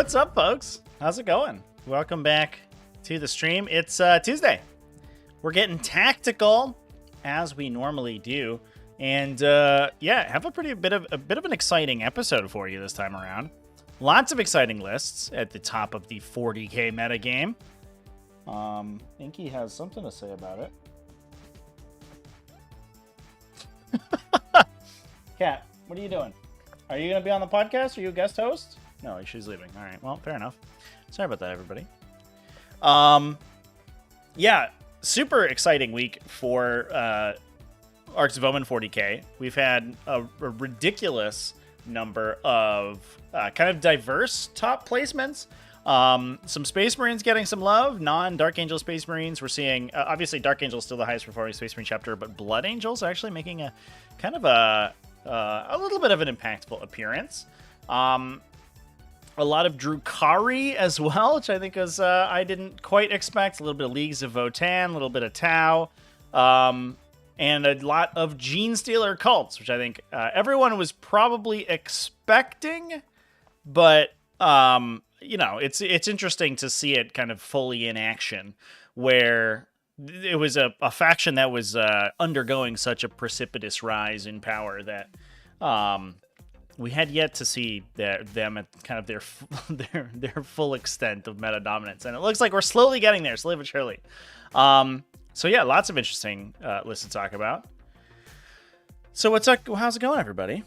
What's up, folks? How's it going? Welcome back to the stream. It's Tuesday. We're getting tactical as we normally do, and yeah, have a bit of an exciting episode for you this time around. Lots of exciting lists at the top of the 40k metagame. Inky has something to say about it. Kat, what are you doing? Are you going to be on the podcast? Are you a guest host? No, she's leaving. All right, well, fair enough. Sorry about that, everybody. Yeah, super exciting week for Ark's Voman 40k. We've had a ridiculous number of kind of diverse top placements. Some Space Marines getting some love. Non-Dark Angel Space Marines. We're seeing, obviously, Dark Angel is still the highest performing Space Marine chapter, but Blood Angels are actually making a kind of a little bit of an impactful appearance. A lot of Drukhari as well, which I think was I didn't quite expect. A little bit of Leagues of Votann, a little bit of Tau, and a lot of Genestealer Cults, which I think everyone was probably expecting. But you know, it's interesting to see it kind of fully in action, where it was a faction that was undergoing such a precipitous rise in power that we had yet to see them at kind of their full extent of meta dominance, and it looks like we're slowly getting there, slowly but surely. So yeah, lots of interesting lists to talk about. So what's up? How's it going, everybody?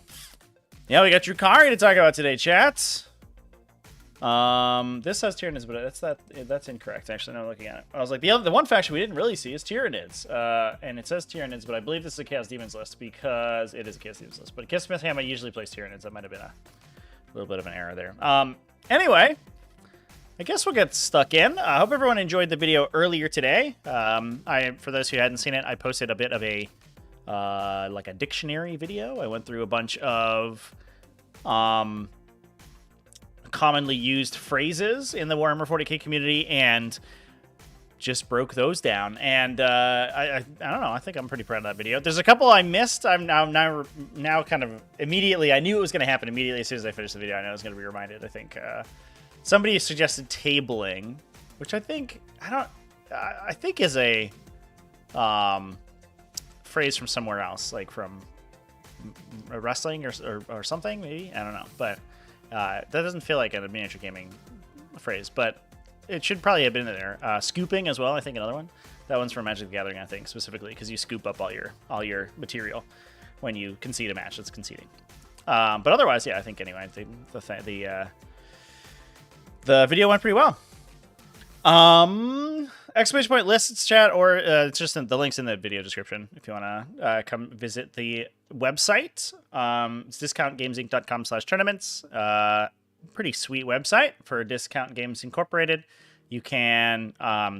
Yeah, we got Drukhari to talk about today, chats. This says Tyranids, but that's incorrect. Actually, now I'm looking at it. I was like, the one faction we didn't really see is Tyranids, and it says Tyranids, but I believe this is a Chaos Demons list because it is a Chaos Demons list. But Kiss Smith Hammer usually plays Tyranids. That might have been a little bit of an error there. Anyway, I guess we'll get stuck in. I hope everyone enjoyed the video earlier today. For those who hadn't seen it, I posted a bit of a like a dictionary video. I went through a bunch of commonly used phrases in the Warhammer 40k community and just broke those down. And I don't know, I think I'm pretty proud of that video. There's a couple I missed. I'm now kind of immediately, I knew it was going to happen immediately as soon as I finished the video. I know I was going to be reminded. I think somebody suggested tabling, which I think is a phrase from somewhere else, like from wrestling or something, maybe. I don't know, but that doesn't feel like a miniature gaming phrase, but it should probably have been in there. Scooping as well, I think another one. That one's from Magic the Gathering, I think, specifically, because you scoop up all your material when you concede a match. That's conceding. But otherwise, yeah, I think anyway, the video went pretty well. Exclamation point lists, chat, or it's just the links in the video description if you want to come visit the website. It's discountgamesinc.com/tournaments. Pretty sweet website for Discount Games Incorporated. You can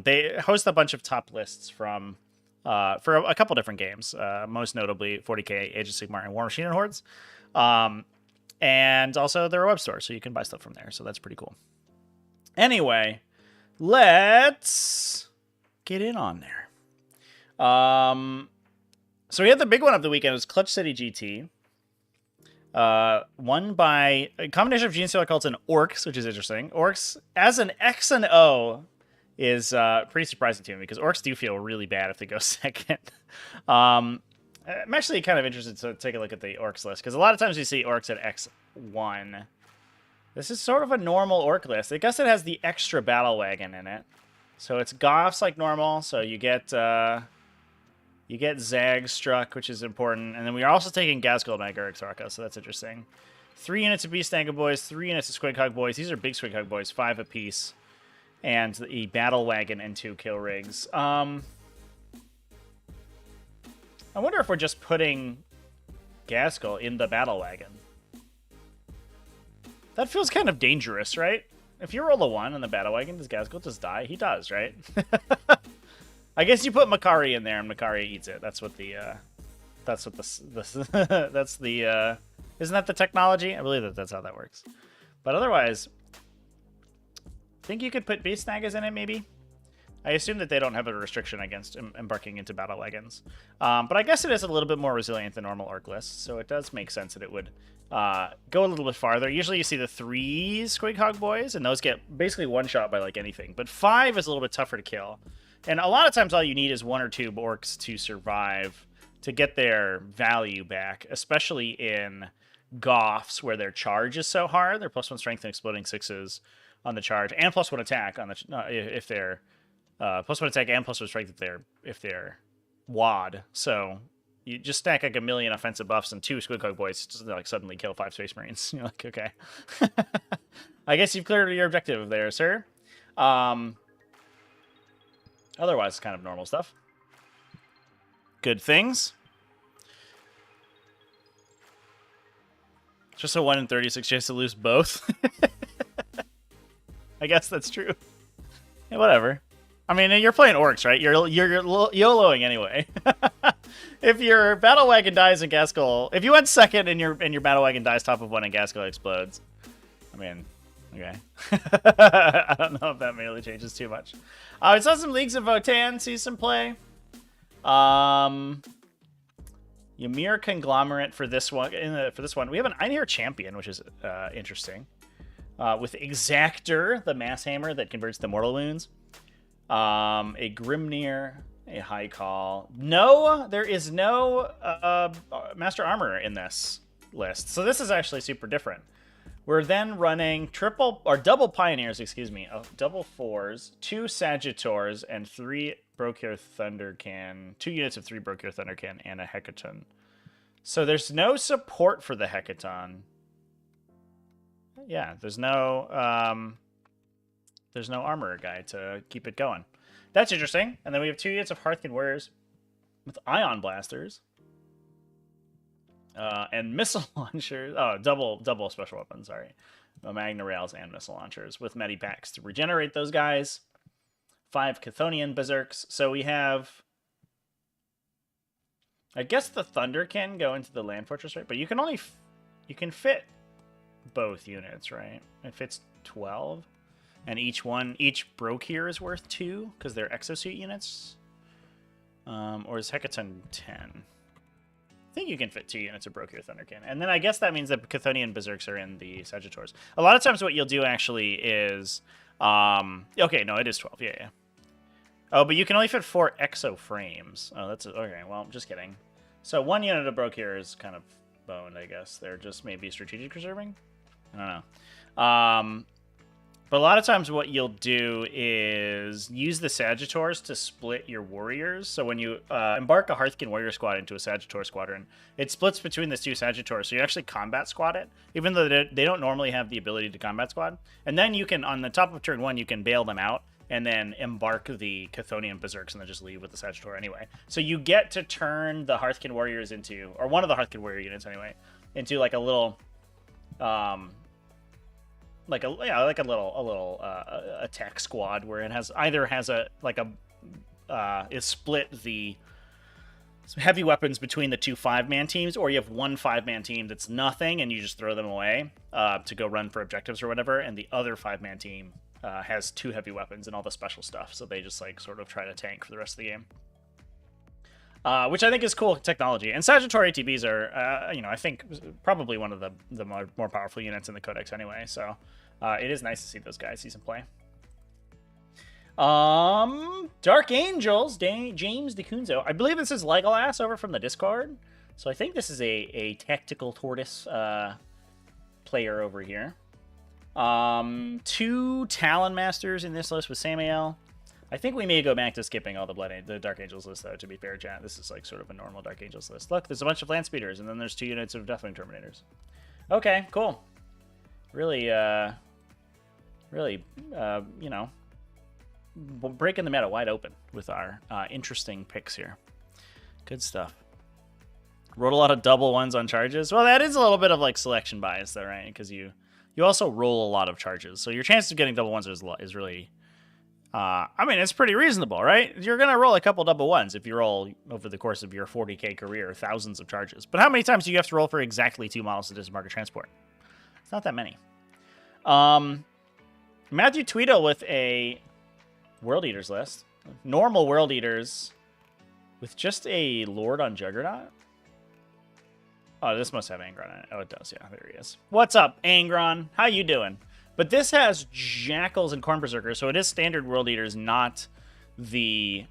they host a bunch of top lists from for a couple different games, most notably 40k, Age of Sigmar, and War Machine and Hordes. And also they're a web store, so you can buy stuff from there. So that's pretty cool. Anyway, let's get in on there. So we had the big one of the weekend. It was Clutch City GT. Won by a combination of Genestealer Cults and Orks, which is interesting. Orks, as an X and O, is pretty surprising to me because Orks do feel really bad if they go second. I'm actually kind of interested to take a look at the Orks list because a lot of times you see Orks at X1. This is sort of a normal Ork list. I guess it has the extra battle wagon in it. So it's Goths like normal. So you get Zag struck, which is important. And then we are also taking Gazgold Magaric Sarka, so that's interesting. 3 units of Beast Angle Boys, 3 units of Squighog Boys. These are big Squighog Boys, 5 apiece. And the battle wagon and 2 kill rigs. I wonder if we're just putting Gazgold in the battle wagon. That feels kind of dangerous, right? If you roll a 1 on the battle wagon, does Gazgold just die? He does, right? I guess you put Makari in there and Makari eats it. That's what the isn't that the technology? I believe that's how that works. But otherwise, I think you could put Beast Snaggers in it, maybe. I assume that they don't have a restriction against embarking into battle wagons. But I guess it is a little bit more resilient than normal Ork lists, so it does make sense that it would go a little bit farther. Usually you see the 3 Squig Hog Boys, and those get basically one-shot by, like, anything. But 5 is a little bit tougher to kill. And a lot of times all you need is 1 or 2 Orks to survive to get their value back, especially in Goths, where their charge is so hard. They're +1 strength and exploding 6s on the charge, and +1 attack on the if they're +1 attack and +1 strength if they're wad. So you just stack like a million offensive buffs and 2 Squig Hog Boys just like suddenly kill 5 Space Marines. You're like, okay, I guess you've cleared your objective there, sir. Otherwise, kind of normal stuff. Good things. Just a 1 in 36 chance to lose both. I guess that's true. Yeah, whatever. I mean, you're playing orcs, right? You're YOLOing anyway. If your battle wagon dies in Gaskell, if you went second and your battle wagon dies top of 1 and Gaskell explodes, I mean, okay. I don't know if that really changes too much. I saw some Leagues of Votann see some play. Ymir Conglomerate for this one. We have an Einhir Champion, which is interesting. With Exactor, the Mass Hammer that converts the mortal wounds. A Grimnir, a High Call. No, there is no Master Armor in this list. So this is actually super different. We're then running double Pioneers, excuse me, double 4s, 2 Sagitors, and 3 Brokir Thundercan, 2 units of 3 Brokir Thundercan, and a Hecaton. So there's no support for the Hecaton. Yeah, there's no armor guy to keep it going. That's interesting. And then we have 2 units of Hearthkin Warriors with Ion Blasters. And missile launchers. Oh, double special weapons, sorry. Magna Rails and missile launchers with Medipacks to regenerate those guys. 5 Chthonian Berserks. So we have, I guess the Thunder can go into the Land Fortress, right? But you can only you can fit both units, right? It fits 12. And each Brokir is worth 2 because they're exosuit units. Or is Hecaton 10? I think you can fit 2 units of Brokir Thundercan. And then I guess that means that Chthonian Berserks are in the Sagittors. A lot of times what you'll do actually is... okay, no, it is 12. Yeah. Oh, but you can only fit 4 exo frames. Oh, that's... Okay, well, just kidding. So 1 unit of Brokir is kind of boned, I guess. They're just maybe strategic reserving? I don't know. But a lot of times what you'll do is use the Sagittors to split your warriors. So when you embark a Hearthkin Warrior squad into a Sagittor squadron, it splits between the 2 Sagittors. So you actually combat squad it, even though they don't normally have the ability to combat squad. And then you can, on the top of turn 1, you can bail them out and then embark the Chthonian Berserks and then just leave with the Sagittor anyway. So you get to turn the Hearthkin Warriors into, or one of the Hearthkin Warrior units anyway, into like a little... like a little attack squad where it has is split the heavy weapons between the 2 5-man teams, or you have 1 5-man team that's nothing and you just throw them away to go run for objectives or whatever, and the other 5-man team has 2 heavy weapons and all the special stuff, so they just like sort of try to tank for the rest of the game. Which I think is cool technology. And Sagittor ATBs are, I think probably one of the more powerful units in the Codex anyway. So it is nice to see those guys see some play. Dark Angels, James DeCunzo. I believe this is Legolas over from the Discord. So I think this is a Tactical player over here. 2 Talon Masters in this list with Samael. I think we may go back to skipping all the Dark Angels list, though, to be fair, chat. This is like sort of a normal Dark Angels list. Look, there's a bunch of Land Speeders, and then there's 2 units of Deathwing Terminators. Okay, cool. Really, breaking the meta wide open with our interesting picks here. Good stuff. Wrote a lot of double 1s on charges. Well, that is a little bit of like selection bias, though, right? Because you also roll a lot of charges, so your chance of getting double 1s is really... I mean, it's pretty reasonable, right? You're going to roll a couple double 1s if you roll, over the course of your 40k career, thousands of charges. But how many times do you have to roll for exactly 2 models to disembark a transport? It's not that many. Matthew Tweedle with a World Eaters list. normal World Eaters with just a Lord on Juggernaut. Oh, this must have Angron in it. Oh, it does. Yeah, there he is. What's up, Angron? How you doing? But this has Jackals and Corn Berserkers, so it is standard World Eaters, not the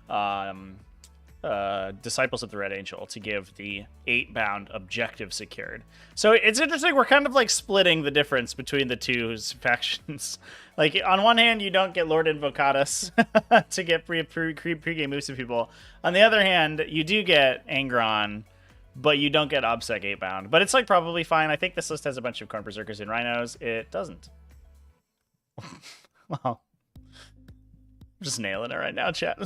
Disciples of the Red Angel, to give the 8-bound objective secured. So it's interesting. We're kind of like splitting the difference between the two factions. Like, on one hand, you don't get Lord Invocatus to get pre-game moves to people. On the other hand, you do get Angron, but you don't get Obsec 8-bound. But it's like probably fine. I think this list has a bunch of Corn Berserkers and Rhinos. It doesn't. Well, I'm just nailing it right now, chat.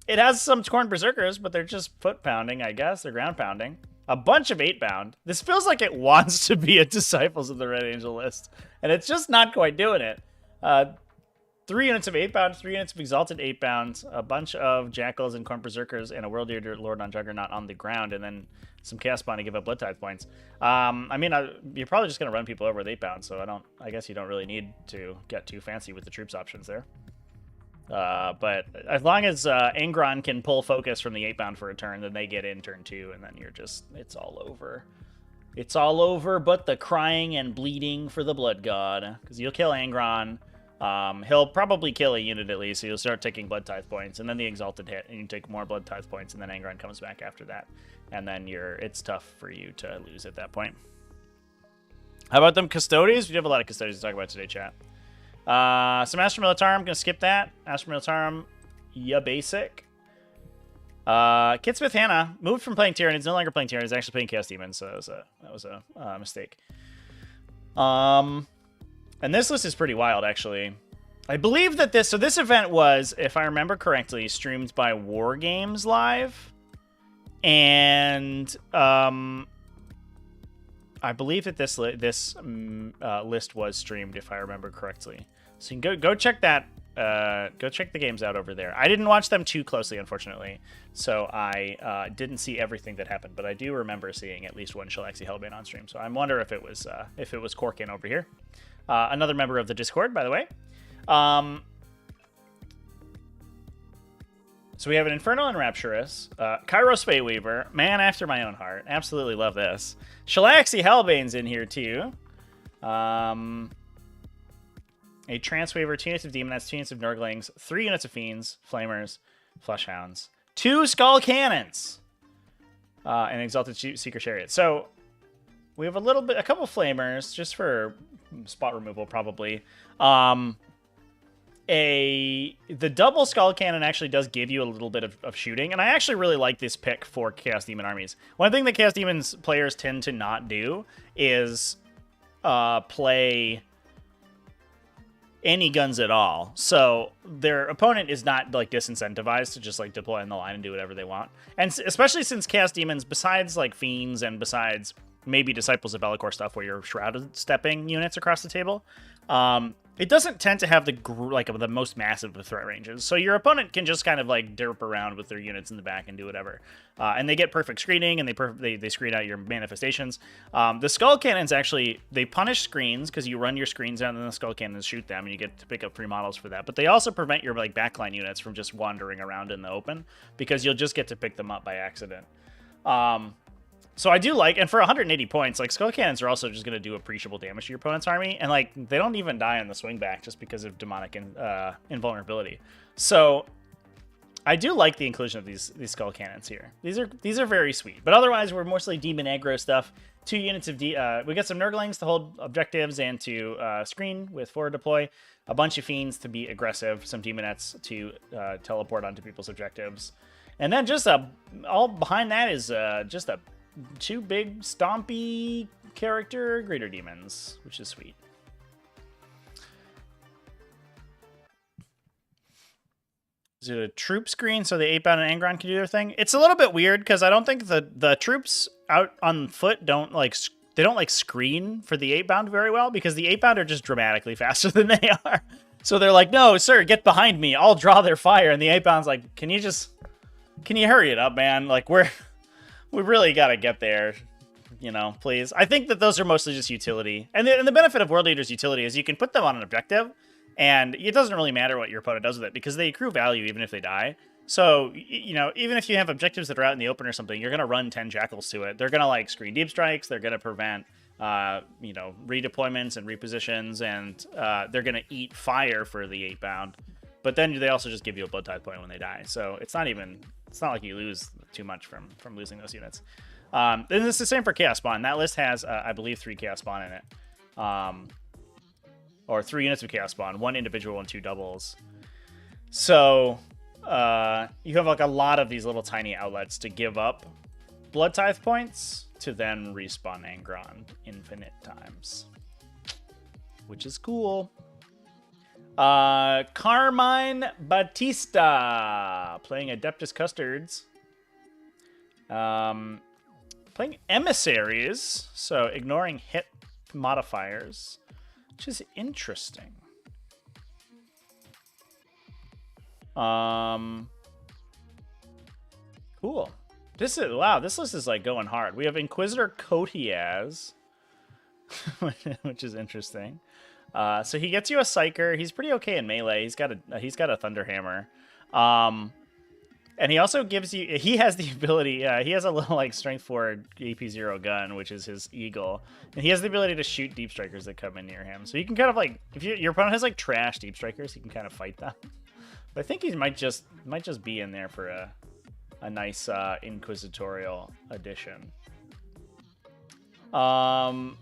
It has some Corn Berserkers, but they're just foot pounding, I guess. They're ground pounding. A bunch of 8-bound. This feels like it wants to be a Disciples of the Red Angel list, and it's just not quite doing it. 3 units of 8-bound, 3 units of Exalted 8-bound, a bunch of Jackals and Corn Berserkers, and a World Eater Lord on Juggernaut on the ground, and then some Chaos Spawn to give up Blood Tithe points. I mean, you're probably just going to run people over with 8-bound, so I guess you don't really need to get too fancy with the troops options there. But as long as Angron can pull focus from the 8-bound for a turn, then they get in turn 2, and then you're just, it's all over. It's all over but the crying and bleeding for the Blood God, because you'll kill Angron. He'll probably kill a unit at least, so you'll start taking Blood Tithe points, and then the Exalted hit, and you take more Blood Tithe points, and then Angron comes back after that. And then it's tough for you to lose at that point. How about them Custodes? We do have a lot of Custodes to talk about today, chat. Some Astra Militarum, I'm going to skip that. Astra Militarum, yeah, basic. Kitsmith Hannah moved from playing Tyranids, no longer playing Tyranids, actually playing Chaos Demons, so that was a mistake. And this list is pretty wild, actually. I believe that this event was, if I remember correctly, streamed by War Games Live. And I believe that this list was streamed, if I remember correctly. So you can go check that. Go check the games out over there. I didn't watch them too closely, unfortunately, so I didn't see everything that happened. But I do remember seeing at least one Shalaxi Hellbane on stream. So I wonder if it was Corkin over here. Another member of the Discord, by the way. So we have an Infernal and Rapturous, Kairos Fateweaver, man after my own heart. Absolutely love this. Shalaxi Hellbane's in here too. A Transweaver, 2 units of Demonettes, 2 units of Nurglings, 3 units of Fiends, Flamers, Fleshhounds, 2 Skull Cannons, and Exalted Seeker Chariot. So we have a couple Flamers just for spot removal probably. The double Skull Cannon actually does give you a little bit of shooting, and I actually really like this pick for Chaos Demon armies. One thing that Chaos Demons players tend to not do is play any guns at all. So their opponent is not like disincentivized to just like deploy in the line and do whatever they want. And especially since Chaos Demons, besides like Fiends and besides maybe Disciples of Bellicor stuff where you're shrouded stepping units across the table, it doesn't tend to have the most massive threat ranges. So your opponent can just kind of like derp around with their units in the back and do whatever. And they get perfect screening, and they screen out your manifestations. The Skull Cannons actually, they punish screens because you run your screens down and the Skull Cannons shoot them, and you get to pick up free models for that. But they also prevent your like backline units from just wandering around in the open because you'll just get to pick them up by accident. So I do like, and for 180 points, like Skull Cannons are also just going to do appreciable damage to your opponent's army, and like they don't even die on the swing back just because of demonic invulnerability. So I do like the inclusion of these Skull Cannons here. These are very sweet, but otherwise we're mostly demon aggro stuff. 2 units of we got some Nurglings to hold objectives and to screen with forward deploy. A bunch of Fiends to be aggressive. Some Demonettes to teleport onto people's objectives, and then just all behind that is just a 2 big stompy character Greater Demons, which is sweet. Is it a troop screen so the 8-bound and Angron can do their thing? It's a little bit weird because I don't think the troops out on foot don't screen for the 8-bound very well, because the 8-bound are just dramatically faster than they are. So they're like, no, sir, get behind me. I'll draw their fire. And the 8-bound's like, can you hurry it up, man? Like we really got to get there, please. I think that those are mostly just utility. And the benefit of World Eater's utility is you can put them on an objective, And it doesn't really matter what your opponent does with it because they accrue value even if they die. So, you know, even if you have objectives that are out in the open or something, you're going to run 10 Jackals to it. They're going to, like, screen deep strikes. They're going to prevent, you know, redeployments and repositions. And they're going to eat fire for the 8-bound. But then they also just give you a Blood Tithe point when they die. So it's not like you lose too much from losing those units. And it's the same for Chaos Spawn. That list has, I believe, 3 Chaos Spawn in it. Or 3 units of Chaos Spawn. 1 individual and 2 doubles. So... you have like a lot of these little tiny outlets to give up Blood Tithe points to then respawn Angron infinite times, which is cool. Carmine Batista playing Adeptus Custodes, playing Emissaries, so ignoring hit modifiers, which is interesting. Cool. This list is like going hard. We have Inquisitor Kotiaz, which is interesting. So he gets you a Psyker. He's pretty okay in melee. He's got a Thunderhammer. And he also gives you, he has the ability, he has a little like strength 4 AP0 gun, which is his Eagle. And he has the ability to shoot Deep Strikers that come in near him. So you can kind of like, if your opponent has like trash Deep Strikers, you can kind of fight them. But I think he might just be in there for a nice inquisitorial addition. So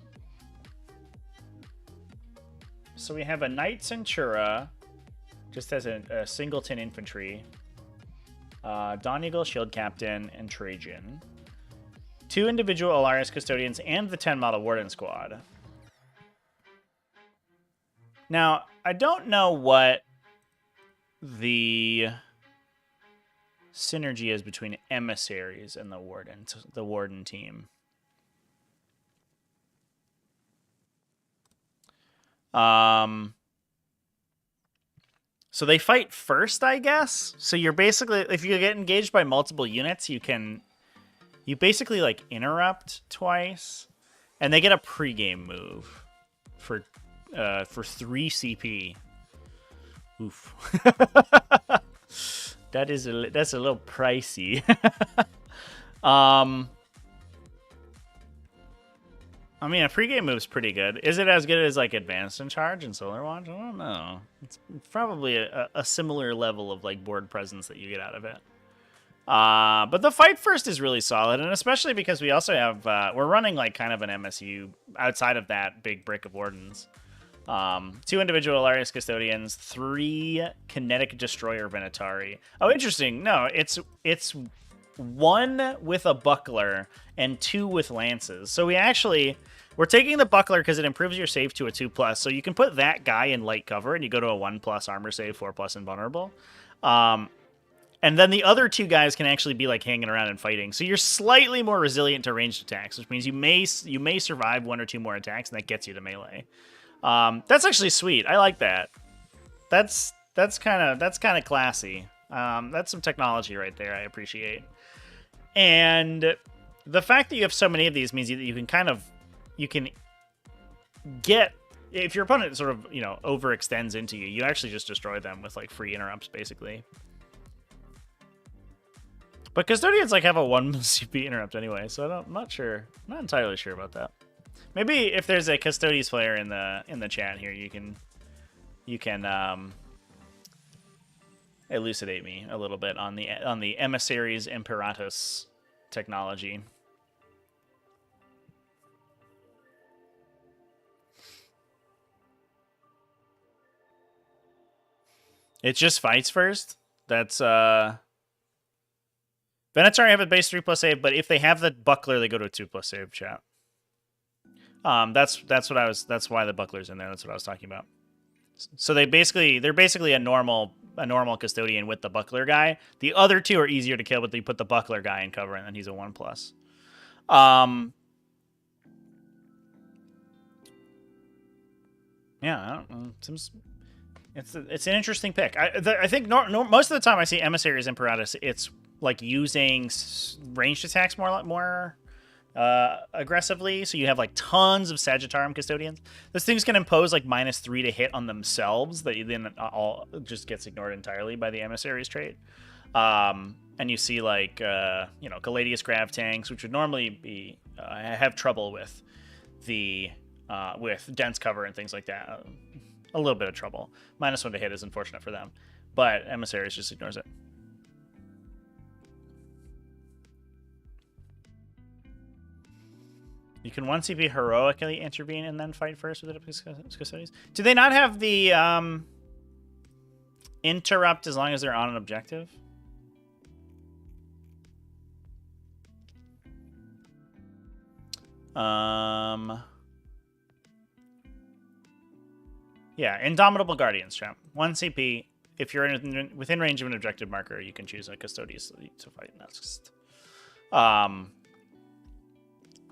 we have a Knight Centura, just as a singleton infantry. Dawn Eagle, Shield Captain, and Trajan. 2 individual Alarius Custodians and the 10 model Warden Squad. Now, I don't know what the synergy is between Emissaries and the Warden team. So they fight first, I guess. So you're basically, if you get engaged by multiple units, you basically like interrupt twice, and they get a pregame move for 3 CP. Oof. That's a little pricey. I mean, a pregame move's pretty good. Is it as good as like Advanced in Charge and Solar Watch? I don't know. It's probably a similar level of like board presence that you get out of it. But the fight first is really solid, and especially because we also have we're running like kind of an MSU outside of that big brick of Wardens. 2 individual Alarius Custodians, 3 Kinetic Destroyer Venatari. Oh, interesting. No, it's 1 with a Buckler and 2 with Lances. So we're taking the Buckler because it improves your save to a 2+. So you can put that guy in light cover and you go to a 1+ armor save, 4+ invulnerable. And then the other 2 guys can actually be like hanging around and fighting. So you're slightly more resilient to ranged attacks, which means you may survive 1 or 2 more attacks, and that gets you to melee. That's actually sweet. I like that. That's kind of classy. That's some technology right there. I appreciate. And the fact that you have so many of these means that you can get, if your opponent sort of, you know, overextends into you, you actually just destroy them with like free interrupts basically. But Custodians like have a 1 CP interrupt anyway, so I'm not entirely sure about that. Maybe if there's a Custodes player in the chat here, you can elucidate me a little bit on the Emissaries Imperatus technology. It just fights first. That's Venatari have a base 3+ save, but if they have the Buckler, they go to a 2+ save. Chat. That's why the Buckler's in there. That's what I was talking about. So they're basically a normal Custodian with the Buckler guy. The other 2 are easier to kill, but they put the Buckler guy in cover, and then he's a 1+. Yeah, I don't know. It's an interesting pick. I think most of the time I see Emissaries Imperatus, it's like using ranged attacks more aggressively. So you have like tons of Sagittarium Custodians. Those things can impose like -3 to hit on themselves. That then all just gets ignored entirely by the Emissaries trait. And you see like you know, Caladius Grav tanks, which would normally be have trouble with the with dense cover and things like that. A little bit of trouble. -1 to hit is unfortunate for them, but Emissaries just ignores it. You can 1 CP heroically intervene and then fight first with Adeptus Custodes. Do they not have the interrupt as long as they're on an objective? Yeah, Indomitable Guardians, champ. 1 CP. If you're within range of an objective marker, you can choose a Custodes to fight next.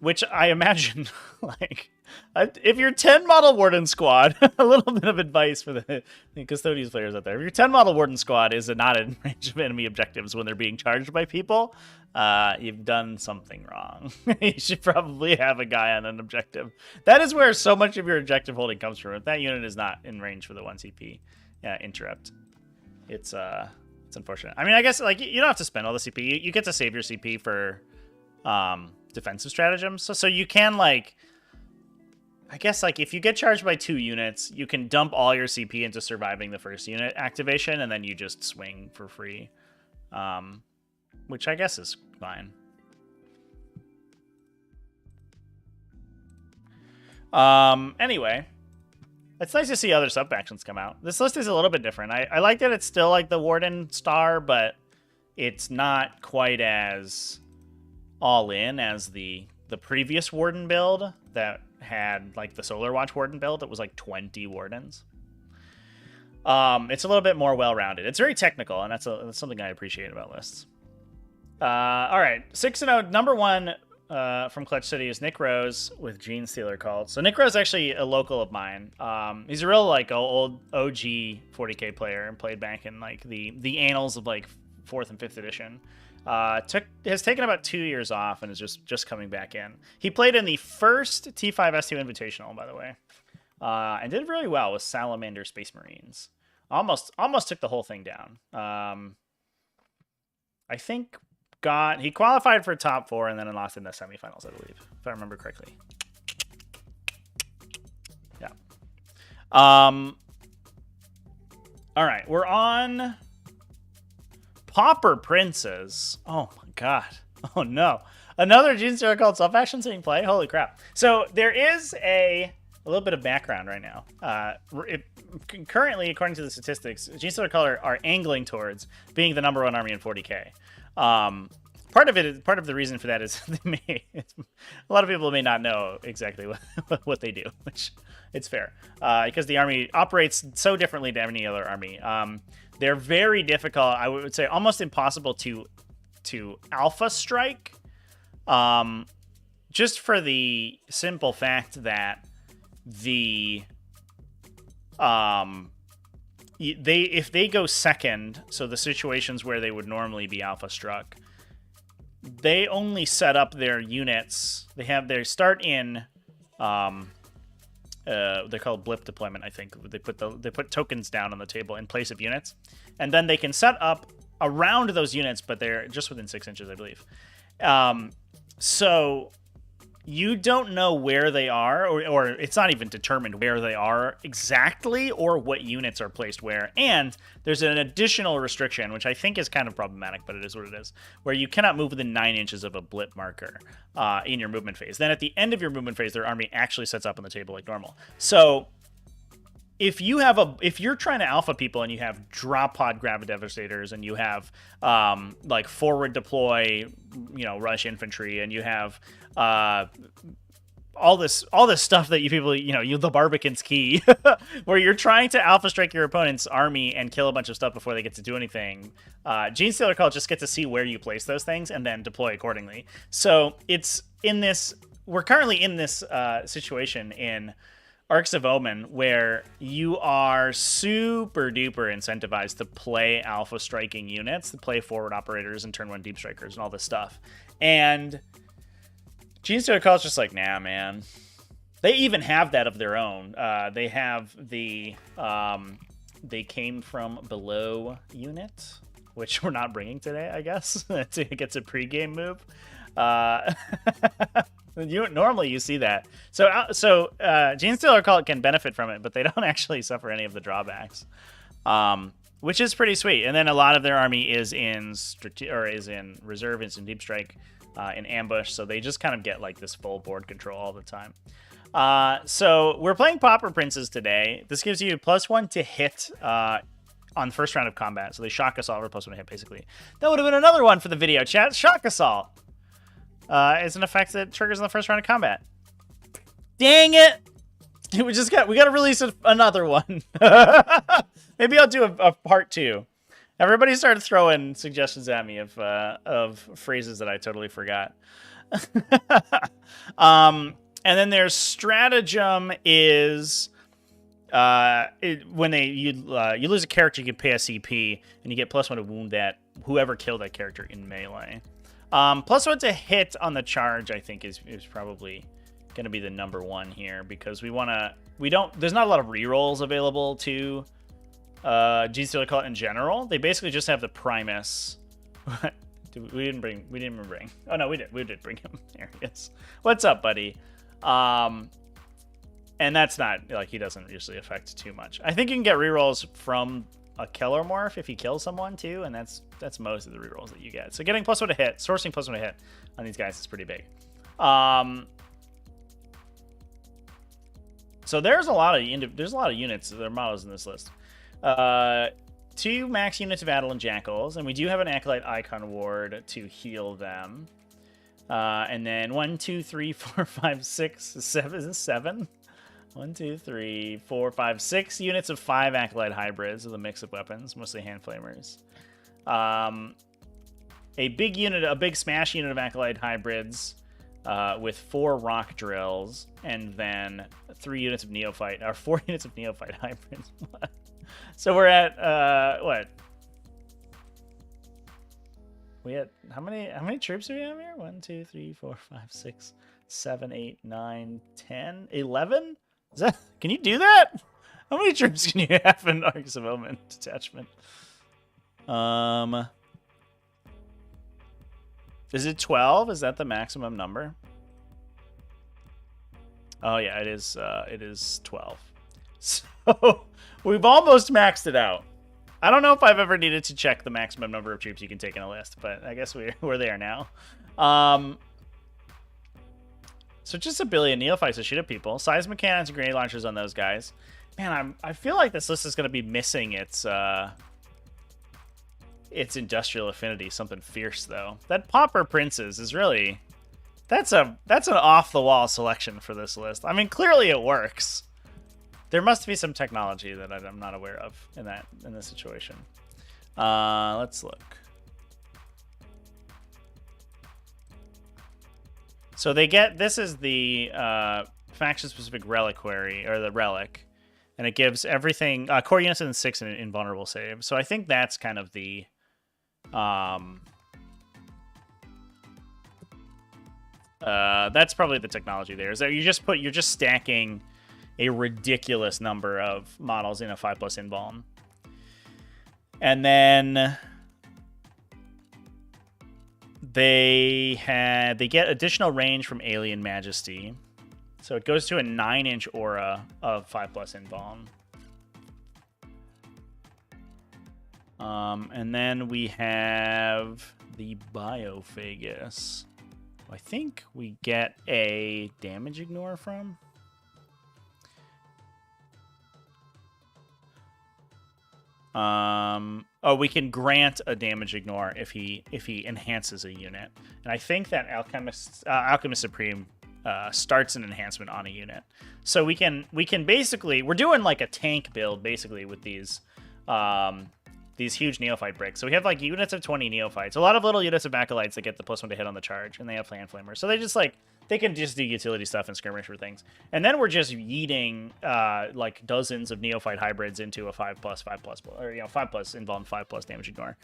Which I imagine, like, if you're 10 model Warden squad, a little bit of advice for the Custodes players out there. If your 10 model Warden squad is not in range of enemy objectives when they're being charged by people, you've done something wrong. You should probably have a guy on an objective. That is where so much of your objective holding comes from. If that unit is not in range for the 1 CP interrupt, it's unfortunate. I mean, I guess like you don't have to spend all the CP. You get to save your CP for defensive stratagems. So you can, like, I guess, like, if you get charged by 2 units, you can dump all your CP into surviving the first unit activation, and then you just swing for free, which I guess is fine. Anyway, it's nice to see other sub-factions come out. This list is a little bit different. I like that it's still, like, the Warden star, but it's not quite as all in as the previous Warden build that had like the Solar Watch Warden build that was like 20 Wardens. It's a little bit more well-rounded. It's very technical, and that's something I appreciate about lists. All right, 6-0. Number 1 from Clutch City is Nick Rose with Genestealer Cults. So Nick Rose is actually a local of mine. He's a real like old OG 40k player and played back in like the annals of like 4th and 5th edition. Has taken about 2 years off and is just coming back in. He played in the first T5 S2 Invitational, by the way, and did really well with Salamander Space Marines. Almost took the whole thing down. I think he qualified for top 4 and then lost in the semifinals, I believe, if I remember correctly. Yeah. All right, we're on Pauper Princes. Oh my god. Oh no. Another Genestealer Cult sub-faction seeing play? Holy crap. So there is a little bit of background right now. Currently, according to the statistics, Genestealer Cult are angling towards being the #1 army in 40k. Part of the reason for that is a lot of people may not know exactly what they do, which it's fair, because the army operates so differently than any other army. They're very difficult. I would say almost impossible to alpha strike, just for the simple fact that if they go second, so the situations where they would normally be alpha struck, they only set up their units. They start in they're called blip deployment, I think. They put tokens down on the table in place of units, and then they can set up around those units, but they're just within 6 inches, I believe. So you don't know where they are, or it's not even determined where they are exactly, or what units are placed where. And there's an additional restriction, which I think is kind of problematic, but it is what it is, where you cannot move within 9 inches of a blip marker in your movement phase. Then at the end of your movement phase, their army actually sets up on the table like normal. So if you're trying to alpha people and you have drop pod Gravidevastators and you have like forward deploy, rush infantry, and you have all this stuff that you people, the Barbican's key, where you're trying to alpha strike your opponent's army and kill a bunch of stuff before they get to do anything. Genestealer Cult just get to see where you place those things and then deploy accordingly. So we're currently in this situation in Arcs of Omen, where you are super duper incentivized to play alpha striking units, to play forward operators and turn 1 deep strikers and all this stuff. And Genestealer Cults just like, nah, man. They even have that of their own. They have the they came from below unit, which we're not bringing today, I guess. It gets a pregame move. Normally you see that. So Genestealer Cult can benefit from it, but they don't actually suffer any of the drawbacks, which is pretty sweet. And then a lot of their army is in reserve, it's in deep strike, in ambush. So they just kind of get like this full board control all the time. So we're playing Pauper Princes today. This gives you +1 to hit on the first round of combat. So they shock assault or +1 to hit, basically. That would have been another one for the video chat. Shock assault is an effect that triggers in the first round of combat. Dang it! We got to release another one. Maybe I'll do a part 2. Everybody started throwing suggestions at me of phrases that I totally forgot. And then their stratagem is when you lose a character, you can pay a CP, and you get +1 to wound that whoever killed that character in melee. +1 to hit on the charge, I think, is probably going to be the number one here, because there's not a lot of rerolls available to Genestealer Cult in general. They basically just have the Primus. we didn't even bring. Oh no, we did bring him. There he is. What's up, buddy? And that's not, like, he doesn't usually affect too much. I think you can get rerolls from a killer morph if he kills someone too, and that's most of the rerolls that you get. So getting +1 to hit, sourcing +1 to hit on these guys is pretty big. So there's a lot of units, there are models in this list. 2 max units of Adel and Jackals, and we do have an Acolyte Icon Ward to heal them. And then 1, 2, 3, 4, 5, 6, 7. 1, 2, 3, 4, 5, 6 units of 5 Acolyte Hybrids with a mix of weapons, mostly hand flamers. A big smash unit of Acolyte Hybrids with 4 rock drills, and then 3 units of Neophyte, or 4 units of Neophyte Hybrids. So we're at what? We had how many troops do we have here? 1, 2, 3, 4, 5, 6, 7, 8, 9, 10, 11? Can you do that? How many troops can you have in Arcs of Omen detachment? Is it 12? Is that the maximum number? Oh yeah, it is 12. So we've almost maxed it out. I don't know if I've ever needed to check the maximum number of troops you can take in a list, but I guess we're there now. So just a billion neophytes to shoot at people. Seismic cannons and grenade launchers on those guys. Man, I feel like this list is going to be missing its industrial affinity, something fierce though. That Pauper Princes is really that's an off the wall selection for this list. I mean, clearly it works. There must be some technology that I'm not aware of in this situation. Let's look. So this is the faction-specific reliquary, or the relic, and it gives everything core units and 6 in invulnerable save. So I think that's kind of the that's probably the technology there. Is that you're just stacking a ridiculous number of models in a 5+ invuln. And then they get additional range from Alien Majesty. So it goes to a 9-inch aura of 5+ invuln. And then we have the Biophagus. I think we get a damage ignore from. We can grant a damage ignore if he enhances a unit, and I think that Alchemist Supreme starts an enhancement on a unit. So we can basically, we're doing like a tank build basically with these huge neophyte bricks. So we have like units of 20 neophytes, a lot of little units of acolytes that get the +1 to hit on the charge, and they have hand flamers. So they can just do utility stuff and skirmish for things. And then we're just yeeting like dozens of neophyte hybrids into a 5+, or 5+ invuln, 5+ damage ignore.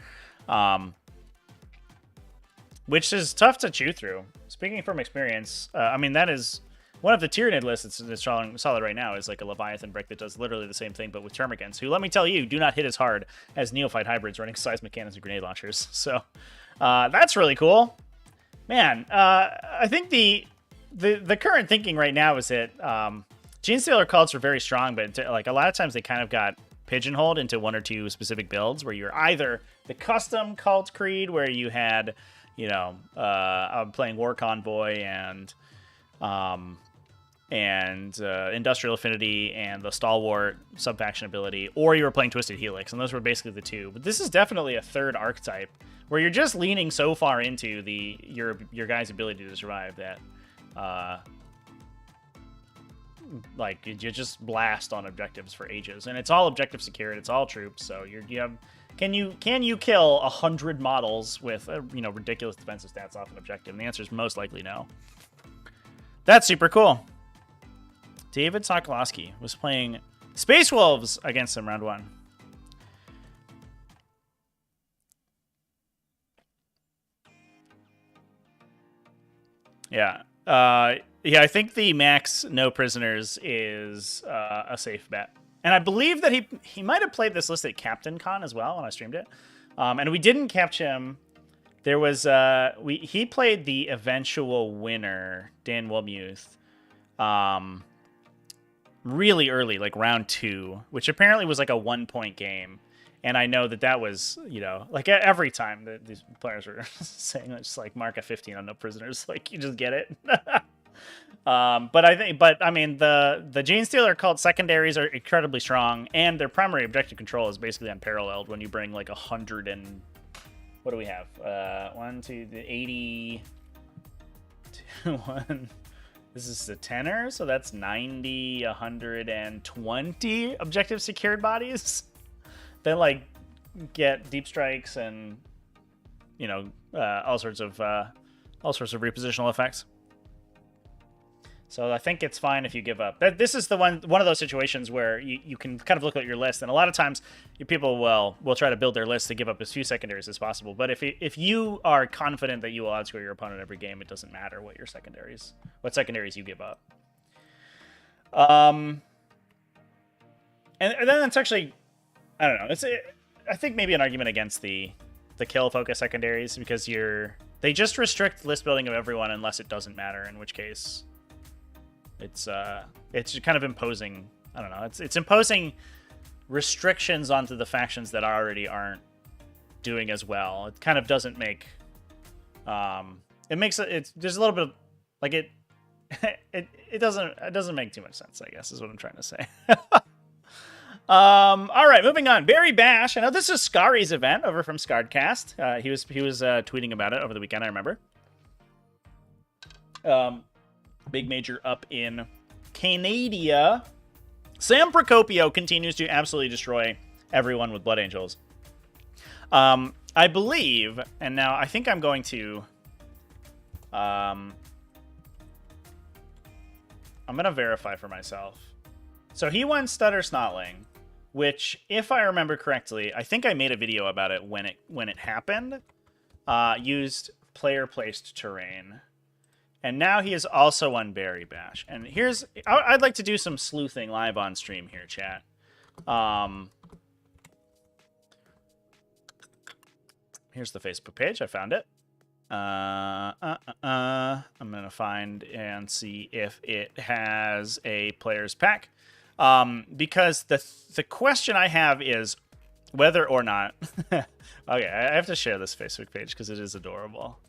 which is tough to chew through. Speaking from experience, I mean, that is one of the Tyranid lists that's solid right now is like a Leviathan brick that does literally the same thing, but with Termagants, who, let me tell you, do not hit as hard as Neophyte hybrids running seismic cannons and grenade launchers. So that's really cool. Man, I think the current thinking right now is that Genestealer Cults are very strong, but like a lot of times they kind of got pigeonholed into one or two specific builds where you're either the custom cult creed where you had, you know, I'm playing War Convoy and Industrial Affinity and the Stalwart subfaction ability, or you were playing Twisted Helix, and those were basically the two. But this is definitely a third archetype where you're just leaning so far into your guy's ability to survive that like you just blast on objectives for ages, and it's all objective secured, it's all troops, so you have can you kill 100 models with you know, ridiculous defensive stats off an objective? And the answer is most likely no. That's super cool. David Sokolowski was playing Space Wolves against him round 1. Yeah. Yeah, I think the max no prisoners is a safe bet. And I believe that he might have played this list at Captain Con as well when I streamed it. And we didn't catch him. There was he played the eventual winner, Dan Wilmuth, really early, like round 2, which apparently was like a 1-point game. And I know that was, you know, like every time that these players were saying, just like mark a 15 on no prisoners, like you just get it. But I mean, the Genestealer Cult secondaries are incredibly strong, and their primary objective control is basically unparalleled when you bring like 100 and what do we have? 80. 1. This is a tenor, so that's 90, 120 objective secured bodies. Then like get deep strikes and, you know, all sorts of repositional effects. So I think it's fine if you give up. This is one of those situations where you can kind of look at your list, and a lot of times people will try to build their list to give up as few secondaries as possible. But if you are confident that you will outscore your opponent every game, it doesn't matter what secondaries you give up. And then it's actually, I don't know. I think maybe an argument against the kill focus secondaries, because they just restrict list building of everyone unless it doesn't matter, in which case it's kind of imposing, I don't know, it's imposing restrictions onto the factions that already aren't doing as well. It kind of doesn't make there's a little bit of like it doesn't make too much sense, I guess, is what I'm trying to say. All right, moving on. Barry Bash. I know this is Scari's event over from Scarredcast. He was tweeting about it over the weekend, I remember. Big major up in Canada. Sam Procopio continues to absolutely destroy everyone with Blood Angels. I believe, and now I think I'm going to I'm gonna verify for myself. So he won Stutter Snotling, which, if I remember correctly, I think I made a video about it when it happened. Used player-placed terrain. And now he is also on Barry Bash. And I'd like to do some sleuthing live on stream here, chat. Here's the Facebook page. I found it. I'm going to find and see if it has a player's pack. Because the question I have is whether or not... Okay, I have to share this Facebook page because it is adorable.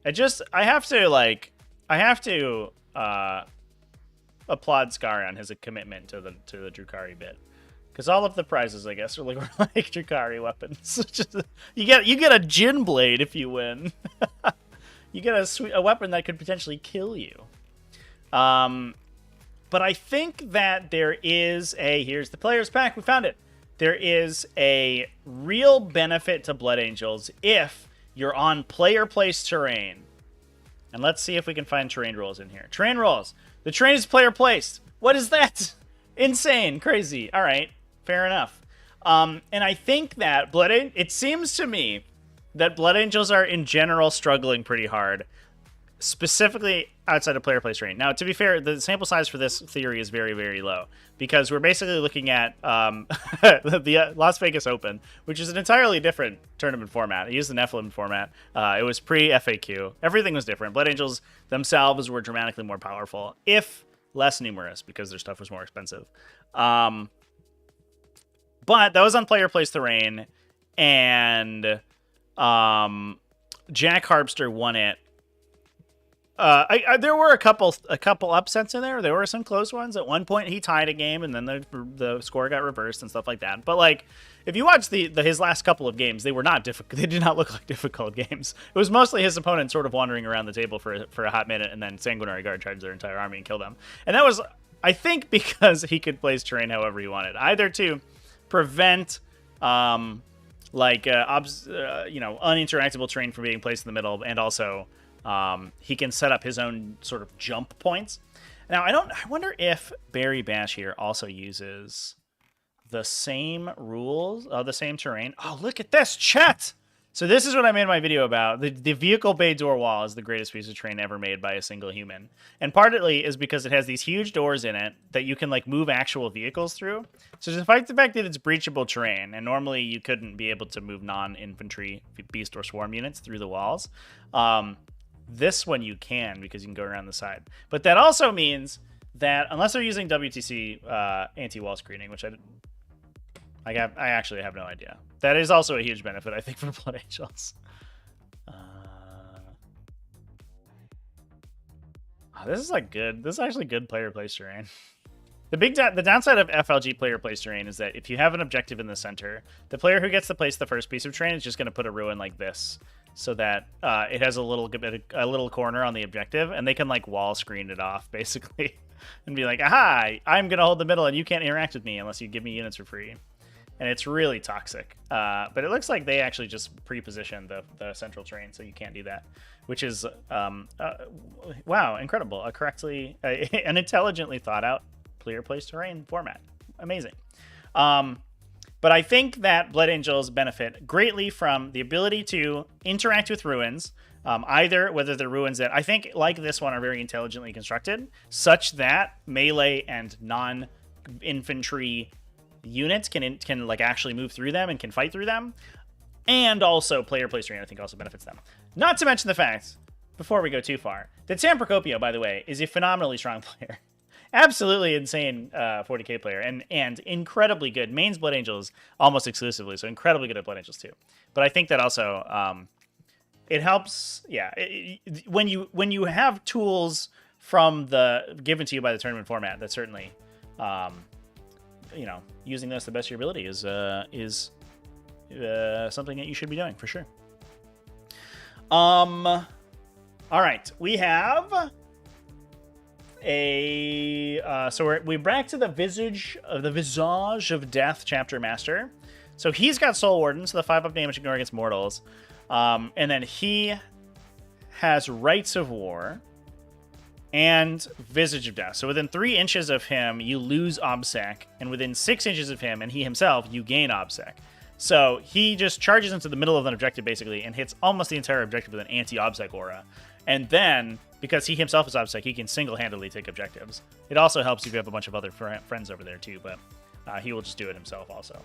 I have to applaud Scar on his commitment to the Drukhari bit, because all of the prizes, I guess, are like Drukhari weapons. you get a Jin blade if you win. You get a weapon that could potentially kill you. But I think that there is here's the player's pack. We found it. There is a real benefit to Blood Angels if you're on player-placed terrain. And let's see if we can find terrain rules in here. Terrain rules. The terrain is player-placed. What is that? Insane. Crazy. All right. Fair enough. And I think that it seems to me that Blood Angels are in general struggling pretty hard, specifically outside of player place terrain. Now, to be fair, the sample size for this theory is very, very low because we're basically looking at the Las Vegas Open, which is an entirely different tournament format. It used the Nephilim format. It was pre-FAQ. Everything was different. Blood Angels themselves were dramatically more powerful, if less numerous, because their stuff was more expensive. But that was on player place terrain, and Jack Harpster won it. There were a couple upsets in there. There were some close ones. At one point, he tied a game, and then the score got reversed and stuff like that. But like, if you watch his last couple of games, they were not difficult. They did not look like difficult games. It was mostly his opponent sort of wandering around the table for a hot minute, and then Sanguinary Guard charged their entire army and killed them. And that was, I think, because he could place terrain however he wanted, either to prevent uninteractable terrain from being placed in the middle, and also he can set up his own sort of jump points. Now, I wonder if Barry Bash here also uses the same rules, the same terrain. Oh, look at this, chat! So this is what I made my video about. The vehicle bay door wall is the greatest piece of terrain ever made by a single human. And partly is because it has these huge doors in it that you can like move actual vehicles through. So despite the fact that it's breachable terrain, and normally you couldn't be able to move non-infantry beast or swarm units through the walls, this one you can, because you can go around the side. But that also means that unless they're using WTC anti-wall screening, which I actually have no idea. That is also a huge benefit, I think, for Blood Angels. This is like good. This is actually good player place terrain. The downside of FLG player place terrain is that if you have an objective in the center, the player who gets to place the first piece of terrain is just going to put a ruin like this, so that it has a little corner on the objective, and they can like wall screen it off basically, and be like, "Aha! I'm going to hold the middle, and you can't interact with me unless you give me units for free." And it's really toxic. But it looks like they actually just pre-positioned the central terrain, so you can't do that, which is wow, incredible! An intelligently thought out player place terrain format. Amazing. But I think that Blood Angels benefit greatly from the ability to interact with ruins, whether the ruins that I think, like this one, are very intelligently constructed, such that melee and non-infantry units can like actually move through them and can fight through them, and also player place terrain I think also benefits them. Not to mention the fact, before we go too far, that Sam Procopio, by the way, is a phenomenally strong player. Absolutely insane 40k player, and incredibly good. Mains Blood Angels almost exclusively, so incredibly good at Blood Angels too. But I think that also it helps. Yeah, when you have tools from given to you by the tournament format, that certainly, using those to the best of your ability is something that you should be doing for sure. All right, we have we're back to the Visage of Death Chapter Master. So he's got Soul Warden, so the 5-up damage ignore against mortals. And then he has Rites of War and Visage of Death. So within 3 inches of him, you lose Obsec, and within 6 inches of him and he himself, you gain Obsec. So he just charges into the middle of an objective basically and hits almost the entire objective with an anti-Obsec aura. And then, because he himself is Obsec, he can single-handedly take objectives. It also helps if you have a bunch of other friends over there too, but he will just do it himself also.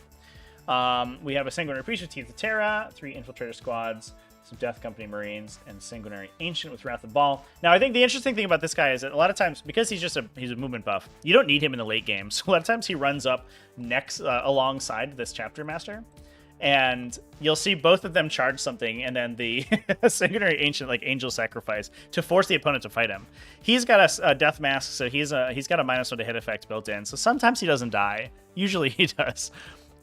We have a Sanguinary Priest with Teeth of Terra, 3 Infiltrator Squads, some Death Company Marines, and Sanguinary Ancient with Wrath of Baal. Now, I think the interesting thing about this guy is that a lot of times, because he's a movement buff, you don't need him in the late game. So a lot of times he runs up next alongside this Chapter Master. And you'll see both of them charge something, and then the Sanguinary Ancient, like Angel Sacrifice, to force the opponent to fight him. He's got a Death Mask, so he's got a -1 to hit effect built in. So sometimes he doesn't die. Usually he does.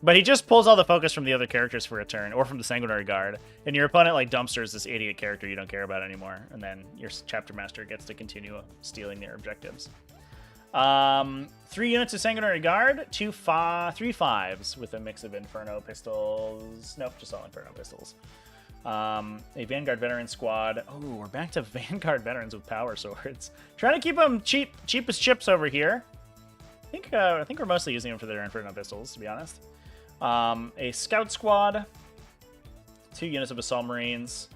But he just pulls all the focus from the other characters for a turn, or from the Sanguinary Guard. And your opponent like dumpsters this idiot character you don't care about anymore. And then your Chapter Master gets to continue stealing their objectives. 3 units of Sanguinary Guard, 3 5s with a mix of Inferno pistols. Nope, just all Inferno pistols. A Vanguard Veteran squad. Oh, we're back to Vanguard Veterans with power swords. Trying to keep them cheap as chips over here. I think we're mostly using them for their Inferno pistols, to be honest. a Scout Squad, 2 units of Assault Marines,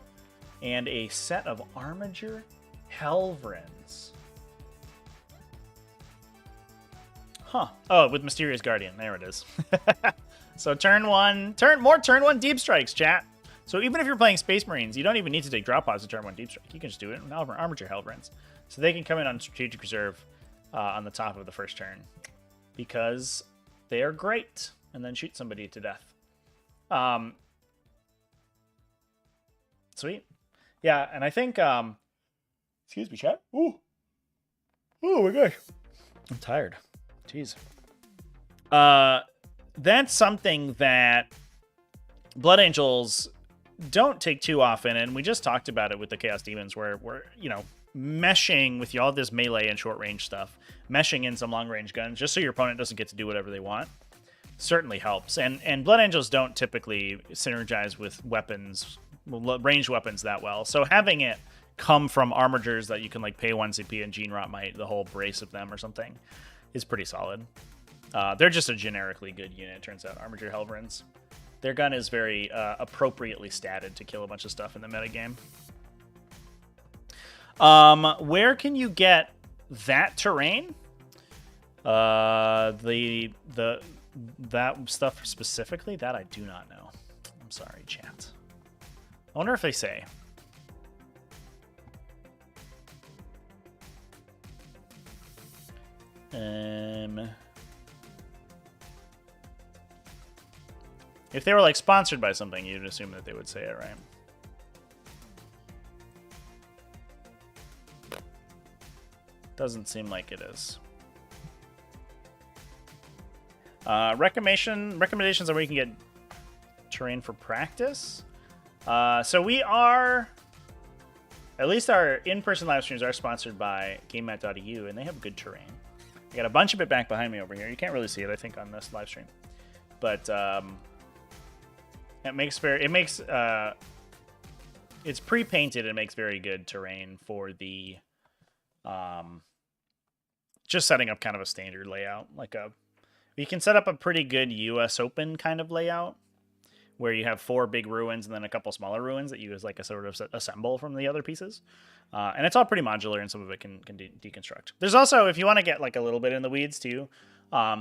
and a set of Armiger Helvrins. Huh. Oh, with Mysterious Guardian. There it is. So turn 1 Deep Strikes, chat. So even if you're playing Space Marines, you don't even need to take drop pods to turn 1 Deep Strike. You can just do it in Armiger Helvrins. So they can come in on Strategic Reserve on the top of the first turn. Because they are great. And then shoot somebody to death. Sweet. Yeah, and I think... excuse me, chat. Ooh. Oh my gosh. I'm tired. Jeez. That's something that Blood Angels don't take too often, and we just talked about it with the Chaos Demons, where we're, you know, meshing with all this melee and short range stuff, meshing in some long range guns, just so your opponent doesn't get to do whatever they want, certainly helps. And Blood Angels don't typically synergize with weapons, ranged weapons that well, so having it come from armigers that you can like pay 1 CP and Gene Rot Might, the whole brace of them or something, is pretty solid. They're just a generically good unit, it turns out, Armiger Helvrins. Their gun is very appropriately statted to kill a bunch of stuff in the metagame. Where can you get that terrain? That stuff specifically? That I do not know. I'm sorry, chat. I wonder if they say. If they were like sponsored by something, you'd assume that they would say it, right? Doesn't seem like it is. Recommendations on where you can get terrain for practice. So we are, at least our in-person live streams are sponsored by GameMat.eu, and they have good terrain. I got a bunch of it back behind me over here. You can't really see it, I think, on this live stream, but it's pre-painted and makes very good terrain for the just setting up kind of a standard layout. You can set up a pretty good US Open kind of layout where you have 4 big ruins and then a couple smaller ruins that you as like a sort of assemble from the other pieces. And it's all pretty modular, and some of it can deconstruct. There's also, if you want to get like a little bit in the weeds too,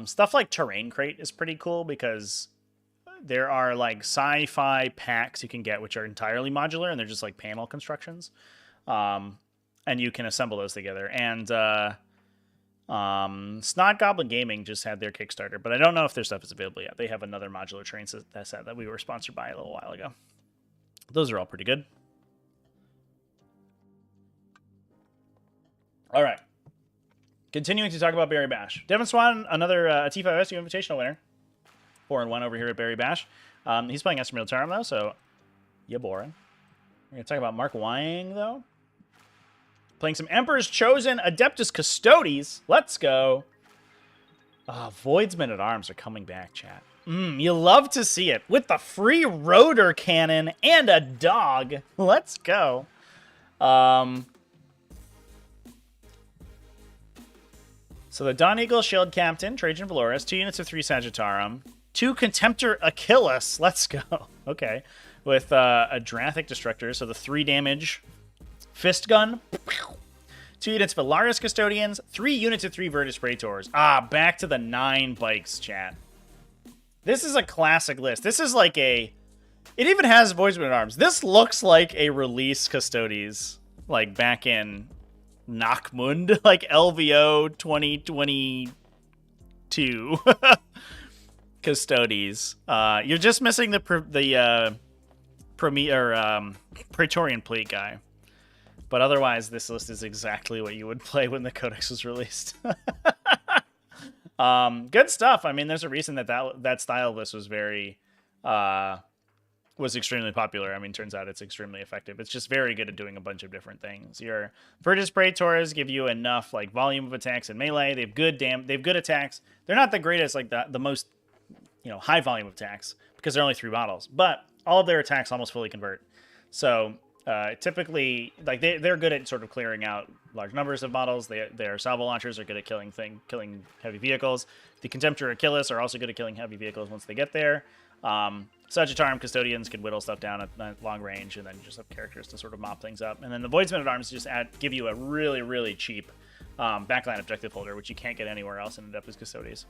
stuff like Terrain Crate is pretty cool because there are like sci-fi packs you can get which are entirely modular, and they're just like panel constructions. And you can assemble those together. And Snot Goblin Gaming just had their Kickstarter, but I don't know if their stuff is available yet. They have another modular train set that we were sponsored by a little while ago. Those are all pretty good. All right. Continuing to talk about Barry Bash. Devin Swan, another T5SU Invitational winner. 4-1 over here at Barry Bash. He's playing Esper Militarum, though, so yeah, boring. We're going to talk about Mark Wang, though. Playing some Emperor's Chosen Adeptus Custodes. Let's go. Voidsmen at Arms are coming back, chat. You love to see it. With the free rotor cannon and a dog. Let's go. So the Dawn Eagle Shield Captain, Trajan Valoris, 2 units of 3 Sagittarum, 2 Contemptor Achilles. Let's go. Okay. With a Drathic Destructor, so the 3 damage Fist Gun. 2 units of Alaris Custodians, 3 units of 3 Virtus Praetors. Back to the 9 bikes, chat. This is a classic list. This is like a... It even has Voidsmen at Arms. This looks like a release Custodes, like back in Nachmund, like LVO 2022. Custodes. You're just missing the Praetorian Plate guy. But otherwise, this list is exactly what you would play when the Codex was released. Good stuff. I mean, there's a reason that style list was was extremely popular. I mean, turns out it's extremely effective. It's just very good at doing a bunch of different things. Your Virtus Praetors give you enough like volume of attacks in melee. They have good attacks. They're not the greatest, like the most high volume of attacks because they're only 3 models, but all of their attacks almost fully convert. So Typically, like they're good at sort of clearing out large numbers of models. Their salvo launchers are good at killing heavy vehicles. The Contemptor Achilles are also good at killing heavy vehicles once they get there. Sagittarium Custodians can whittle stuff down at long range, and then you just have characters to sort of mop things up. And then the Voidsmen at Arms just give you a really, really cheap backline objective holder, which you can't get anywhere else in Adeptus Custodes.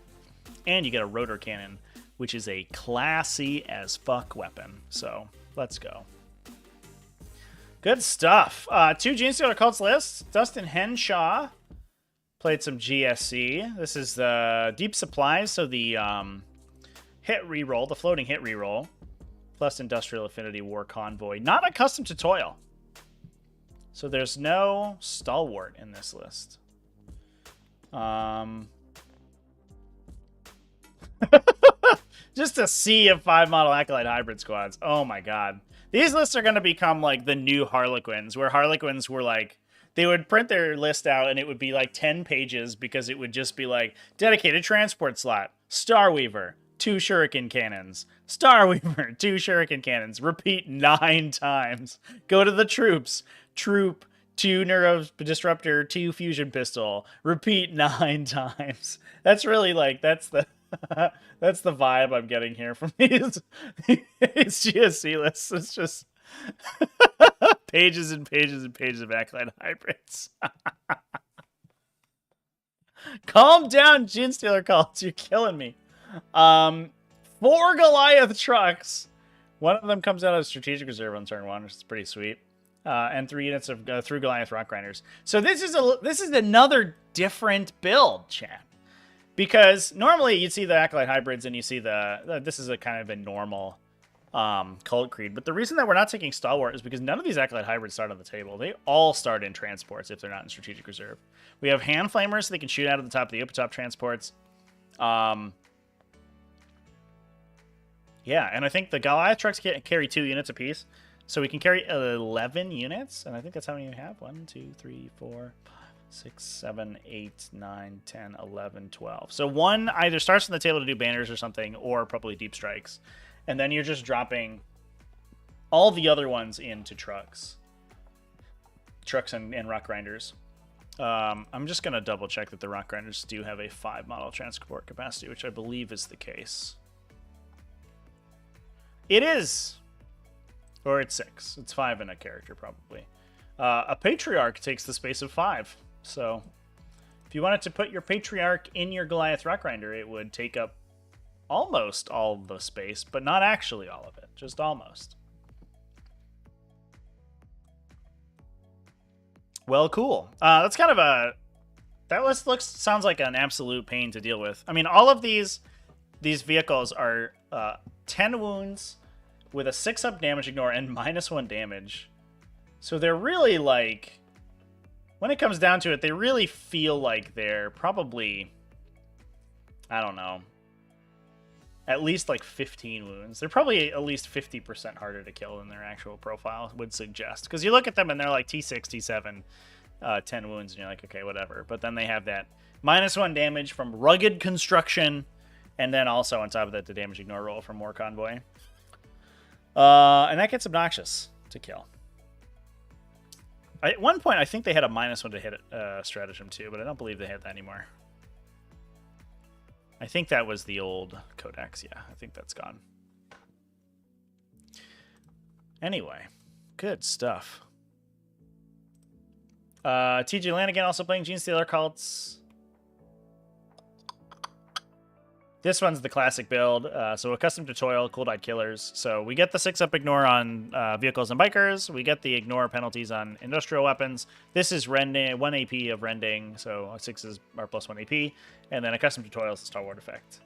And you get a rotor cannon, which is a classy as fuck weapon. So let's go. Good stuff. 2 Genestealer Cults lists. Dustin Henshaw played some GSC. This is the Deep Supplies, so the hit reroll, the floating hit reroll, plus Industrial Affinity War Convoy. Not accustomed to toil. So there's no Stalwart in this list. Just a sea of 5 model Acolyte hybrid squads. Oh my god. These lists are going to become like the new Harlequins, where Harlequins were like, they would print their list out and it would be like 10 pages because it would just be like, dedicated transport slot, Starweaver, 2 shuriken cannons, Starweaver, 2 shuriken cannons, repeat 9 times. Go to the troops, troop, 2 neuro disruptor, 2 fusion pistol, repeat 9 times. That's really like, that's the that's the vibe I'm getting here from these GSC lists. It's just pages and pages and pages of Acolyte hybrids. Calm down, Genestealer Cults. You're killing me. 4 Goliath trucks. One of them comes out of Strategic Reserve on turn 1, which is pretty sweet. And 3 units of through Goliath Rock Grinders. So this is another different build, chat. Because normally you'd see the Acolyte hybrids and you see this is a kind of a normal cult creed. But the reason that we're not taking Stalwart is because none of these Acolyte hybrids start on the table. They all start in transports if they're not in Strategic Reserve. We have Hand Flamers, so they can shoot out of the top of the Upatop transports. Yeah, and I think the Goliath trucks carry 2 units apiece. So we can carry 11 units, and I think that's how many we have. 1, 2, 3, 4, 6, 7, 8, 9, 10, 11, 12. So one either starts on the table to do banners or something, or probably deep strikes. And then you're just dropping all the other ones into trucks. Trucks and rock grinders. I'm just going to double check that the rock grinders do have a 5 model transport capacity, which I believe is the case. It is. Or it's 6. It's 5 in a character, probably. A Patriarch takes the space of 5. So, if you wanted to put your Patriarch in your Goliath Rock Grinder, it would take up almost all the space, but not actually all of it. Just almost. Well, cool. That's kind of a... That sounds like an absolute pain to deal with. I mean, all of these vehicles are 10 wounds with a 6-up damage ignore and -1 damage. So they're really like... When it comes down to it, they really feel like they're probably... I don't know. At least like 15 wounds. They're probably at least 50% harder to kill than their actual profile would suggest. Because you look at them and they're like T6, T7, 10 wounds, and you're like, okay, whatever. But then they have that -1 damage from rugged construction, and then also on top of that, the damage ignore roll from War Convoy. And that gets obnoxious to kill. At one point, I think they had a -1 to hit stratagem too, but I don't believe they had that anymore. I think that was the old codex. Yeah, I think that's gone. Anyway, good stuff. TJ Lanigan also playing Genestealer Cults. This one's the classic build. So accustomed to toil, cold-eyed killers. So we get the 6-up ignore on vehicles and bikers. We get the ignore penalties on industrial weapons. This is rending, 1 AP of rending. So 6s are +1 AP. And then accustomed to toil is the Stalwart effect.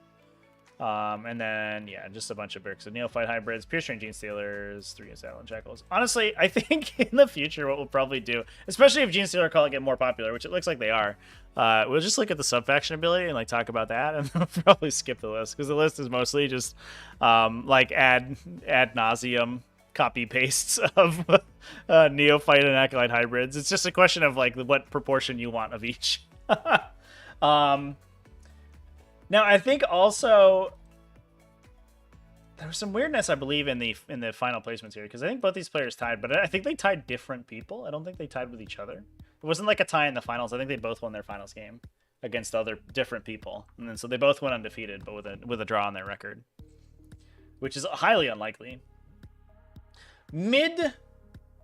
And then, yeah, just a bunch of bricks of neophyte hybrids, piercing Genestealers, 3 Saddle and Jackals. Honestly, I think in the future what we'll probably do, especially if Genestealer Cult get more popular, which it looks like they are, we'll just look at the sub-faction ability and like talk about that, and we'll probably skip the list, because the list is mostly just like ad nauseum copy-pastes of neophyte and acolyte hybrids. It's just a question of like what proportion you want of each. Now, I think also there was some weirdness, I believe, in the final placements here, because I think both these players tied, but I think they tied different people. I don't think they tied with each other. It wasn't like a tie in the finals. I think they both won their finals game against other different people, and then so they both went undefeated, but with a draw on their record, which is highly unlikely. Mid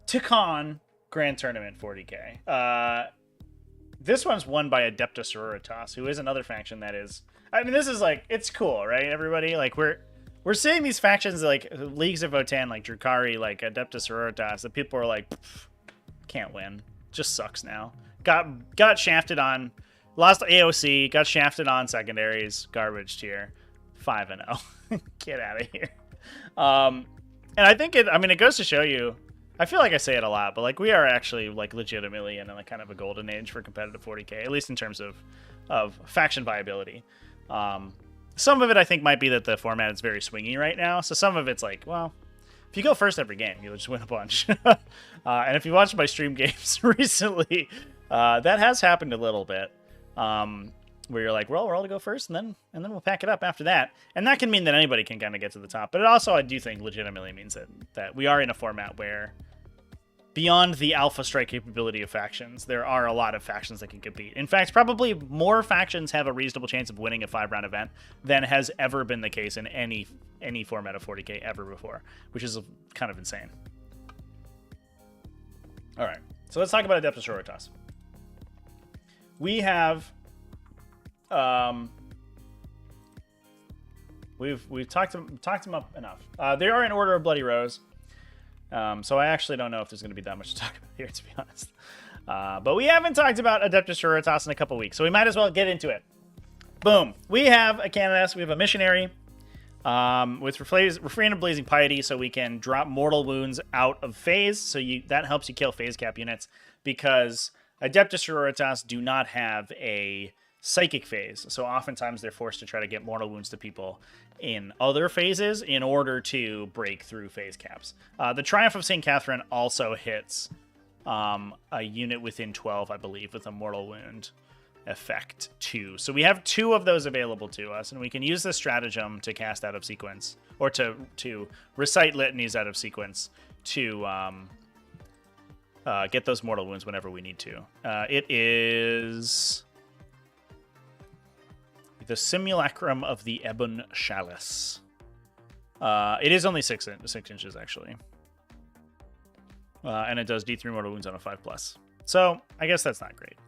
to con Grand Tournament 40k. This one's won by Adepta Sororitas, who is another faction that is. I mean, this is like, it's cool, right? Everybody, like, we're seeing these factions like Leagues of Votann, like Drukhari, like Adepta Sororitas, that people are like, can't win, just sucks now. Got shafted on, lost AOC, got shafted on secondaries, garbage tier, 5-0. Get out of here. And I think it goes to show you. I feel like I say it a lot, but like we are actually like legitimately in like kind of a golden age for competitive 40k, at least in terms of faction viability. Some of it I think might be that the format is very swingy right now. So some of it's like, well, if you go first every game, you'll just win a bunch. And if you watched my stream games recently, that has happened a little bit. Where you're like, well, we're all to go first, and then we'll pack it up after that. And that can mean that anybody can kind of get to the top. But it also, I do think, legitimately means that we are in a format where, beyond the alpha strike capability of factions, there are a lot of factions that can compete. In fact, probably more factions have a reasonable chance of winning a 5-round event than has ever been the case in any format of 40k ever before, which is kind of insane. All right, so let's talk about Adeptus Sororitas. We have... we've talked them up enough. They are in Order of Bloody Rose, so I actually don't know if there's going to be that much to talk about here, to be honest. But we haven't talked about Adeptus Sororitas in a couple weeks, so we might as well get into it. Boom. We have a Canoness, we have a Missionary with Refrain of Blazing Piety, so we can drop mortal wounds out of phase, so that helps you kill phase cap units, because Adeptus Sororitas do not have a psychic phase, so oftentimes they're forced to try to get mortal wounds to people in other phases in order to break through phase caps. The Triumph of St. Catherine also hits a unit within 12, I believe, with a mortal wound effect too. So we have 2 of those available to us, and we can use this stratagem to cast out of sequence, or to recite litanies out of sequence to get those mortal wounds whenever we need to. It is the Simulacrum of the Ebon Chalice. It is only 6 inches, actually. And it does D3 mortal wounds on a 5+. So, I guess that's not great.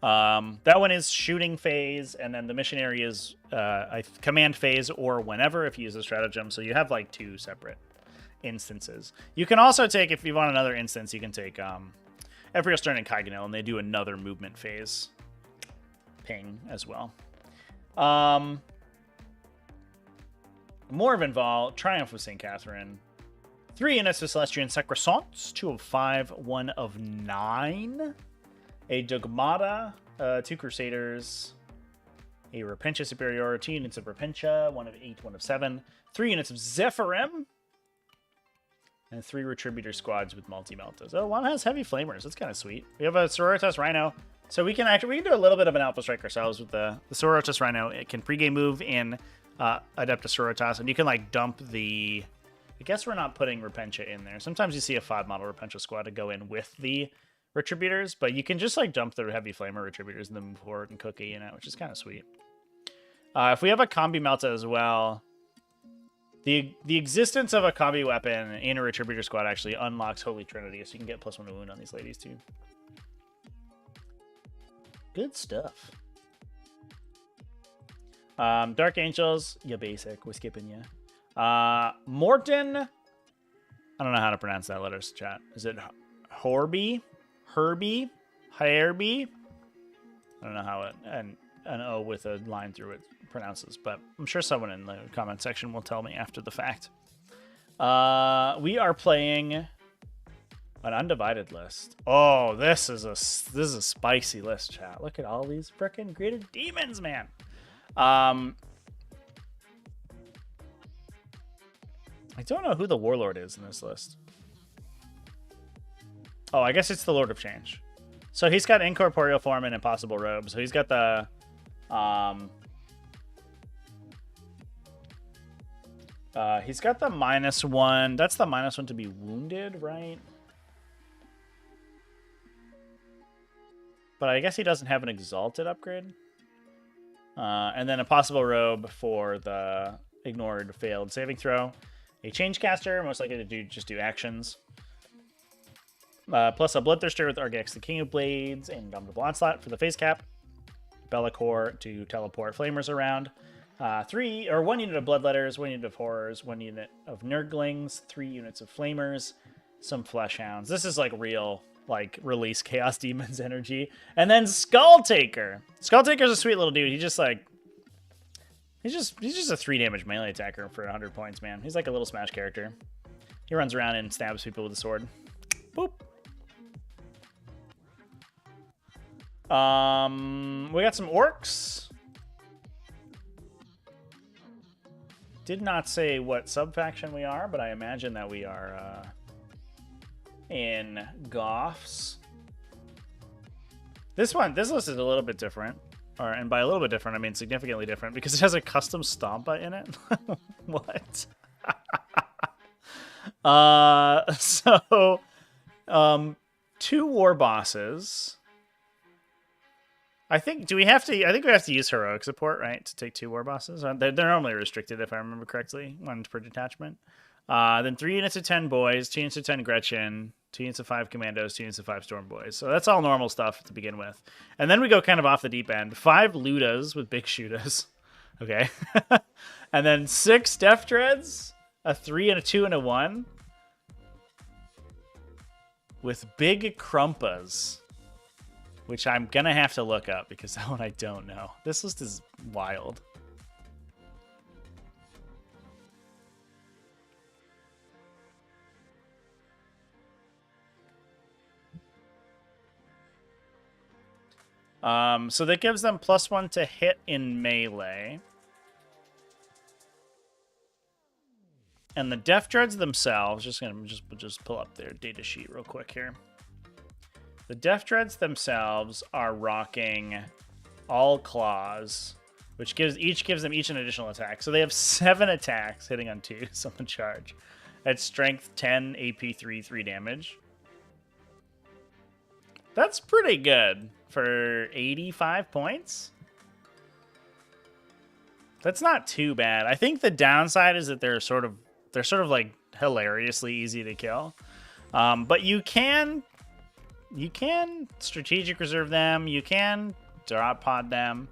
That one is shooting phase, and then the Missionary is a command phase or whenever if you use a stratagem. So you have like 2 separate instances. You can also take, if you want another instance, you can take Ephriel Stern and Kaiganil, and they do another movement phase ping as well. Morvenn Vahl, Triumph of St. Catherine, 3 units of Celestian Sacrosancts, 2 of 5, 1 of 9, a Dogmata, 2 Crusaders, a Repentia Superior, 2 units of Repentia, 1 of 8, 1 of 7, 3 units of Zephyrim, and 3 Retributor squads with multi-meltas. Oh, one has heavy flamers. That's kind of sweet. We have a Sororitas Rhino. So we can do a little bit of an alpha strike ourselves with the Sororitas Rhino. It can pregame move in Adepta Sororitas, and you can like dump the... I guess we're not putting Repentia in there. Sometimes you see a 5-model Repentia squad to go in with the Retributors, but you can just like dump the heavy flamer Retributors and then move forward and cook a unit, which is kind of sweet. If we have a combi Melta as well, the existence of a combi weapon in a Retributor squad actually unlocks Holy Trinity, so you can get +1 wound on these ladies too. Good stuff. Dark Angels, you basic. We're skipping you. Morton. I don't know how to pronounce that letters, chat. Is it Horby? Herbie? Herbie? I don't know how an O with a line through it pronounces, but I'm sure someone in the comment section will tell me after the fact. We are playing an undivided list. Oh, this is a spicy list, chat. Look at all these frickin' graded demons, man. I don't know who the warlord is in this list. Oh, I guess it's the Lord of Change. So he's got incorporeal form and impossible robe. So he's got the He's got the -1. That's the -1 to be wounded, right? But I guess he doesn't have an Exalted upgrade. And then a possible robe for the ignored failed saving throw. A Changecaster, most likely to just do actions. Plus a Bloodthirster with Argax, the King of Blades, and Indomitable Onslaught for the face cap. Bellacore to teleport flamers around. 1 unit of Bloodletters, 1 unit of Horrors, 1 unit of Nurglings, 3 units of Flamers, some Fleshhounds. This is like real, like, release Chaos Demons energy. And then Skulltaker. Skulltaker's a sweet little dude. He just like... He's just a 3 damage melee attacker for 100 points, man. He's like a little Smash character. He runs around and stabs people with a sword. Boop. We got some orcs. Did not say what sub-faction we are, but I imagine that we are in Goths. This list is a little bit different. And by a little bit different, I mean significantly different, because it has a custom Stompa in it. What? So, 2 war bosses. I think we have to use heroic support, right, to take 2 war bosses. They're normally restricted, if I remember correctly, 1 per detachment. Then 3 units of 10 boys, 2 units of 10 Gretchen, 2 units of 5 commandos, 2 units of 5 storm boys. So that's all normal stuff to begin with. And then we go kind of off the deep end. 5 Ludas with big shootas. Okay. And then 6 Death Dreads, a 3 and a 2 and a 1. With big Krumpas. Which I'm going to have to look up, because that one I don't know. This list is wild. So that gives them +1 to hit in melee. And the Death Dreads themselves, just pull up their data sheet real quick here. The Death Dreads themselves are rocking all claws, which each gives them an additional attack. So they have 7 attacks hitting on 2, summon charge. At strength 10, AP 3 damage. That's pretty good for 85 points. That's not too bad. I think the downside is that they're sort of like hilariously easy to kill. But you can strategic reserve them. You can drop pod them.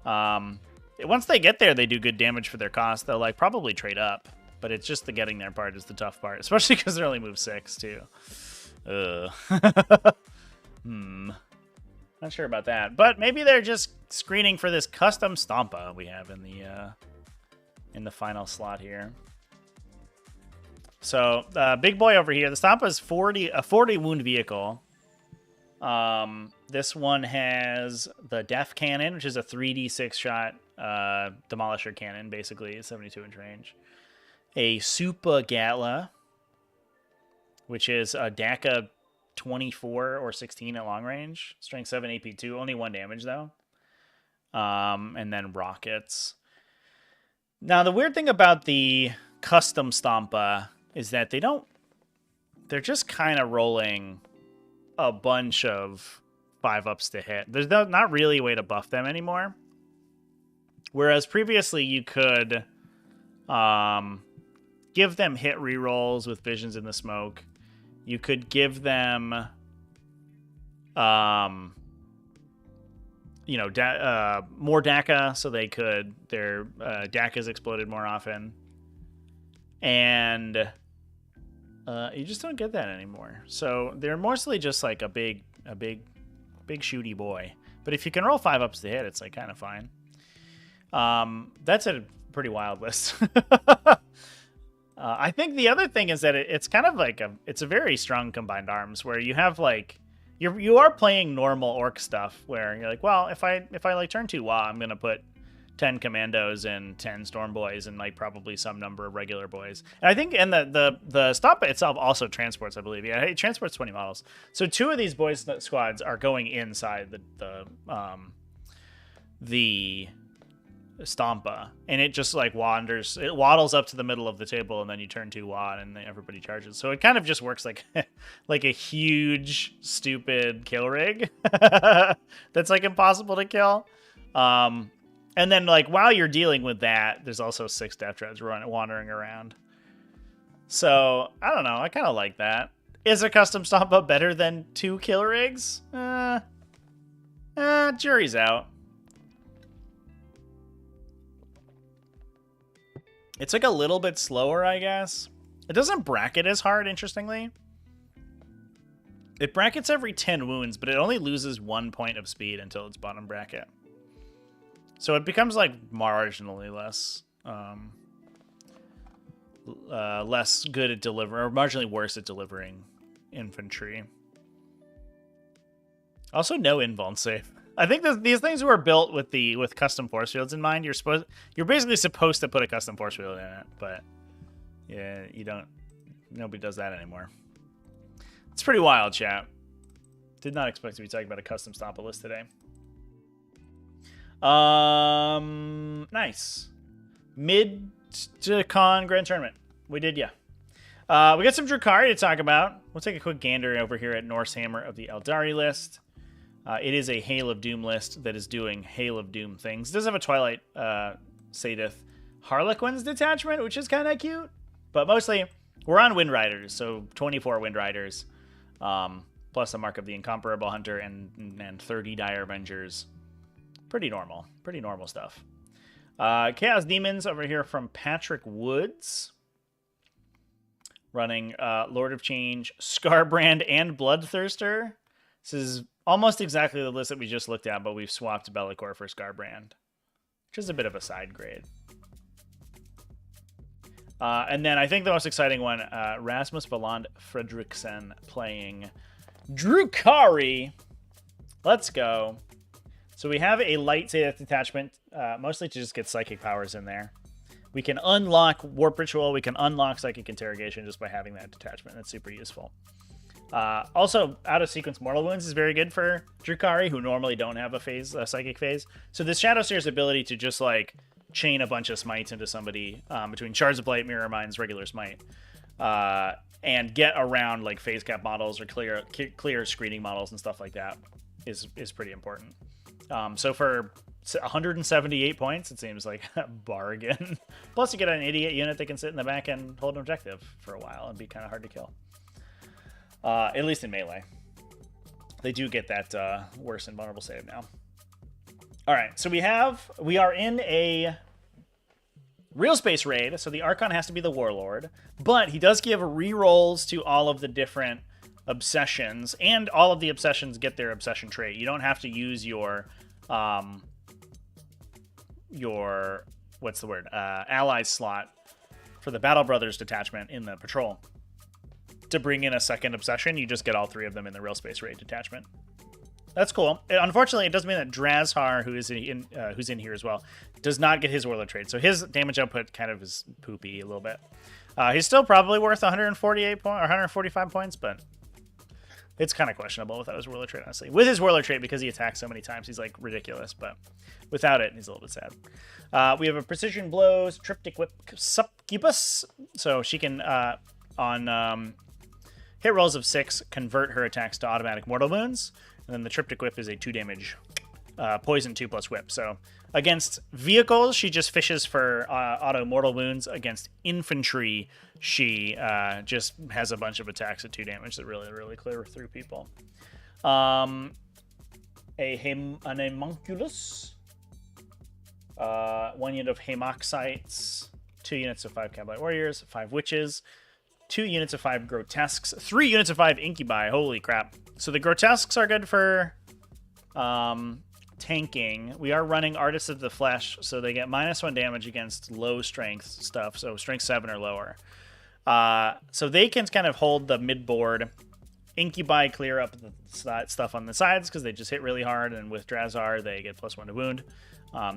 Once they get there, they do good damage for their cost. They'll like probably trade up, but it's just the getting there part is the tough part, especially because they're only move 6 too. Not sure about that, but maybe they're just screening for this custom Stompa we have in the final slot here. So big boy over here, the Stompa is a 40 wound vehicle. This one has the Death Cannon, which is a 3d6 shot demolisher cannon, basically 72-inch range. A Supa Gatla, which is a DACA 24 or 16 at long range, strength 7, AP 2, only 1 damage though. And then rockets. Now the weird thing about the custom Stompa is that they're just kind of rolling a bunch of 5-ups to hit. There's not really a way to buff them anymore. Whereas previously you could give them hit rerolls with Visions in the Smoke. You could give them more DACA, so their DACAs exploded more often. And you just don't get that anymore. So they're mostly just like a big shooty boy. But if you can roll 5-ups to hit, it's like kind of fine. That's a pretty wild list. I think the other thing is that it's kind of like it's a very strong combined arms where you have like you are playing normal orc stuff where you're like, well, if I like turn 2 I'm gonna put 10 commandos and 10 storm boys and like probably some number of regular boys. And I think the Stompa itself also transports, I believe. Yeah, it transports 20 models. So 2 of these boys squads are going inside the Stompa, and it just like waddles up to the middle of the table, and then you turn 2 wad, and then everybody charges. So it kind of just works like like a huge, stupid kill rig that's like impossible to kill. And then like while you're dealing with that, there's also 6 death dreads wandering around. So I don't know. I kind of like that. Is a custom Stompa better than 2 kill rigs? Jury's out. It's like a little bit slower, I guess. It doesn't bracket as hard, interestingly. It brackets every 10 wounds, but it only loses 1 point of speed until its bottom bracket. So it becomes like marginally less good at delivering, or marginally worse at delivering infantry. Also, no invuln save. I think these things were built with custom force fields in mind. You're basically supposed to put a custom force field in it, but yeah, you don't. Nobody does that anymore. It's pretty wild, chat. Did not expect to be talking about a custom Stompa list today. Nice. Mid to con grand tournament. We did, yeah. We got some Drukhari to talk about. We'll take a quick gander over here at Norse Hammer of the Eldari list. It is a Hail of Doom list that is doing Hail of Doom things. It does have a Twilight Sadith Harlequins detachment, which is kind of cute. But mostly, we're on Wind Riders, so 24 Wind Riders, plus a Mark of the Incomparable Hunter and 30 Dire Avengers. Pretty normal stuff. Chaos Demons over here from Patrick Woods. Running Lord of Change, Scarbrand, and Bloodthirster. This is almost exactly the list that we just looked at, but we've swapped Bellicor for Scarbrand, which is a bit of a side grade. And then I think the most exciting one, Rasmus Valand Fredriksson playing Drukhari. Let's go. So we have a light Sadith detachment, mostly to just get psychic powers in there. We can unlock Warp Ritual. We can unlock Psychic Interrogation just by having that detachment. That's super useful. Also, out of sequence Mortal Wounds is very good for Drukhari, who normally don't have a psychic phase. So this Shadowseer's ability to just like chain a bunch of smites into somebody between Shards of Blight, Mirror Minds, regular smite, and get around like phase cap models or clear screening models and stuff like that is pretty important. So for 178 points, it seems like a bargain. Plus, you get an idiot unit that can sit in the back and hold an objective for a while and be kind of hard to kill. At least in melee. They do get that worse and vulnerable save now. All right, so we are in a real space raid, so the Archon has to be the Warlord, but he does give rerolls to all of the different obsessions, and all of the obsessions get their obsession trait. You don't have to use your allies slot for the Battle Brothers detachment in the patrol to bring in a second obsession. You just get all 3 of them in the real space raid detachment. That's cool. Unfortunately, it does mean that Drazhar, who's in here as well, does not get his Warlord trait. So his damage output kind of is poopy a little bit. He's still probably worth 145 points, but it's kind of questionable without his Warlord trait, honestly. With his Warlord trait, because he attacks so many times, he's like ridiculous, but without it, he's a little bit sad. We have a Precision Blows, Triptych Whip Succubus, so she can, on hit rolls of 6, convert her attacks to automatic mortal wounds, and then the Triptych Whip is a 2 damage poison 2+ whip. So against vehicles, she just fishes for auto mortal wounds. Against infantry, she just has a bunch of attacks at 2 damage that really clear through people. An Homunculus, 1 unit of Haemoxites, 2 units of 5 Cavalry Warriors, 5 Witches, 2 units of 5 Grotesques, 3 units of 5 Incubi. Holy crap. So the Grotesques are good for tanking. We are running Artists of the Flesh, so they get -1 damage against low strength stuff, so strength 7 or lower. So they can kind of hold the mid-board. Incubi clear up the stuff on the sides because they just hit really hard, and with Drazhar, they get +1 to wound.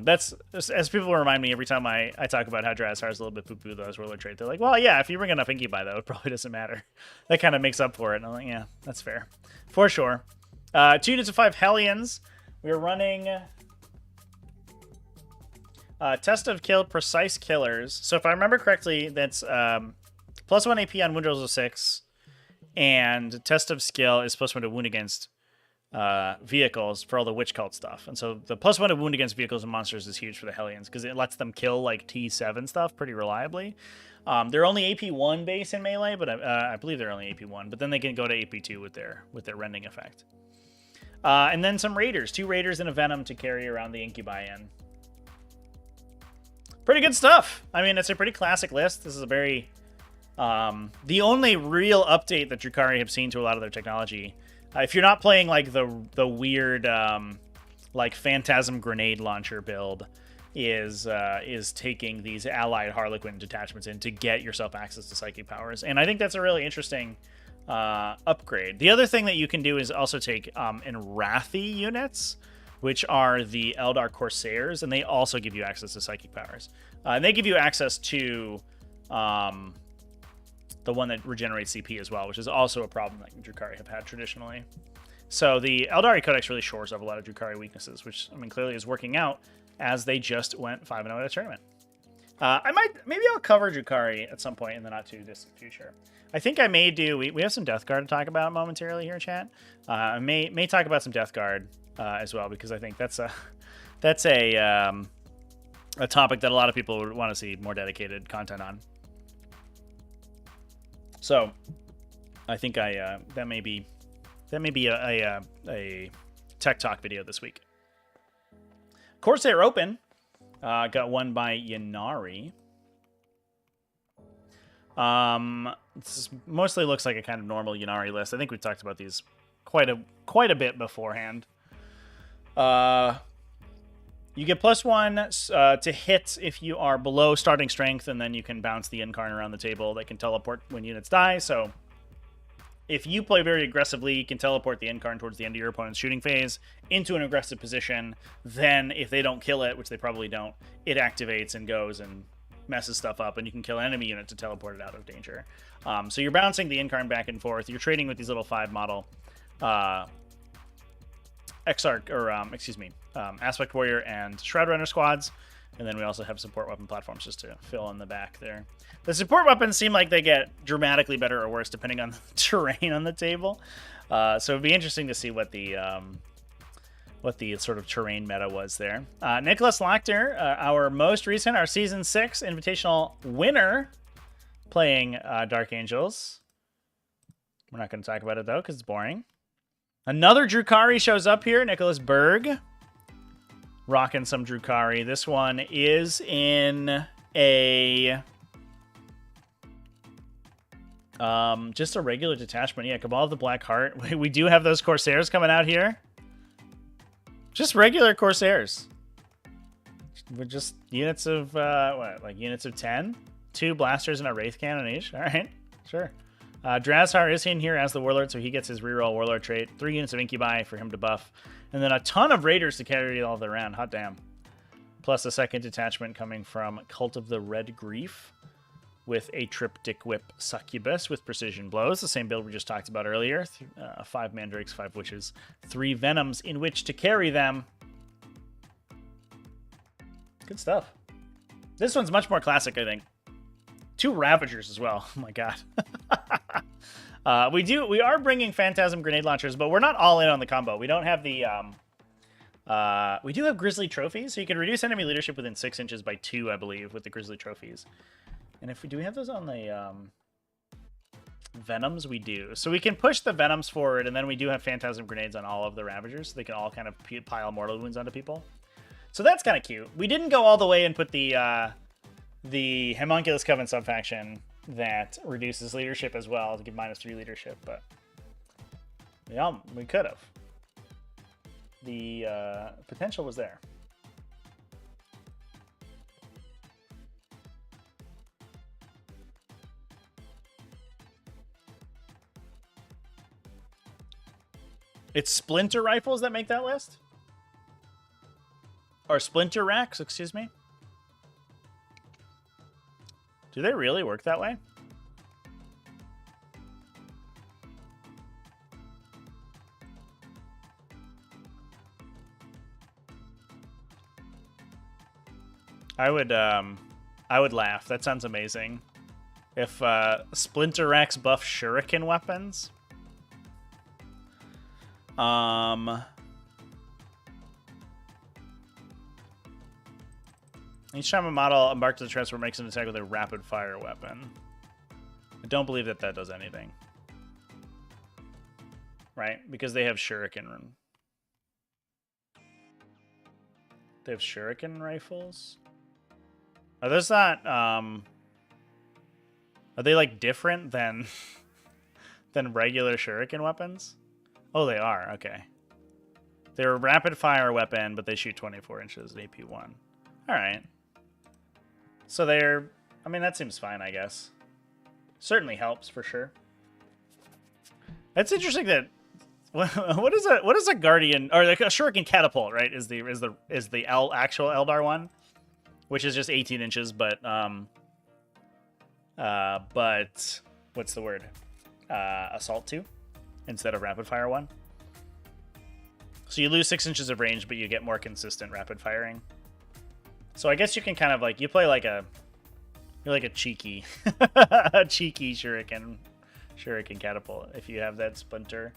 That's, as people remind me every time I talk about how Drazhar is a little bit poo-poo with those Warlord trait. They're like, well, yeah, if you bring enough Incubi, though, it probably doesn't matter. That kind of makes up for it. And I'm like, yeah, that's fair. For sure. 2 units of 5 Hellions. We're running Test of Kill, Precise Killers. So if I remember correctly, that's +1 AP on wound rolls of 6, and Test of Skill is +1 to wound against vehicles for all the witch cult stuff. And so the +1 to wound against vehicles and monsters is huge for the Hellions because it lets them kill like T7 stuff pretty reliably. They're only AP1 base in melee, but I believe they're only AP1. But then they can go to AP2 with their rending effect. And then some raiders, 2 raiders and a venom to carry around the incubi in. Pretty good stuff. I mean, it's a pretty classic list. This is a very the only real update that Drukhari have seen to a lot of their technology. If you're not playing like the weird like Phantasm grenade launcher build, is taking these allied Harlequin detachments in to get yourself access to psychic powers, and I think that's a really interesting upgrade. The other thing that you can do is also take Enrathi units, which are the Eldar Corsairs, and they also give you access to psychic powers, and they give you access to the one that regenerates CP as well, which is also a problem that Drukhari have had traditionally. So the Eldari Codex really shores up a lot of Drukhari weaknesses, which, I mean, clearly is working out as they just went 5-0 at a tournament. Maybe I'll cover Drukhari at some point in the not too distant future. I think I may do, we have some Death Guard to talk about momentarily here in chat. I may talk about some Death Guard as well, because I think that's a topic that a lot of people would want to see more dedicated content on. So, I think that may be a tech talk video this week. Corsair Open got won by Ynnari. This mostly looks like a kind of normal Ynnari list. I think we've talked about these quite a bit beforehand. You get +1 to hit if you are below starting strength, and then you can bounce the Incarn around the table. They can teleport when units die, so if you play very aggressively, you can teleport the Incarn towards the end of your opponent's shooting phase into an aggressive position. Then, if they don't kill it, which they probably don't, it activates and goes and messes stuff up, and you can kill an enemy unit to teleport it out of danger. So you're bouncing the Incarn back and forth. You're trading with these little 5-model Exarch, or Aspect Warrior and Shroud Runner squads, and then we also have support weapon platforms just to fill in the back there. The support weapons seem like they get dramatically better or worse depending on the terrain on the table, so it'd be interesting to see what the sort of terrain meta was there. Nicholas Lochter, our most recent, our Season 6 Invitational winner, playing Dark Angels. We're not going to talk about it, though, because it's boring. Another Drukhari shows up here, Nicholas Berg. Rocking some Drukhari. This one is in a... just a regular detachment. Yeah, Cabal of the Black Heart. We do have those Corsairs coming out here. Just regular Corsairs. We're just units of, units of 10? 2 blasters and a Wraith Cannon each? Alright, sure. Drazhar is in here as the Warlord, so he gets his reroll Warlord trait. 3 units of Incubi for him to buff. And then a ton of Raiders to carry all of the round. Hot damn. Plus a second detachment coming from Cult of the Red Grief with a Triptych Whip Succubus with Precision Blows. The same build we just talked about earlier. 5 Mandrakes, 5 Witches, 3 Venoms in which to carry them. Good stuff. This one's much more classic, I think. 2 Ravagers as well. Oh my god. We are bringing Phantasm grenade launchers, but we're not all in on the combo. We don't have the we do have Grizzly trophies, so you can reduce enemy leadership within 6 inches by 2, I believe, with the Grizzly trophies. And if we do we have those on the Venoms, we do. So we can push the Venoms forward, and then we do have Phantasm grenades on all of the Ravagers, so they can all kind of pile mortal wounds onto people. So that's kind of cute. We didn't go all the way and put the Homunculus Coven subfaction that reduces leadership as well to give -3 leadership, but yeah, we could have. The potential was there. It's Splinter Rifles that make that list? Or Splinter Racks, excuse me? Do they really work that way? I would laugh. That sounds amazing. If Splinter Axe buff shuriken weapons. Each time a model embarked on the transfer makes an attack with a rapid fire weapon. I don't believe that does anything. Right? Because they have shuriken. They have shuriken rifles? Are those not, are they, like, different than, than regular shuriken weapons? Oh, they are. Okay. They're a rapid-fire weapon, but they shoot 24 inches at AP1. All right. So they're... I mean, that seems fine, I guess. Certainly helps, for sure. It's interesting that... What is a guardian... Or like a shuriken catapult, right? Is the actual Eldar one? Which is just 18 inches, but what's the word? Assault 2 instead of rapid fire 1. So you lose 6 inches of range, but you get more consistent rapid firing. So I guess you can kind of like, you play like a, you're like a cheeky, a cheeky shuriken catapult if you have that splinter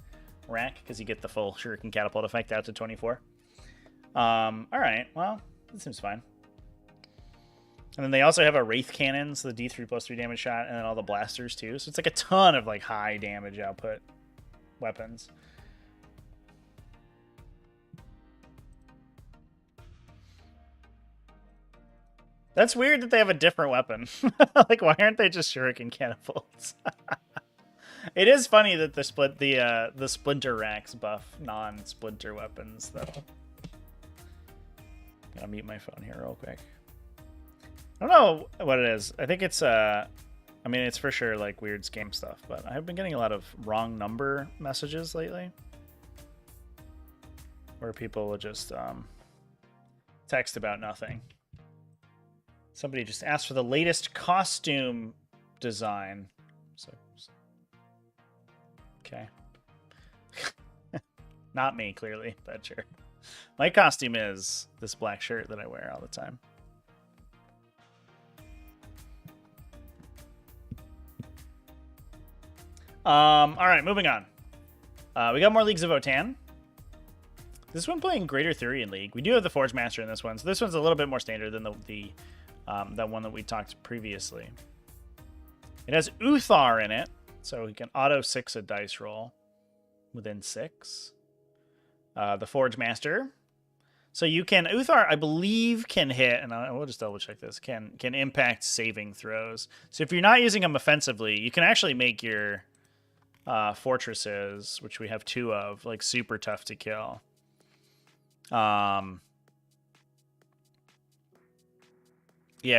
rack, because you get the full shuriken catapult effect out to 24. All right, well, that seems fine. And then they also have a Wraith Cannon, so the D3 plus 3 damage shot, and then all the blasters too. So it's like a ton of like high damage output weapons. That's weird that they have a different weapon. Like, why aren't they just shuriken catapults? It is funny that the splinter racks buff non-splinter weapons, though. Gotta mute my phone here real quick. I don't know what it is. I think it's I mean, it's for sure like weird scam stuff, but I've been getting a lot of wrong number messages lately, where people will just text about nothing. Somebody just asked for the latest costume design. So okay. Not me, clearly, but sure. My costume is this black shirt that I wear all the time. All right, moving on. We got more Leagues of Votann. This one playing Greater Thurian League. We do have the Forge Master in this one, so this one's a little bit more standard than that one that we talked previously. It has Uthar in it, so he can auto 6 a dice roll within 6. The Forge Master. So you can, Uthar, I believe, can hit, and we'll just double check this, can impact saving throws. So if you're not using them offensively, you can actually make your fortresses, which we have 2 of, like super tough to kill. Yeah,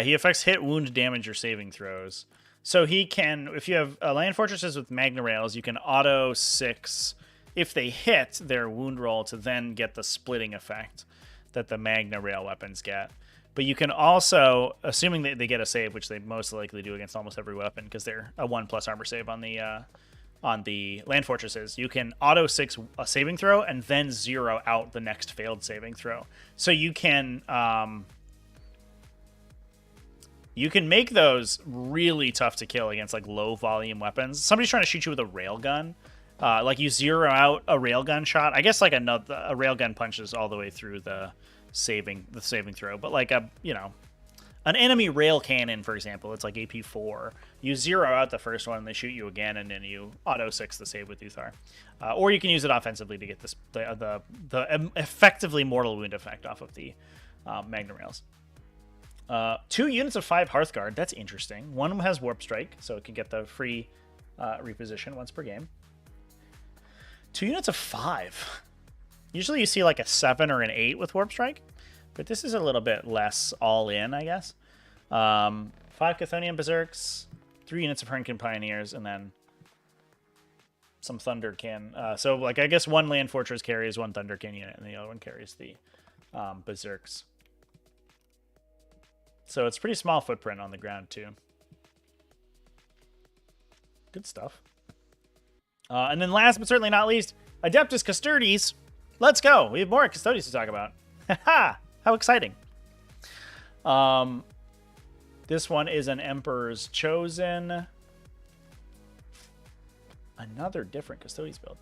he affects hit, wound, damage, or saving throws. So he can, if you have land fortresses with Magna Rails, you can auto 6 if they hit their wound roll to then get the splitting effect that the Magna Rail weapons get. But you can also, assuming that they get a save, which they most likely do against almost every weapon because they're a 1+ armor save on the land fortresses, you can auto 6 a saving throw and then 0 out the next failed saving throw. So you can make those really tough to kill against like low volume weapons. Somebody's trying to shoot you with a railgun. Like you 0 out a railgun shot. I guess like a railgun punches all the way through the saving throw. But like an enemy rail cannon, for example, it's like AP4. You 0 out the first one, and they shoot you again, and then you auto 6 the save with Uthar. Or you can use it offensively to get the effectively mortal wound effect off of the Magna Rails. 2 units of 5 Hearthguard. That's interesting. One has Warp Strike, so it can get the free reposition once per game. 2 units of 5. Usually you see like a 7 or an 8 with Warp Strike, but this is a little bit less all-in, I guess. 5 Chthonian Berserks, 3 units of Hernkin Pioneers, and then some Thunderkin. So, like, I guess 1 Land Fortress carries 1 Thunderkin unit, and the other one carries the Berserks. So it's pretty small footprint on the ground, too. Good stuff. And then last but certainly not least, Adeptus Custodes. Let's go. We have more Custodes to talk about. Ha! How exciting. This one is an Emperor's Chosen. Another different Custodes build.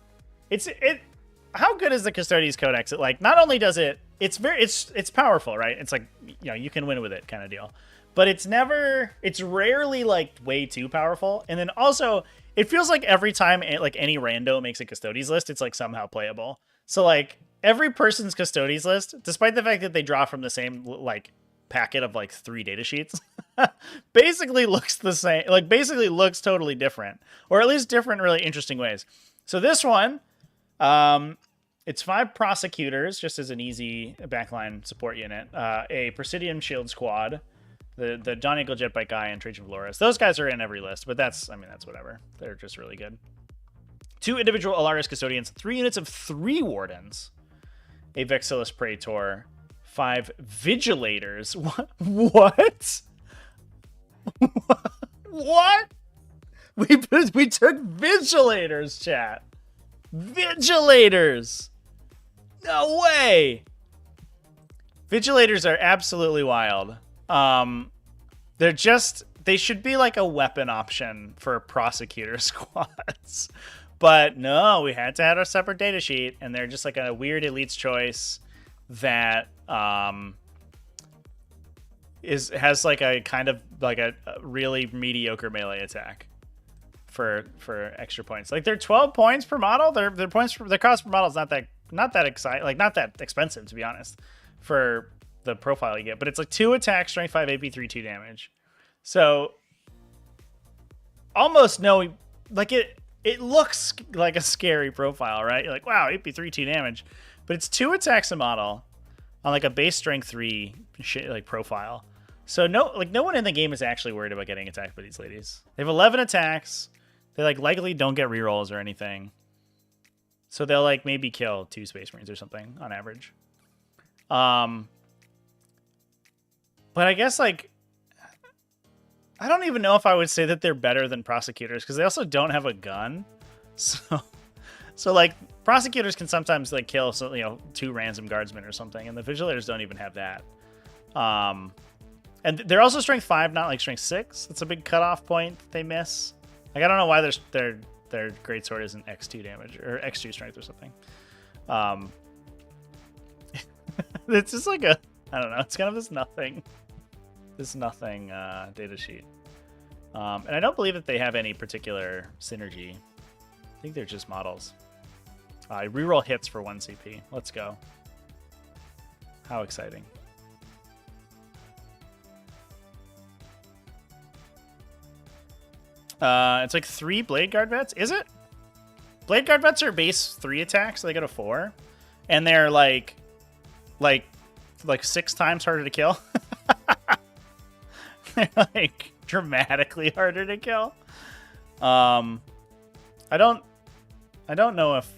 How good is the Custodes Codex? It, like, not only does it's powerful, right? It's like, you can win with it kind of deal. But it's rarely like way too powerful. And then also, it feels like every time like any rando makes a Custodes list, it's like somehow playable. So like every person's Custodes list, despite the fact that they draw from the same like packet of like 3 data sheets, basically looks the same. Like basically looks totally different, or at least different, really interesting ways. So this one, it's 5 prosecutors, just as an easy backline support unit. A Presidium Shield Squad, the John Eagle Jetbike guy, and Trajan Valorous. Those guys are in every list, but that's whatever. They're just really good. 2 individual Alaris Custodians, 3 units of 3 Wardens, a Vexillus Praetor, 5 Vigilators. What? What? We took Vigilators, chat. Vigilators! No way! Vigilators are absolutely wild. They should be like a weapon option for prosecutor squads. But no, we had to add a separate data sheet, and they're just like a weird elite's choice that has like a kind of like a really mediocre melee attack for extra points. Like they're 12 points per model. Their cost per model is not that exciting, like not that expensive, to be honest, for the profile you get. But it's like 2 attacks, strength 5, AP 3, 2 damage. So almost no, like it looks like a scary profile, right? You're like, wow, AP 3, 2 damage, but it's 2 attacks a model on like a base strength 3 like profile. So no one in the game is actually worried about getting attacked by these ladies. They have 11 attacks. They like likely don't get rerolls or anything. So they'll like maybe kill 2 Space Marines or something on average. But I guess like I don't even know if I would say that they're better than prosecutors, because they also don't have a gun. So like prosecutors can sometimes like kill 2 random guardsmen or something, and the Vigilators don't even have that. And they're also strength 5, not like strength 6. That's a big cutoff point they miss. Like I don't know why their greatsword isn't X2 damage or X2 strength or something. It's just like I don't know. It's kind of this nothing data sheet. And I don't believe that they have any particular synergy. I think they're just models. I reroll hits for 1 CP. Let's go. How exciting. It's like 3 Blade Guard vets. Is it? Blade Guard vets are base 3 attacks, so they go to 4. And they're like 6 times harder to kill. They're like dramatically harder to kill. I don't know if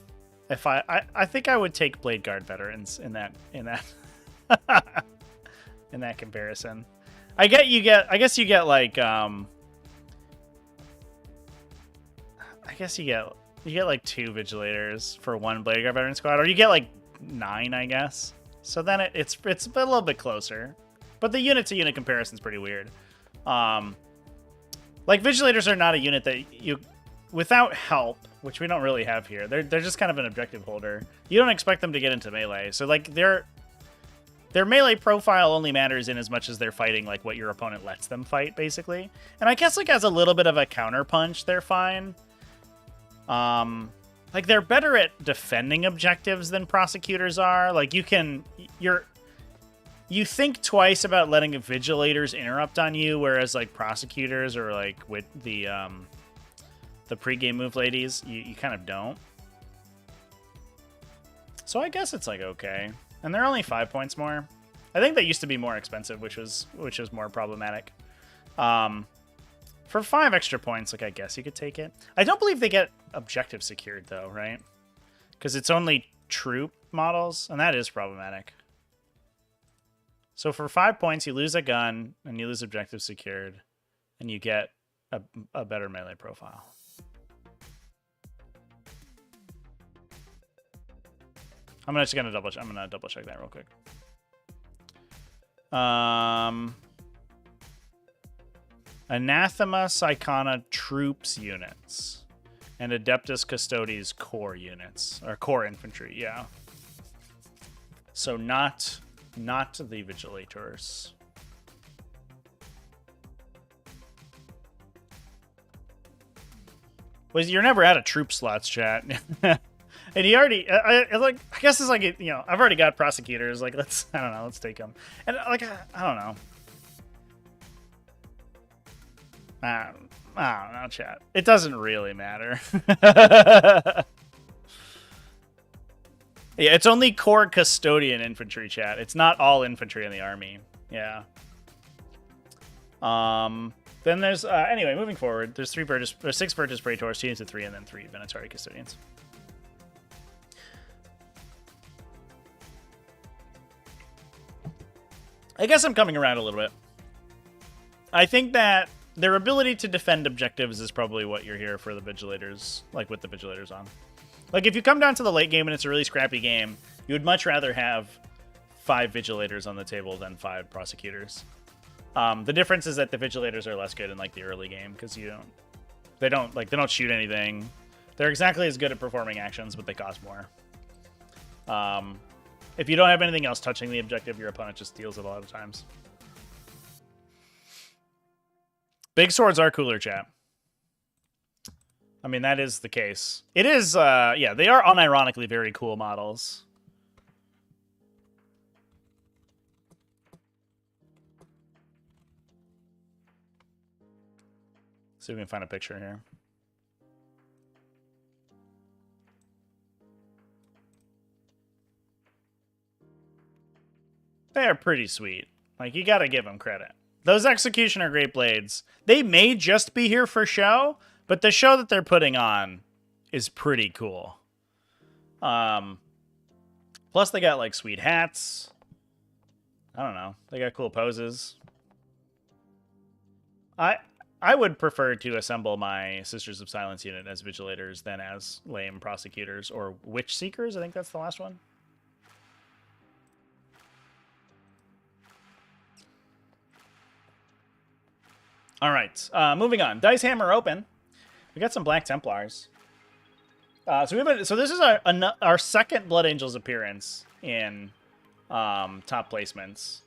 I think I would take Blade Guard veterans in that in that comparison. I guess you get like you get like 2 Vigilators for 1 Blade Guard veteran squad, or you get like 9, I guess. So then it's a little bit closer, but the unit to unit comparison is pretty weird. Like Vigilators are not a unit that you, without help, which we don't really have here. They're just kind of an objective holder. You don't expect them to get into melee. So like their melee profile only matters in as much as they're fighting like what your opponent lets them fight, basically. And I guess like as a little bit of a counterpunch, they're fine. Like they're better at defending objectives than prosecutors are. Like you think twice about letting Vigilators interrupt on you, whereas like prosecutors or like with the pregame move ladies, you kind of don't. So I guess it's like okay, and they're only 5 points more. I think they used to be more expensive, which was more problematic. For 5 extra points, like I guess you could take it. I don't believe they get objective secured though, right? Because it's only troop models, and that is problematic. So for 5 points, you lose a gun, and you lose objective secured, and you get a better melee profile. I'm gonna double check that real quick. Anathema Psychona troops units. And Adeptus Custodes core units. Or core infantry, yeah. So not the Vigilators. Well, you're never out of troop slots, chat. And he already, I guess it's like, you know, I've already got prosecutors. Like, let's take them. And like, I don't know. I don't know, chat. It doesn't really matter. Yeah, it's only core custodian infantry, chat. It's not all infantry in the army. Yeah. Then there's anyway, moving forward, there's 6 Virtus Praetors, 2 units of 3, and then 3 Venatari Custodians. I guess I'm coming around a little bit. I think that their ability to defend objectives is probably what you're here for the Vigilators, like with the Vigilators on. Like, if you come down to the late game and it's a really scrappy game, you would much rather have 5 Vigilators on the table than 5 Prosecutors. The difference is that the Vigilators are less good in, like, the early game, because they don't shoot anything. They're exactly as good at performing actions, but they cost more. If you don't have anything else touching the objective, your opponent just steals it a lot of times. Big swords are cooler, chat. I mean, that is the case. It is, yeah, they are unironically very cool models. See if we can find a picture here. They are pretty sweet. Like, you gotta give them credit. Those Executioner Great Blades, they may just be here for show, but the show that they're putting on is pretty cool. Plus they got, like, sweet hats. I don't know. They got cool poses. I would prefer to assemble my Sisters of Silence unit as Vigilators than as lame Prosecutors or Witch Seekers. I think that's the last one. All right, moving on. Dice Hammer open. We got some Black Templars. So this is our second Blood Angels appearance in top placements.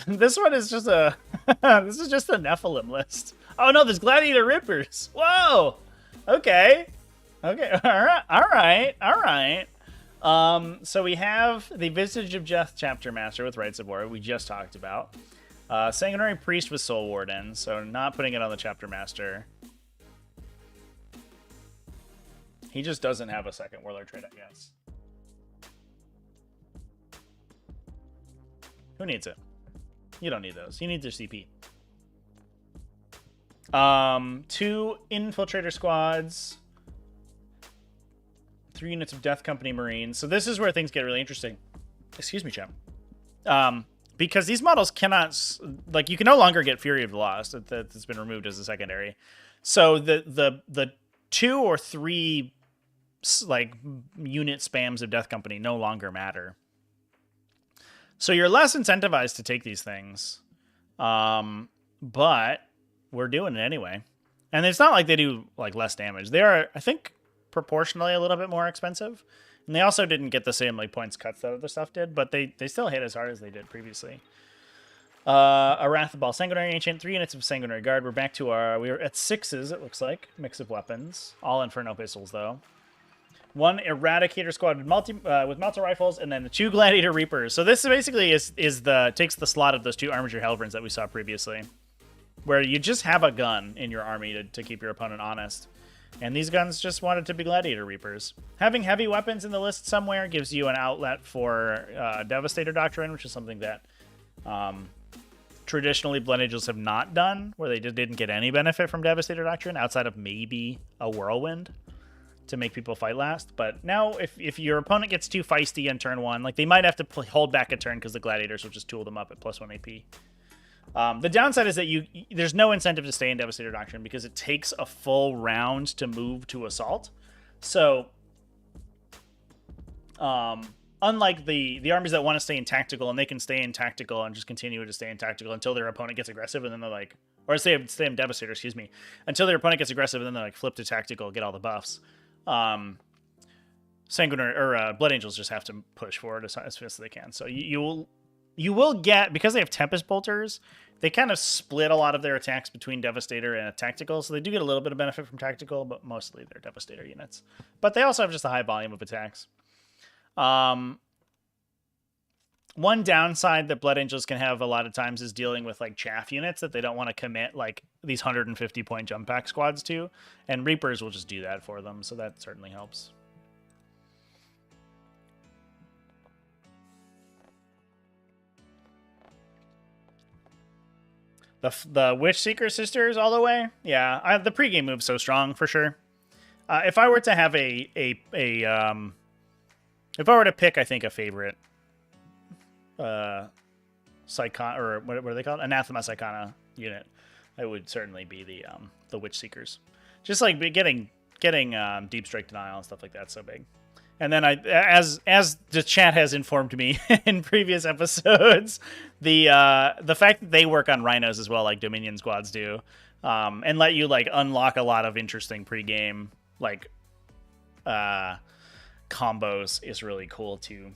This one is just a this is just a Nephilim list. Oh no, there's Gladiator Rippers. Whoa. Okay. All right. So we have the Visage of Death Chapter Master with Rites of War we just talked about. Sanguinary Priest with Soul Warden, so not putting it on the Chapter Master. He just doesn't have a second Warlord trait, I guess. Who needs it? You don't need those. You need your CP. 2 Infiltrator Squads. 3 units of Death Company Marines. So this is where things get really interesting. Excuse me, champ. Because these models cannot... Like, you can no longer get Fury of the Lost. That's been removed as a secondary. So the 2 or 3, like, unit spams of Death Company no longer matter. So you're less incentivized to take these things. But we're doing it anyway. And it's not like they do, like, less damage. They are, I think, proportionally a little bit more expensive. And they also didn't get the same, like, points cuts that other stuff did, but they still hit as hard as they did previously. A Wrath of Ball Sanguinary Ancient, 3 units of Sanguinary Guard. We're back to we were at 6s, it looks like. Mix of weapons. All Inferno Pistols, though. 1 Eradicator Squad with multi rifles, and then the 2 Gladiator Reapers. So this basically takes the slot of those 2 Armiger Helverins that we saw previously, where you just have a gun in your army to keep your opponent honest. And these guns just wanted to be Gladiator Reapers. Having heavy weapons in the list somewhere gives you an outlet for Devastator Doctrine, which is something that traditionally Blood Angels have not done, where they just didn't get any benefit from Devastator Doctrine outside of maybe a Whirlwind to make people fight last. But now if your opponent gets too feisty on turn 1, like, they might have to hold back a turn because the Gladiators will just tool them up at +1 AP. The downside is that there's no incentive to stay in Devastator Doctrine because it takes a full round to move to Assault. So unlike the armies that want to stay in tactical, and they can stay in tactical and just continue to stay in tactical until their opponent gets aggressive, and then they're like, or stay in Devastator, excuse me, until their opponent gets aggressive, and then they're like flip to tactical, get all the buffs. Sanguinary or Blood Angels just have to push forward as fast as they can. So you will get, because they have Tempest Bolters, they kind of split a lot of their attacks between Devastator and a tactical, so they do get a little bit of benefit from tactical, but mostly they're Devastator units. But they also have just a high volume of attacks. One downside that Blood Angels can have a lot of times is dealing with like chaff units that they don't want to commit like these 150 point jump pack squads to, and Reapers will just do that for them, so that certainly helps. The Witch Seeker Sisters all the way. Yeah, the pregame move's so strong for sure. If I were to have if I were to pick, I think a favorite, or what are they called? Anathema Psychona unit, it would certainly be the Witch Seekers. Just like getting Deep Strike Denial and stuff like that so big. And then as the chat has informed me in previous episodes, the fact that they work on rhinos as well, like Dominion squads do, and let you like unlock a lot of interesting pregame like combos is really cool too.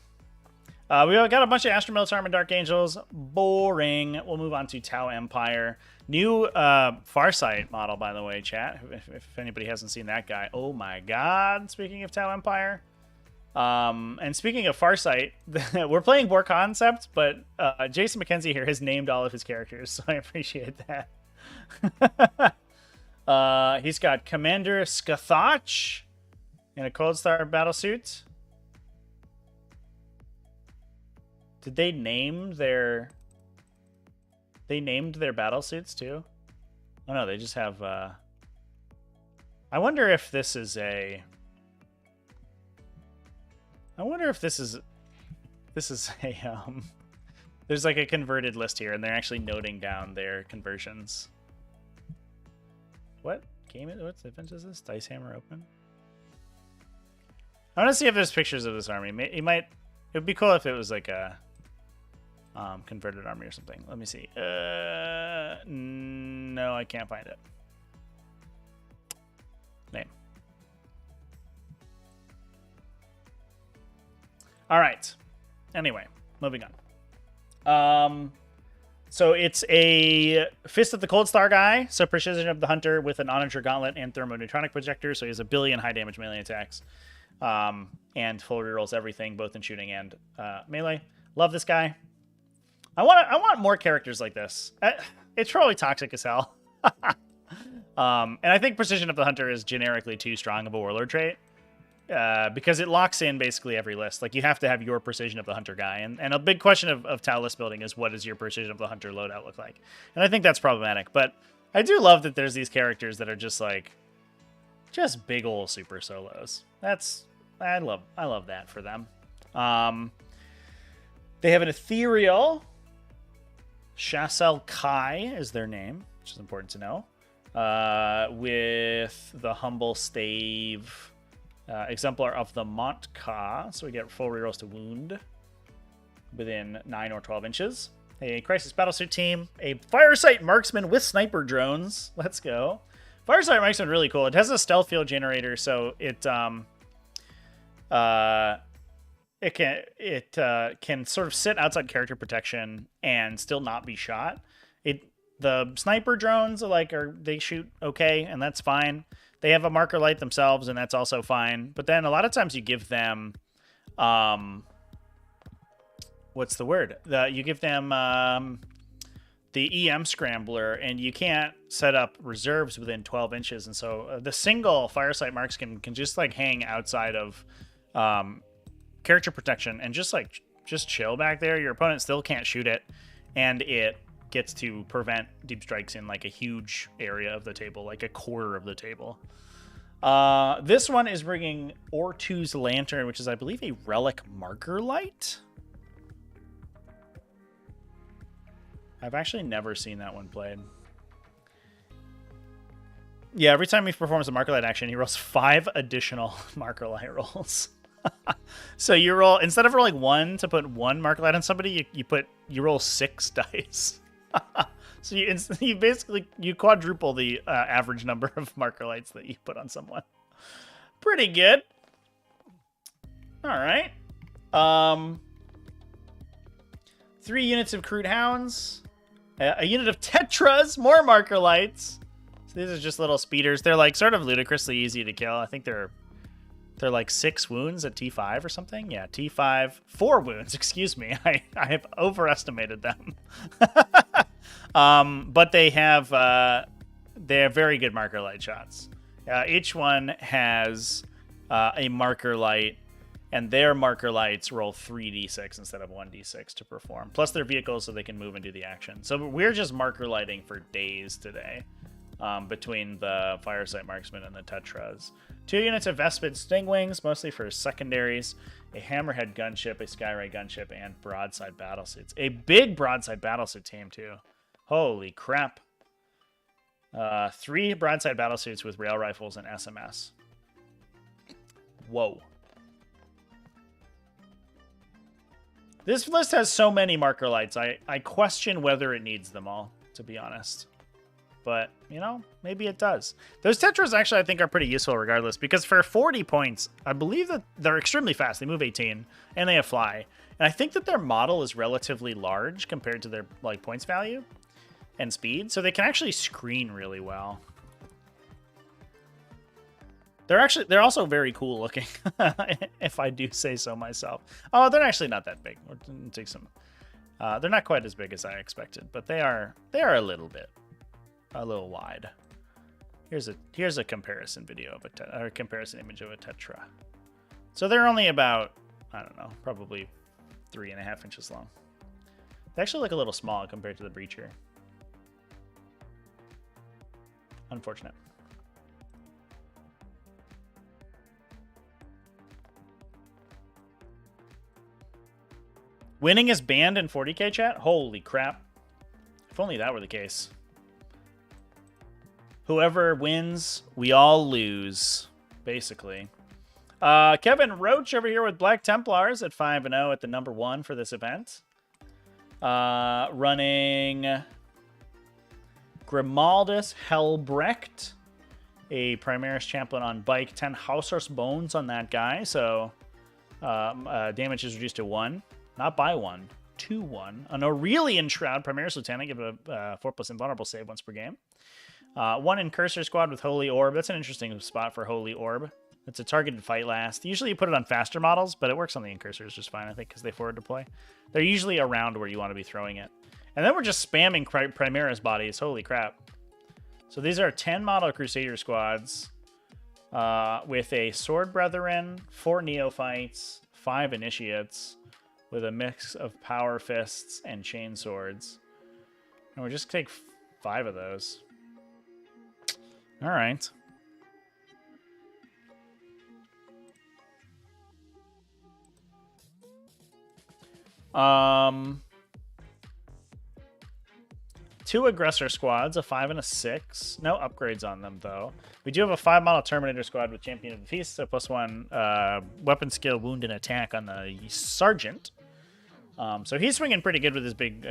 We got a bunch of Astral Militarum and Dark Angels. Boring. We'll move on to Tau Empire. New Farsight model, by the way, chat. If anybody hasn't seen that guy. Oh my god. Speaking of Tau Empire. And speaking of Farsight, we're playing War Concept, but Jason McKenzie here has named all of his characters, so I appreciate that. He's got Commander Scathach in a Cold Star battlesuit. Did they name their... They named their battlesuits too? Oh no, they just have... I wonder if this is a... I wonder if this is a, there's like a converted list here, and they're actually noting down their conversions. What event is this? Dice Hammer open? I want to see if there's pictures of this army. It would be cool if it was like a converted army or something. Let me see. No, I can't find it. Name. All right. Anyway, moving on. So it's a Fist of the Cold Star guy. So Precision of the Hunter with an Onager Gauntlet and Thermoneutronic Projector. So he has 1 billion high damage melee attacks. And full rerolls everything, both in shooting and melee. Love this guy. I want more characters like this. It's probably toxic as hell. And I think Precision of the Hunter is generically too strong of a warlord trait. Because it locks in basically every list. Like, you have to have your Precision of the Hunter guy. And a big question of Tau list building is, what does your Precision of the Hunter loadout look like? And I think that's problematic. But I do love that there's these characters that are just like, just big ol' super solos. I love that for them. They have an ethereal. Chassel Kai is their name, which is important to know. With the humble stave. Exemplar of the Montka, so we get full rerolls to wound within 9 or 12 inches. A Crisis Battlesuit team, a Firesight Marksman with sniper drones. Let's go. Firesight Marksman really cool. It has a stealth field generator, so it can sort of sit outside character protection and still not be shot. The sniper drones they shoot okay, and that's fine. They have a marker light themselves, and that's also fine. But then a lot of times you give them, what's the word? You give them the EM Scrambler, and you can't set up reserves within 12 inches. And so the single Firesight Marks can just like hang outside of character protection and just chill back there. Your opponent still can't shoot it, and it gets to prevent deep strikes in like a huge area of the table, like a quarter of the table. This one is bringing Ortu's Lantern, which is, I believe, a relic marker light. I've actually never seen that one played. Yeah, every time he performs a marker light action, he rolls 5 additional marker light rolls. So you roll, instead of rolling 1 to put 1 marker light on somebody, you roll 6 dice. So you basically quadruple the average number of marker lights that you put on someone. Pretty good. All right. 3 units of Crude Hounds. A unit of Tetras, more marker lights. So these are just little speeders. They're like sort of ludicrously easy to kill. I think they're like 6 wounds at T5 or something. Yeah, T5, 4 wounds. Excuse me, I have overestimated them. But they have very good marker light shots. Each one has a marker light, and their marker lights roll 3d6 instead of 1d6 to perform. Plus their vehicles so they can move and do the action. So we're just marker lighting for days today between the Firesight Marksman and the Tetras. 2 units of Vespid Stingwings, mostly for secondaries. A Hammerhead Gunship, a Skyray Gunship, and Broadside Battlesuits. A big Broadside Battlesuit team, too. Holy crap. 3 Broadside Battlesuits with Rail Rifles and SMS. Whoa. This list has so many marker lights, I question whether it needs them all, to be honest. But, you know, maybe it does. Those Tetras actually, I think, are pretty useful regardless, because for 40 points, I believe that they're extremely fast. They move 18, and they have fly. And I think that their model is relatively large compared to their like points value and speed, so they can actually screen really well. They're also very cool looking, if I do say so myself. Oh, they're actually not that big. We'll take some. They're not quite as big as I expected, but they are a little wide. Here's a comparison video of a comparison image of a Tetra. So they're only about, I don't know, probably 3.5 inches long. They actually look a little small compared to the Breacher. Unfortunate. Winning is banned in 40k chat? Holy crap. If only that were the case. Whoever wins, we all lose, basically. Kevin Roach over here with Black Templars at 5-0 at the number 1 for this event. Running Grimaldus Helbrecht, a Primaris Champion on bike, 10 Hausers Bones on that guy, so damage is reduced to 1. Not by 1, 2-1. An Aurelian Shroud, Primaris Lieutenant, give a 4+ invulnerable save once per game. 1 in Cursor Squad with Holy Orb. That's an interesting spot for Holy Orb. It's a targeted fight last. Usually you put it on faster models, but it works on the Incursors just fine, I think, because they forward deploy. They're usually around where you want to be throwing it. And then we're just spamming Primaris bodies. Holy crap. So these are 10 model Crusader squads with a Sword Brethren, 4 Neophytes, 5 Initiates, with a mix of Power Fists and Chain Swords. And we'll just take 5 of those. All right. Two Aggressor squads, a 5 and a 6. No upgrades on them, though. We do have a 5 model Terminator squad with Champion of the Feast, so +1 weapon skill, wound, and attack on the Sergeant. So he's swinging pretty good with his big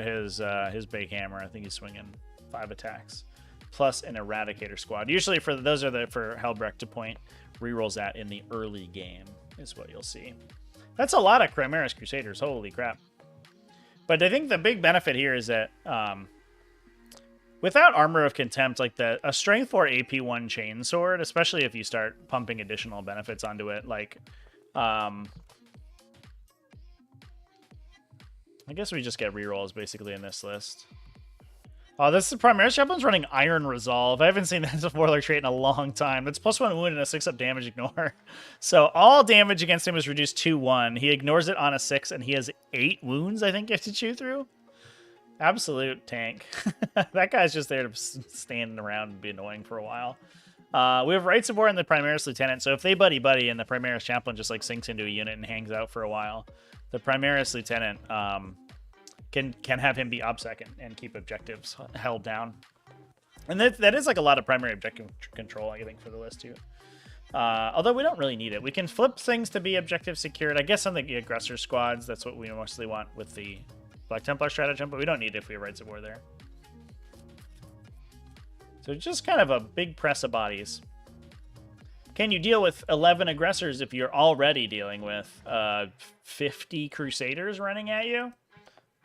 hammer. I think he's swinging 5 attacks, plus an Eradicator squad. Usually for those are for Helbrecht to point rerolls at in the early game is what you'll see. That's a lot of Primaris Crusaders. Holy crap! But I think the big benefit here is that without Armor of Contempt, like a Strength 4 AP1 Chainsword, especially if you start pumping additional benefits onto it, like I guess we just get rerolls basically in this list. Oh, this is Primaris Chaplain's running Iron Resolve. I haven't seen that as a Warlord trait in a long time. That's +1 wound and a 6-up damage ignore. So all damage against him is reduced 2-1. He ignores it on a 6, and he has 8 wounds, I think, you have to chew through. Absolute tank. That guy's just there to stand around and be annoying for a while. We have Rights of War in the Primaris Lieutenant, so if they buddy-buddy and the Primaris Chaplain just like sinks into a unit and hangs out for a while, the Primaris Lieutenant can have him be OBSEC and keep objectives held down. And that is like a lot of primary objective control, I think, for the list, too. Although we don't really need it. We can flip things to be objective secured. I guess on the aggressor squads, that's what we mostly want with the Black Templar stratagem, but we don't need it if we have Rights of War there. So just kind of a big press of bodies. Can you deal with 11 aggressors if you're already dealing with 50 Crusaders running at you?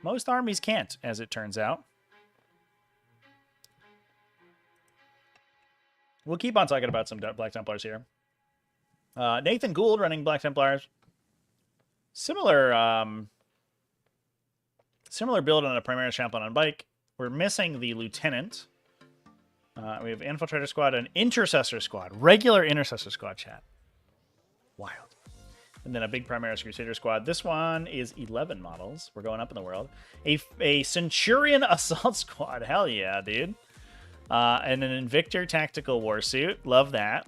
Most armies can't, as it turns out. We'll keep on talking about some Black Templars here. Nathan Gould running Black Templars. Similar similar build on a Primaris Champion on bike. We're missing the Lieutenant. We have Infiltrator Squad and Intercessor Squad. Regular Intercessor Squad, chat. Wild. And then a big Primaris Crusader Squad. This one is 11 models. We're going up in the world. A Centurion Assault Squad. Hell yeah, dude. And an Invictor Tactical Warsuit. Love that.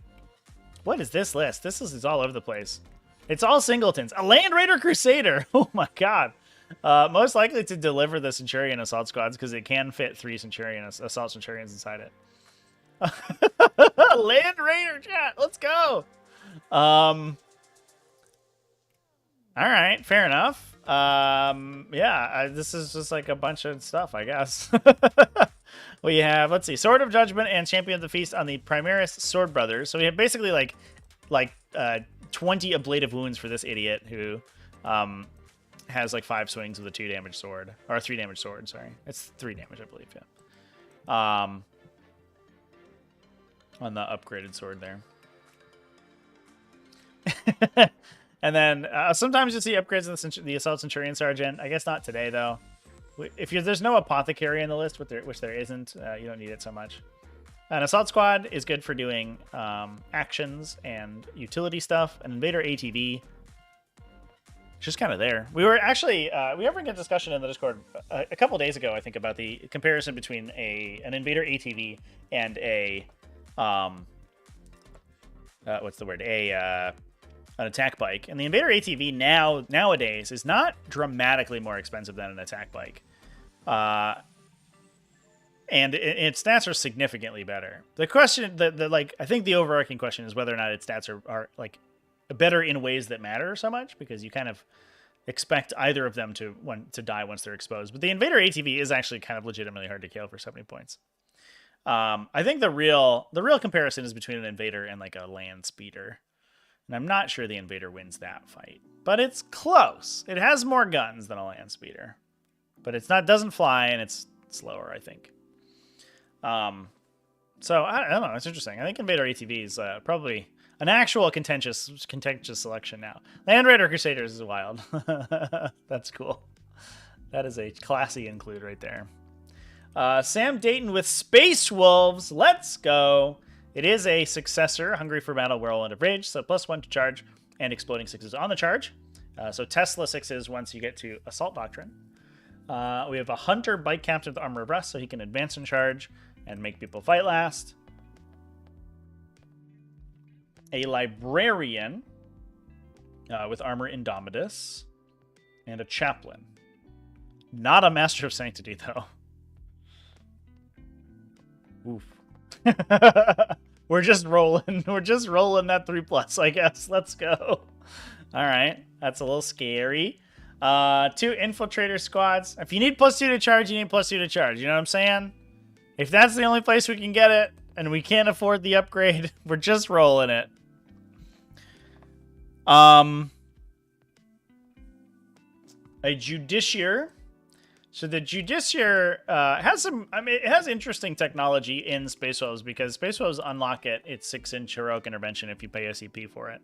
What is this list? This is all over the place. It's all singletons. A Land Raider Crusader. Oh my god. Most likely to deliver the Centurion Assault Squads because it can fit 3 Assault Centurions inside it. Land Raider, chat. Let's go. All right. Fair enough. Yeah, this is just like a bunch of stuff, I guess. We have, let's see, Sword of Judgment and Champion of the Feast on the Primaris Sword Brothers. So we have basically like 20 ablative wounds for this idiot who has like 5 swings with a 2 damage sword. Or a 3 damage sword, sorry. It's 3 damage, I believe, yeah. On the upgraded sword there. And then sometimes you see upgrades in the Assault Centurion Sergeant. I guess not today, though. If there's no Apothecary in the list, which there isn't, you don't need it so much. An Assault Squad is good for doing actions and utility stuff. An Invader ATV, just kind of there. We were actually, we were having a discussion in the Discord a couple days ago, I think, about the comparison between an Invader ATV and a, what's the word? An attack bike. And the Invader ATV nowadays is not dramatically more expensive than an attack bike. And its stats are significantly better. The question, like, I think the overarching question is whether or not its stats are like better in ways that matter so much, because you kind of expect either of them to die once they're exposed. But the Invader ATV is actually kind of legitimately hard to kill for 70 points. I think the real comparison is between an Invader and like a land speeder. And I'm not sure the Invader wins that fight, but it's close. It has more guns than a land speeder, but doesn't fly, and it's slower, I think. So I don't know. It's interesting. I think Invader ATV is probably an actual contentious selection now. Land Raider Crusaders is wild. That's cool. That is a classy include right there. Sam Dayton with Space Wolves. Let's go. It is a successor, Hungry for Battle, Whirlwind of Rage, so +1 to charge and exploding 6s on the charge. So Tesla 6s once you get to Assault Doctrine. We have a Hunter Bike Captain with Armor of Rust, so he can advance and charge and make people fight last. A Librarian with Armor Indomitus. And a Chaplain. Not a Master of Sanctity, though. Oof. We're just rolling. We're just rolling that 3+, I guess. Let's go. All right. That's a little scary. 2 Infiltrator Squads. If you need +2 to charge, you need +2 to charge. You know what I'm saying? If that's the only place we can get it, and we can't afford the upgrade, we're just rolling it. A Judiciar. So the Judiciar has some, it has interesting technology in Space Wolves, because Space Wolves unlock it its 6-inch heroic intervention if you pay SCP for it,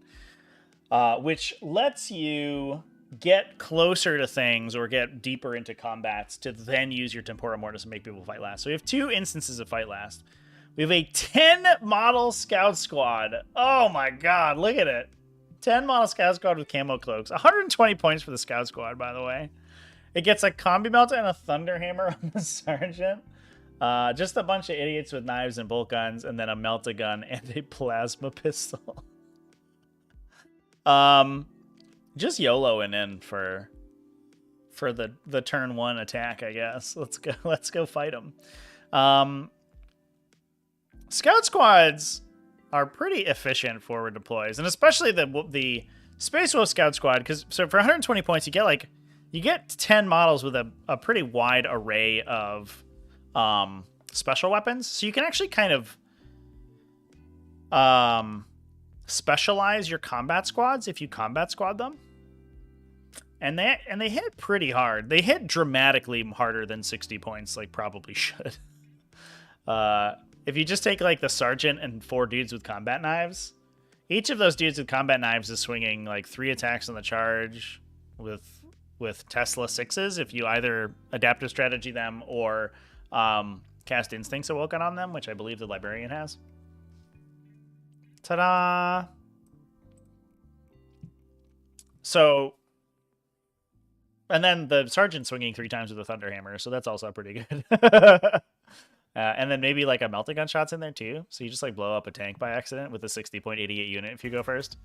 which lets you get closer to things or get deeper into combats to then use your Tempora Mortis and make people fight last. So we have 2 instances of fight last. We have a 10 model Scout Squad. Oh my god, look at it. 10 model Scout Squad with camo cloaks. 120 points for the Scout Squad, by the way. It gets a Combi Melta and a Thunder Hammer on the Sergeant. Just a bunch of idiots with knives and bolt guns, and then a Melta gun and a Plasma Pistol. Just YOLOing in for the turn 1 attack, I guess. Let's go fight them. Scout Squads are pretty efficient forward deploys, and especially the Space Wolf Scout Squad. Because so for 120 points, you get 10 models with a pretty wide array of special weapons, so you can actually kind of specialize your combat squads if you combat squad them. And they hit pretty hard. They hit dramatically harder than 60 points, like probably should. If you just take like the sergeant and 4 dudes with combat knives, each of those dudes with combat knives is swinging like 3 attacks on the charge with Tesla 6s if you either adaptive strategy them or cast Instincts Awoken on them, which I believe the Librarian has. Ta-da! So, and then the Sergeant swinging 3 times with a Thunderhammer, so that's also pretty good. And then maybe like a Melting Gun shot's in there too, so you just like blow up a tank by accident with a 60.88 unit if you go first.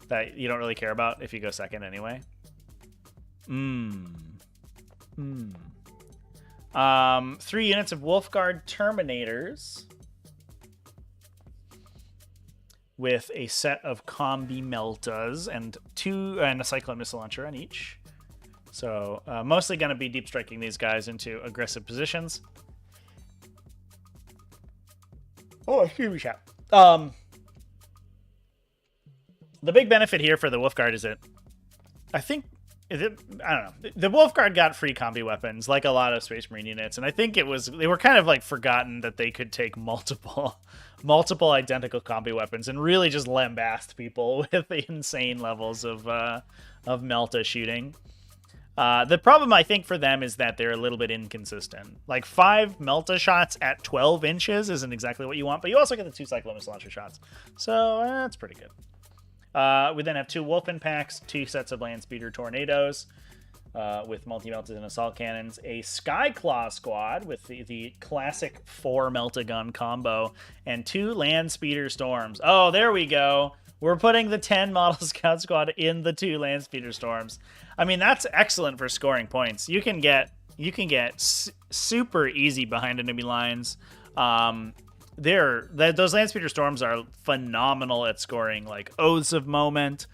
That you don't really care about if you go second anyway. 3 units of Wolfguard Terminators with a set of combi meltas and a Cyclone Missile Launcher on each. So mostly going to be deep striking these guys into aggressive positions. Oh, excuse me, chat. The big benefit here for the Wolfguard is that I don't know. The Wolfguard got free combi weapons, like a lot of Space Marine units, and I think they were kind of like forgotten that they could take multiple identical combi weapons and really just lambast people with the insane levels of Melta shooting. The problem, I think, for them is that they're a little bit inconsistent. Like 5 Melta shots at 12 inches isn't exactly what you want, but you also get the 2 Cyclone Missile Launcher shots. So that's pretty good. We then have 2 Wolfen packs, 2 sets of Landspeeder Tornadoes with multi-melted and assault cannons, a Skyclaw squad with the classic 4 Melta-Gun combo, and 2 Landspeeder Storms. Oh, there we go. We're putting the 10 model Scout Squad in the 2 Landspeeder Storms. I mean, that's excellent for scoring points. You can get super easy behind enemy lines. Those Landspeeder Storms are phenomenal at scoring, like Oaths of Moment.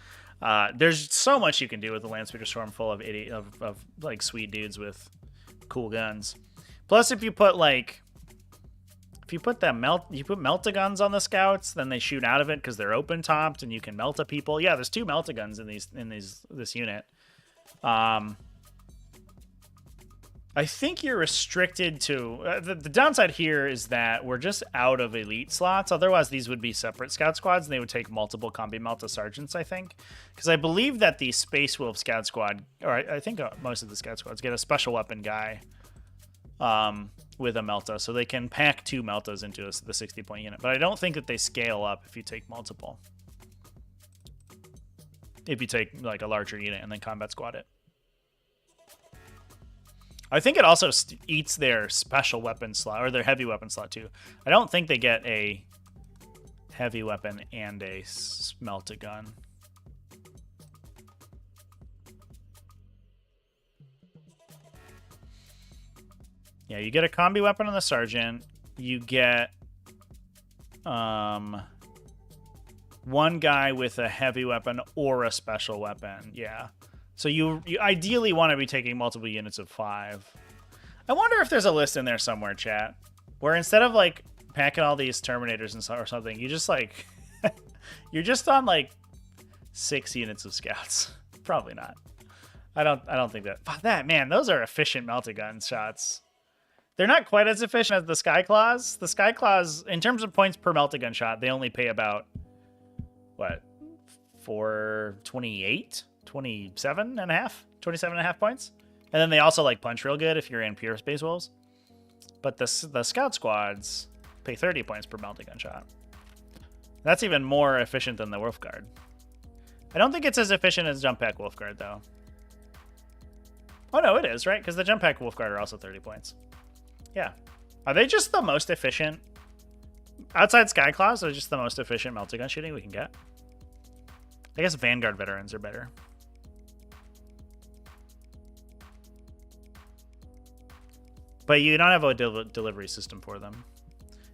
There's so much you can do with a Landspeeder Storm full of like sweet dudes with cool guns. Plus, if you put Melta guns on the scouts, then they shoot out of it because they're open topped and you can Melta people. Yeah, there's 2 Melta guns in this unit. I think you're restricted to the downside here is that we're just out of elite slots. Otherwise, these would be separate scout squads and they would take multiple combi Melta sergeants, I think, because I believe that the Space Wolf Scout Squad, or I think most of the scout squads get a special weapon guy with a Melta, so they can pack 2 Meltas into the 60-point unit. But I don't think that they scale up if you take multiple. If you take like a larger unit and then combat squad it. I think it also eats their special weapon slot, or their heavy weapon slot too. I don't think they get a heavy weapon and a Melta gun. Yeah, you get a combi weapon on the Sergeant. You get one guy with a heavy weapon or a special weapon. Yeah. So you ideally want to be taking multiple units of 5. I wonder if there's a list in there somewhere, chat, where instead of like packing all these Terminators or something, you just like you're just on like 6 units of scouts. Probably not. I don't think that. But man, those are efficient Melta gun shots. They're not quite as efficient as the Skyclaws. The Skyclaws, in terms of points per Melta gun shot, they only pay about what, 428? 27 and a half points. And then they also like punch real good if you're in pure Space Wolves. But the Scout Squads pay 30 points per Melta gun shot. That's even more efficient than the Wolfguard. I don't think it's as efficient as Jump Pack Wolfguard though. Oh no, it is, right? Because the Jump Pack Wolfguard are also 30 points. Yeah. Are they just the most efficient? Outside Skyclaws, are just the most efficient Melta gun shooting we can get? I guess Vanguard Veterans are better. But you don't have a delivery system for them.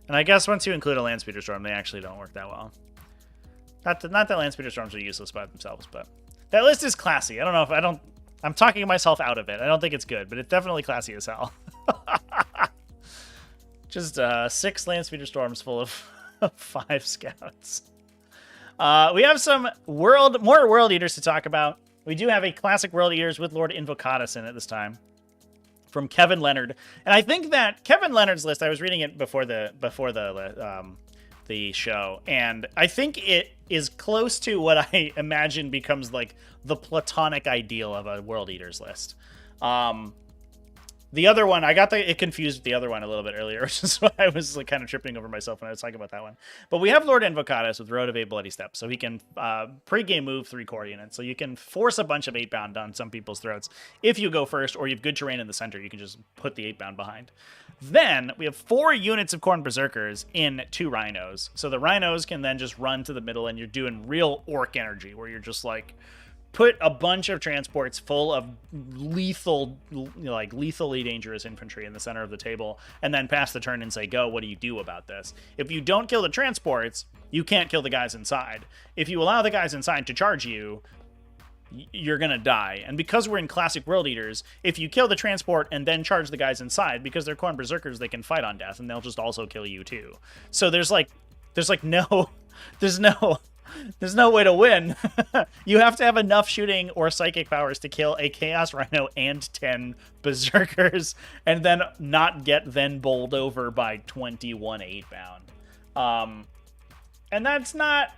And I guess once you include a Landspeeder Storm, they actually don't work that well. Not that Landspeeder Storms are useless by themselves, but that list is classy. I don't know if I'm talking myself out of it. I don't think it's good, but it's definitely classy as hell. Just 6 Landspeeder Storms full of 5 scouts. We have some more World Eaters to talk about. We do have a classic World Eaters with Lord Invocatus in it this time, from Kevin Leonard. And I think that Kevin Leonard's list, I was reading it before the show, and I think it is close to what I imagine becomes like the platonic ideal of a World Eaters list. The other one, I got it confused with the other one a little bit earlier, which is why I was like kind of tripping over myself when I was talking about that one. But we have Lord Invocatus with Road of 8 Bloody Steps, so he can pre-game move 3 core units. So you can force a bunch of 8-bound on some people's throats if you go first, or you have good terrain in the center. You can just put the 8-bound behind. Then we have 4 units of Khorne Berserkers in 2 Rhinos. So the Rhinos can then just run to the middle, and you're doing real Ork energy, where you're just like, put a bunch of transports full of lethally dangerous infantry in the center of the table, and then pass the turn and say, go, what do you do about this? If you don't kill the transports, you can't kill the guys inside. If you allow the guys inside to charge you, you're going to die. And because we're in classic World Eaters, if you kill the transport and then charge the guys inside, because they're Khorne Berserkers, they can fight on death, and they'll just also kill you too. So there's no way to win. You have to have enough shooting or psychic powers to kill a Chaos Rhino and 10 Berserkers, and then not get then bowled over by 21 8-bound. And that's not...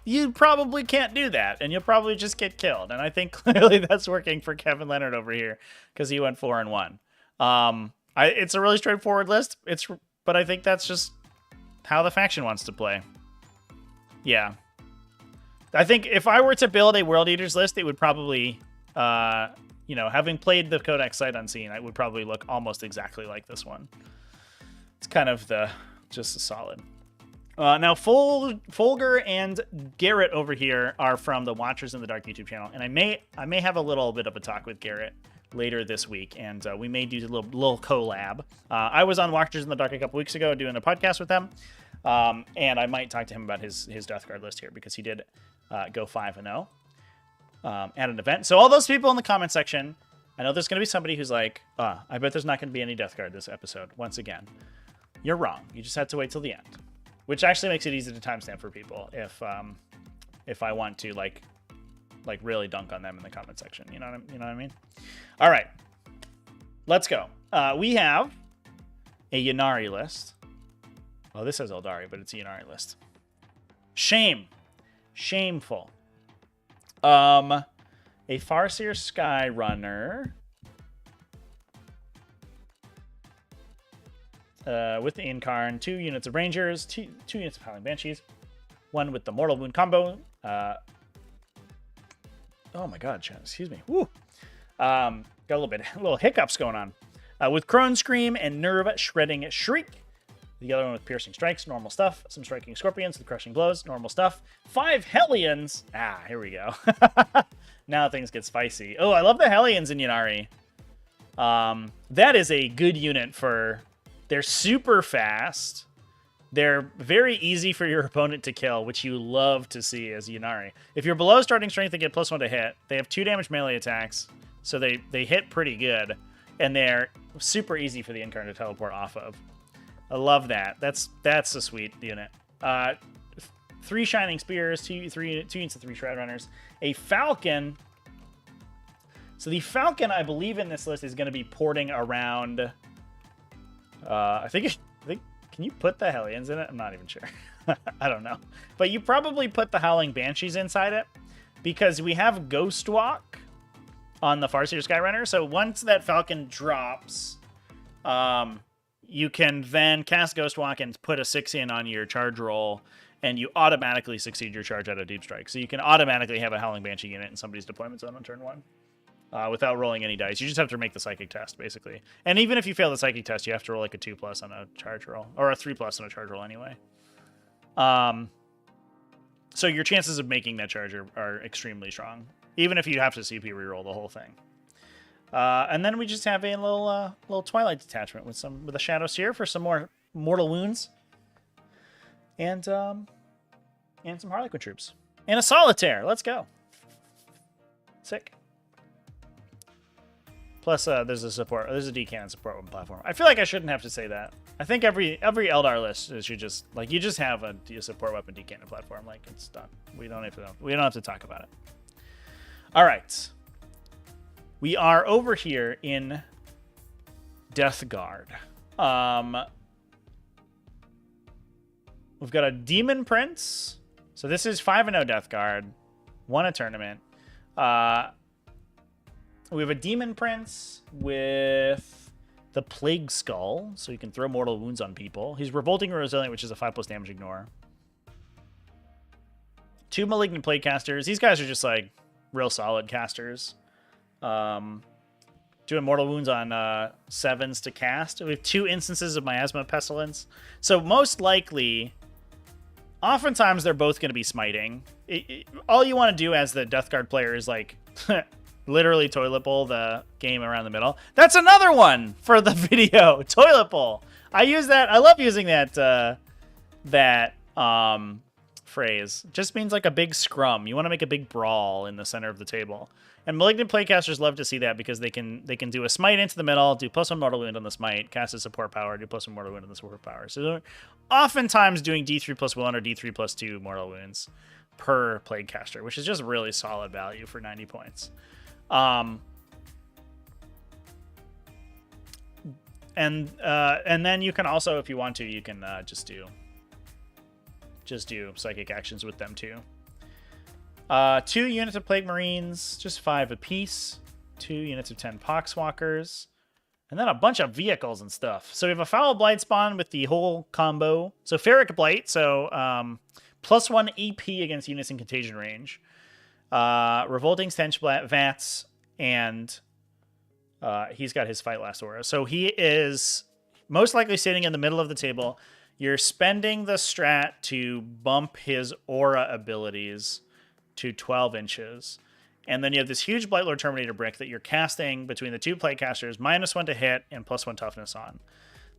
You probably can't do that, and you'll probably just get killed. And I think clearly that's working for Kevin Leonard over here, because he went 4-1. It's a really straightforward list, but I think that's just how the faction wants to play. Yeah. I think if I were to build a World Eaters list, it would probably, having played the Codex Sight Unseen, it would probably look almost exactly like this one. It's kind of just a solid. Now, Folger and Garrett over here are from the Watchers in the Dark YouTube channel, and I may have a little bit of a talk with Garrett later this week, and we may do a little collab. I was on Watchers in the Dark a couple weeks ago doing a podcast with them. And I might talk to him about his Death Guard list here, because he did go 5-0 at an event. So all those people in the comment section, I know there's going to be somebody who's like, I bet there's not going to be any Death Guard this episode. Once again, you're wrong. You just have to wait till the end, which actually makes it easy to timestamp for people if I want to like really dunk on them in the comment section. You know what I mean? All right, let's go. We have a Ynnari list. Oh, this says Eldari, but it's a Ynnari list. Shameful. A Farseer Skyrunner. With the Incarn, 2 units of Rangers, 2 units of Howling Banshees, 1 with the Mortal Wound combo. Oh my god, excuse me. Woo. Got a little hiccups going on. With Crone Scream and Nerve Shredding Shriek. The other one with Piercing Strikes, normal stuff. Some Striking Scorpions with Crushing Blows, normal stuff. 5 Hellions. Here we go. Now things get spicy. Oh, I love the Hellions in Ynnari. That is a good unit for... They're super fast. They're very easy for your opponent to kill, which you love to see as Ynnari. If you're below starting strength, they get +1 to hit. They have 2 damage melee attacks, so they hit pretty good. And they're super easy for the Incarn to teleport off of. I love that. That's a sweet unit. 3 Shining Spears, 2 units of 3 Shroud Runners, a Falcon. So the Falcon, I believe in this list, is going to be porting around. I think. Can you put the Hellions in it? I'm not even sure. I don't know. But you probably put the Howling Banshees inside it, because we have Ghost Walk on the Farseer Skyrunner. So once that Falcon drops, you can then cast Ghost Walk and put a 6 in on your charge roll, and you automatically succeed your charge out of Deep Strike. So you can automatically have a Howling Banshee unit in somebody's deployment zone on turn 1 without rolling any dice. You just have to make the Psychic test, basically. And even if you fail the Psychic test, you have to roll like a 2+ on a charge roll, or a 3+ on a charge roll anyway. So your chances of making that charge are extremely strong, even if you have to CP reroll the whole thing. And then we just have a little Twilight detachment with a Shadow Seer for some more mortal wounds. and some Harlequin troops. And a Solitaire. Let's go. Sick. Plus, there's a D cannon support platform. I feel like I shouldn't have to say that. I think every Eldar list should just like you just have a support weapon D cannon platform. Like it's done. We don't have to talk about it. All right. We are over here in Death Guard. We've got a Demon Prince. So this is 5-0 Death Guard. Won a tournament. We have a Demon Prince with the Plague Skull, so you can throw mortal wounds on people. He's Revolting Resilient, which is a 5+ damage ignore. 2 Malignant Plague Casters. These guys are just like real solid casters. Doing mortal wounds on 7s to cast. We have 2 instances of Miasma Pestilence. So most likely, oftentimes they're both going to be smiting. All you want to do as the Death Guard player is like literally toilet bowl the game around the middle. That's another one for the video. Toilet bowl. I use that. I love using that phrase. It just means like a big scrum. You want to make a big brawl in the center of the table. And Malignant Playcasters love to see that because they can do a smite into the middle, do +1 mortal wound on the smite, cast a support power, do +1 mortal wound on the support power. So they're oftentimes doing D3+1 or D3+2 mortal wounds per Plaguecaster, which is just really solid value for 90 points. And then you can also, if you want to, you can just do psychic actions with them too. 2 units of Plague Marines, just 5 apiece. 2 units of 10 Poxwalkers. And then a bunch of vehicles and stuff. So we have a Foul Blight Spawn with the whole combo. So Ferric Blight, so +1 AP against units in contagion range. Revolting Stench Vats, and he's got his Fight Last Aura. So he is most likely sitting in the middle of the table. You're spending the strat to bump his aura abilities to 12 inches. And then you have this huge Blightlord Terminator brick that you're casting between the 2 Playcasters, -1 to hit and +1 toughness on.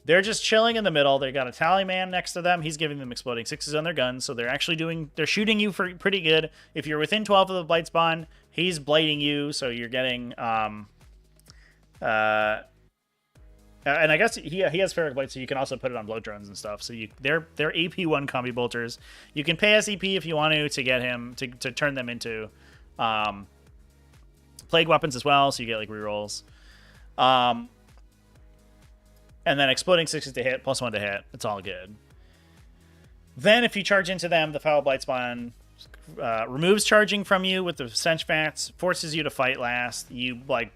They're just chilling in the middle. They got a Tally Man next to them. He's giving them exploding 6s on their guns, so they're actually they're shooting you for pretty good. If you're within 12 of the Blight Spawn, he's blighting you, so you're getting and I guess he has Ferric Blight, so you can also put it on blow drones and stuff. So they're AP1 combi bolters. You can pay SCP if you want to get him to turn them into plague weapons as well, so you get like rerolls. And then exploding 6s to hit, +1 to hit. It's all good. Then if you charge into them, the Foul Blight Spawn removes charging from you with the Stench Vats, forces you to fight last. You like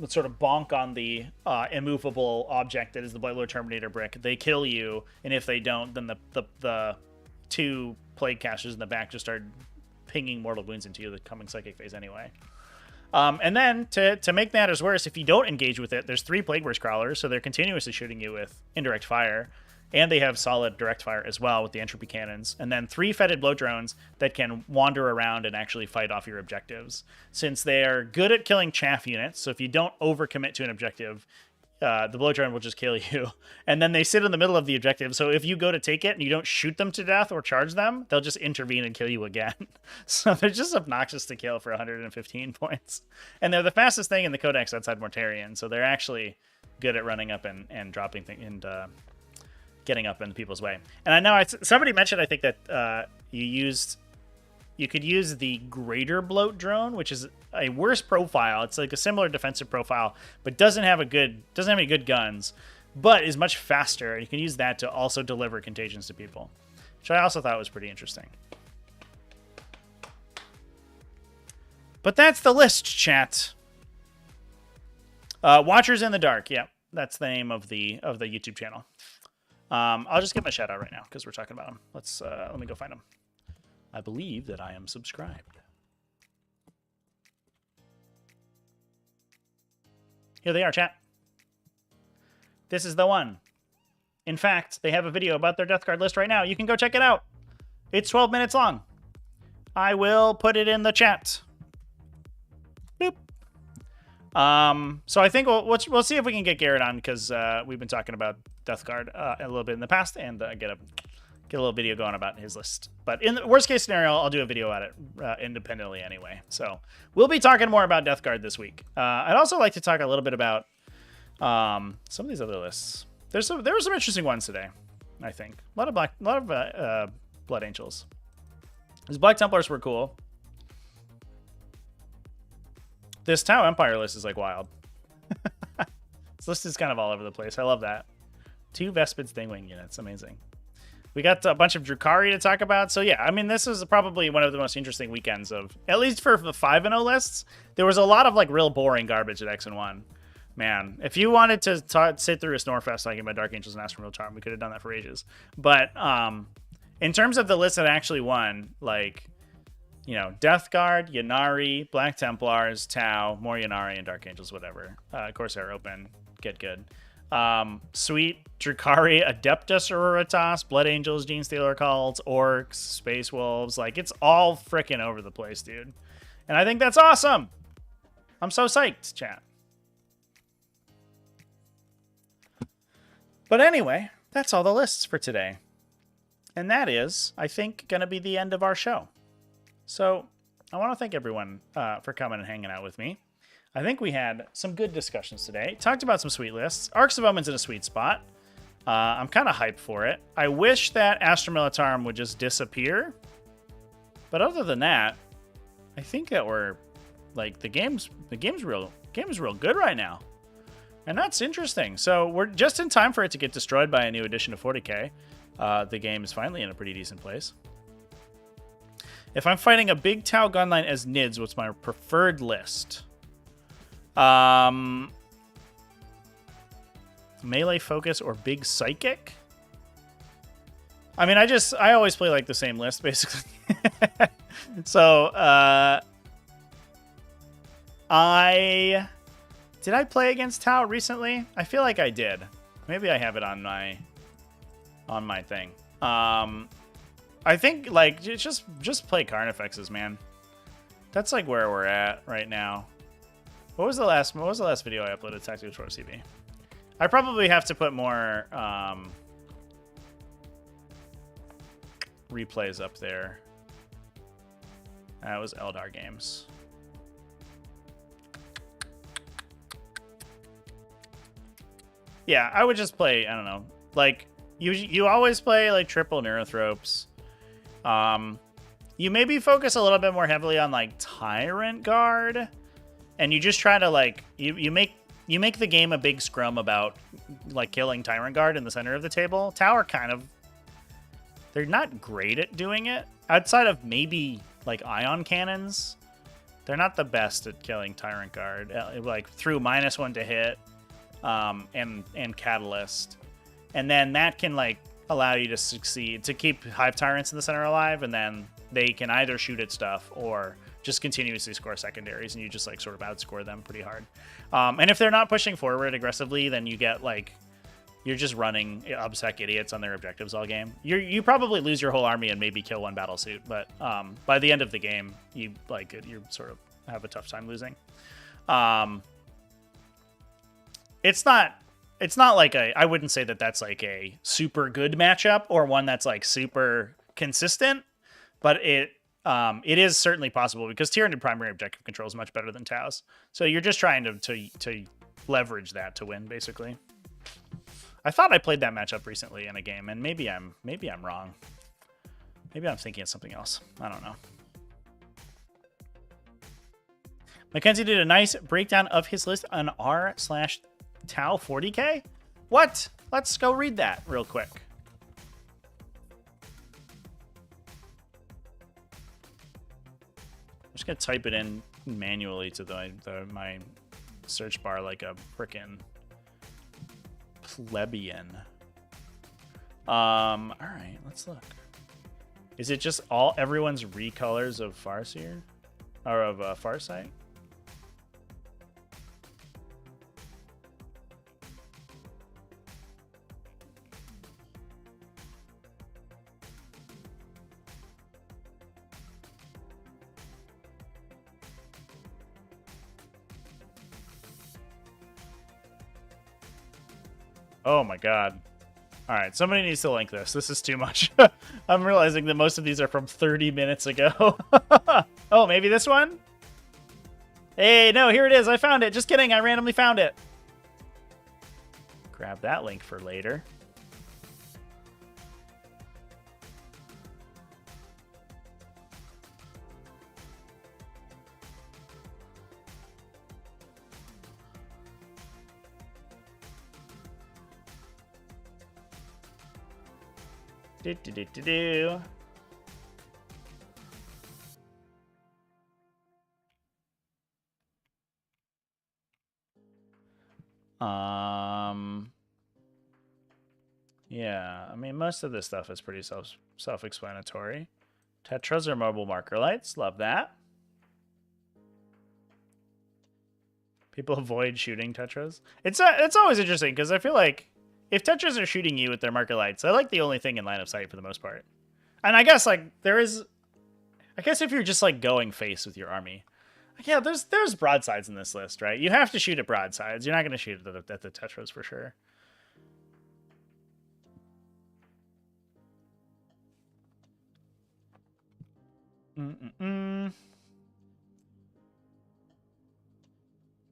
sort of bonk on the immovable object that is the Blightlord Terminator brick. They kill you, and if they don't, then the 2 Plague Casters in the back just start pinging mortal wounds into you, the coming psychic phase anyway. And then to make matters worse, if you don't engage with it, there's 3 Plague Burst Crawlers, so they're continuously shooting you with indirect fire. And they have solid direct fire as well with the entropy cannons. And then 3 Fetid Blow Drones that can wander around and actually fight off your objectives. Since they are good at killing chaff units, so if you don't overcommit to an objective, the Blow Drone will just kill you. And then they sit in the middle of the objective, so if you go to take it and you don't shoot them to death or charge them, they'll just intervene and kill you again. So they're just obnoxious to kill for 115 points. And they're the fastest thing in the Codex outside Mortarion, so they're actually good at running up and dropping things and getting up in people's way. And I know somebody mentioned, I think, that you could use the Greater Bloat Drone, which is a worse profile. It's like a similar defensive profile, but doesn't have any good guns, but is much faster. You can use that to also deliver contagions to people, which I also thought was pretty interesting. But that's the list, chat. Watchers in the Dark. Yeah, that's the name of the YouTube channel. I'll just give him a shout out right now because we're talking about him. Let me go find him. I believe that I am subscribed. Here they are, chat. This is the one. In fact, they have a video about their Death Guard list right now. You can go check it out. It's 12 minutes long. I will put it in the chat. Boop. So I think we'll see if we can get Garrett on because we've been talking about Death Guard a little bit in the past, and get get a little video going about his list. But in the worst case scenario, I'll do a video at it independently anyway. So we'll be talking more about Death Guard this week. I'd also like to talk a little bit about some of these other lists. There were some interesting ones today, I think. A lot of Blood Angels. These Black Templars were cool. This Tau Empire list is like wild. This list is kind of all over the place. I love that. 2 Vespid Stingwing units. Amazing. We got a bunch of Drukhari to talk about. So yeah, I mean, this is probably one of the most interesting weekends of, at least for the 5-0 lists. There was a lot of like real boring garbage at X and 1. Man, if you wanted to sit through a Snorefest talking about Dark Angels and Astral Charm, we could have done that for ages. But in terms of the list that actually won, like, you know, Death Guard, Ynnari, Black Templars, Tau, more Ynnari, and Dark Angels, whatever. Corsair Open, get good. Sweet, Drukhari, Adepta Sororitas, Blood Angels, Genestealer Cults, Orcs, Space Wolves. Like, it's all freaking over the place, dude. And I think that's awesome. I'm so psyched, chat. But anyway, that's all the lists for today. And that is, I think, going to be the end of our show. So I want to thank everyone for coming and hanging out with me. I think we had some good discussions today. Talked about some sweet lists. Arks of Omen's in a sweet spot. I'm kind of hyped for it. I wish that Astra Militarum would just disappear. But other than that, I think that we're like the game's real good right now. And that's interesting. So we're just in time for it to get destroyed by a new edition of 40k. The game is finally in a pretty decent place. If I'm fighting a big Tau gunline as Nids, what's my preferred list? Melee focus or big psychic? I mean, I always play like the same list, basically. So, did I play against Tau recently? I feel like I did. Maybe I have it on my thing. I think like just play Carnifexes, man. That's like where we're at right now. What was the last video I uploaded? TacticalTortoise TV. I probably have to put more replays up there. That was Eldar Games. Yeah, I would just play, I don't know, like you always play like triple Neurothropes. You maybe focus a little bit more heavily on like Tyrant Guard, and you just try to like you make the game a big scrum about like killing Tyrant Guard in the center of the table. Tower they're not great at doing it. Outside of maybe like ion cannons, they're not the best at killing Tyrant Guard. Like through -1 to hit, and Catalyst, and then that can like allow you to succeed, to keep Hive Tyrants in the center alive, and then they can either shoot at stuff or just continuously score secondaries, and you just like sort of outscore them pretty hard. And if they're not pushing forward aggressively, then you get like, you're just running obsec idiots on their objectives all game. You probably lose your whole army and maybe kill one battle suit, but by the end of the game, you sort of have a tough time losing. It's not like I wouldn't say that that's like a super good matchup or one that's like super consistent, but it is certainly possible because Tyranid primary objective control is much better than Tau's. So you're just trying to leverage that to win, basically. I thought I played that matchup recently in a game, and maybe I'm wrong. Maybe I'm thinking of something else. I don't know. Mackenzie did a nice breakdown of his list on r/Tau 40k. What? Let's go read that real quick. I'm just gonna type it in manually to my search bar like a frickin' plebeian. All right, let's look. Is it just everyone's recolors of Farseer or of Farsight? Oh my god. All right, somebody needs to link this. This is too much. I'm realizing that most of these are from 30 minutes ago. Oh, maybe this one? Hey, no, here it is. I found it. Just kidding. I randomly found it. Grab that link for later. Do. Yeah, I mean, most of this stuff is pretty self-explanatory. Tetras are mobile marker lights. Love that. People avoid shooting Tetras. It's always interesting because I feel like if Tetras are shooting you with their marker lights, they're like the only thing in line of sight for the most part. And I guess like I guess if you're just like going face with your army, yeah, there's broadsides in this list, right? You have to shoot at broadsides. You're not going to shoot at the Tetras for sure.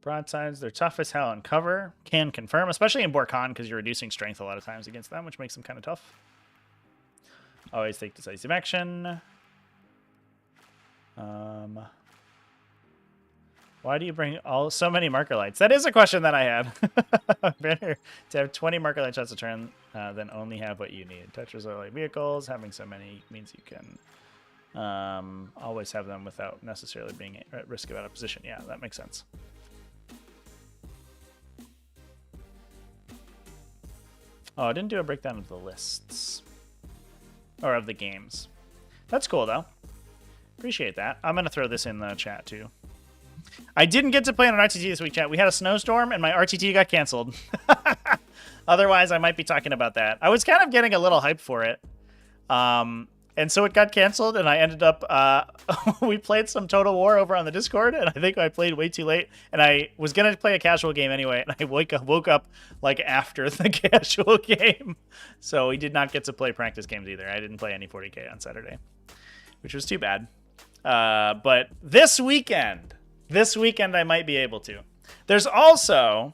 Broadsides, they're tough as hell in cover. Can confirm, especially in Votann, because you're reducing strength a lot of times against them, which makes them kind of tough. Always take decisive action. Why do you bring so many marker lights? That is a question that I had. Better to have 20 marker light shots a turn than only have what you need. Tetras are like vehicles. Having so many means you can always have them without necessarily being at risk of out of position. Yeah, that makes sense. Oh, I didn't do a breakdown of the lists. Or of the games. That's cool, though. Appreciate that. I'm going to throw this in the chat, too. I didn't get to play on an RTT this week, chat. We had a snowstorm, and my RTT got canceled. Otherwise, I might be talking about that. I was kind of getting a little hype for it. And so it got canceled, and I ended up... we played some Total War over on the Discord, and I think I played way too late. And I was going to play a casual game anyway, and I woke up like after the casual game. So we did not get to play practice games either. I didn't play any 40K on Saturday, which was too bad. But this weekend I might be able to. There's also...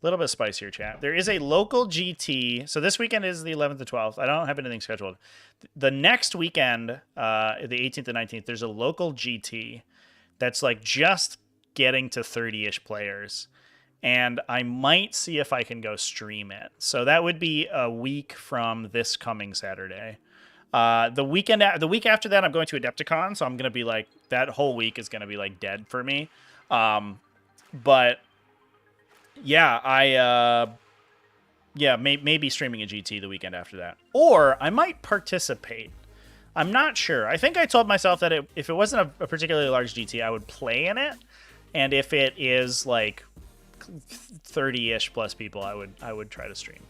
a little bit spicier, chat. There is a local GT. So this weekend is the 11th to 12th. I don't have anything scheduled. The next weekend, the 18th and 19th, there's a local GT that's like just getting to 30-ish players. And I might see if I can go stream it. So that would be a week from this coming Saturday. The week after that, I'm going to Adepticon. So I'm going to be like, that whole week is going to be like dead for me. But... yeah, maybe streaming a GT the weekend after that. Or I might participate. I'm not sure. I think I told myself that if it wasn't a particularly large GT, I would play in it. And if it is like 30-ish plus people, I would try to stream.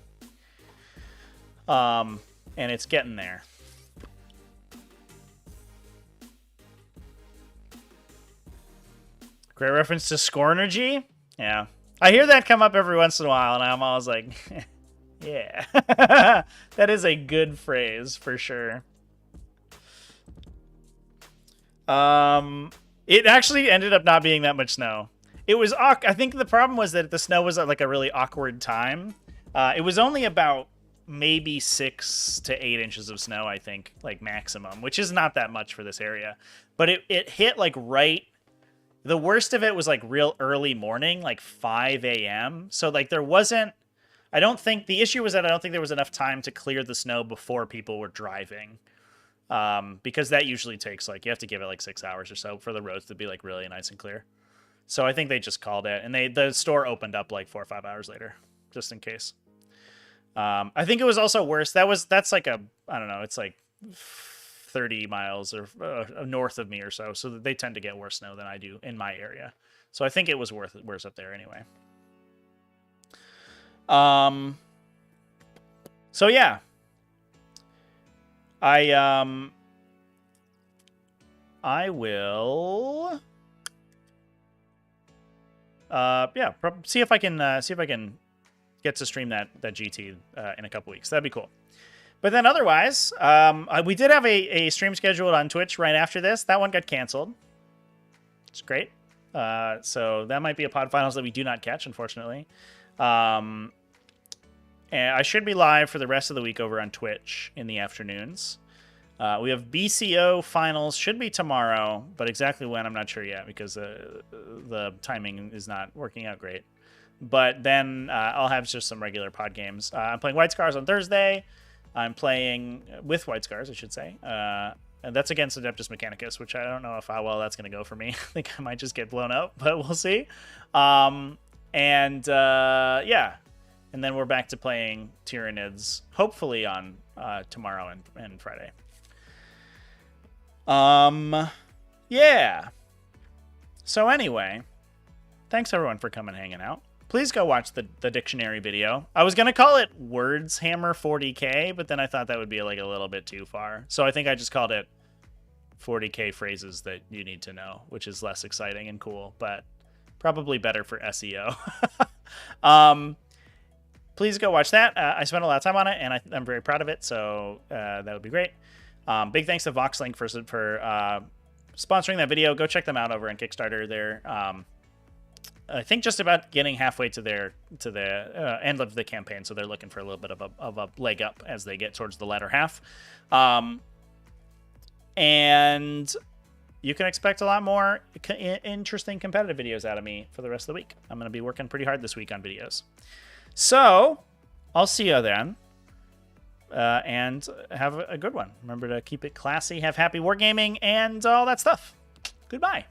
And it's getting there. Great reference to Scornergy? Yeah. I hear that come up every once in a while, and I'm always like, yeah. That is a good phrase, for sure. It actually ended up not being that much snow. It was, I think the problem was that the snow was at like a really awkward time. It was only about maybe 6 to 8 inches of snow, I think, like maximum, which is not that much for this area. But it hit like right... the worst of it was like real early morning, like 5 a.m. So like there wasn't, the issue was that I don't think there was enough time to clear the snow before people were driving. Because that usually takes like, you have to give it like 6 hours or so for the roads to be like really nice and clear. So I think they just called it, and the store opened up like 4 or 5 hours later, just in case. I think it was also worse. That's like I don't know, it's like 30 miles or north of me or so. So they tend to get worse snow than I do in my area. So I think it was worse up there anyway. So yeah. I will see if I can get to stream that GT in a couple weeks. That'd be cool. But then otherwise, we did have a stream scheduled on Twitch right after this. That one got canceled. It's great. So that might be a pod finals that we do not catch, unfortunately. And I should be live for the rest of the week over on Twitch in the afternoons. We have BCO finals, should be tomorrow, but exactly when, I'm not sure yet because the timing is not working out great. But then I'll have just some regular pod games. I'm playing White Scars on Thursday. I'm playing with White Scars, I should say. And that's against Adeptus Mechanicus, which I don't know how well that's going to go for me. I think I might just get blown up, but we'll see. Yeah. And then we're back to playing Tyranids, hopefully on tomorrow and Friday. Yeah. So anyway, thanks everyone for coming and hanging out. Please go watch the dictionary video. I was going to call it Words Hammer 40K, but then I thought that would be like a little bit too far. So I think I just called it 40K phrases that you need to know, which is less exciting and cool, but probably better for SEO. Please go watch that. I spent a lot of time on it, and I'm very proud of it, so that would be great. Big thanks to VoxLink for sponsoring that video. Go check them out over on Kickstarter. They're I think just about getting halfway to the end of the campaign, so they're looking for a little bit of a leg up as they get towards the latter half. And you can expect a lot more interesting competitive videos out of me for the rest of the week. I'm going to be working pretty hard this week on videos. So I'll see you then. And have a good one. Remember to keep it classy, have happy wargaming, and all that stuff. Goodbye.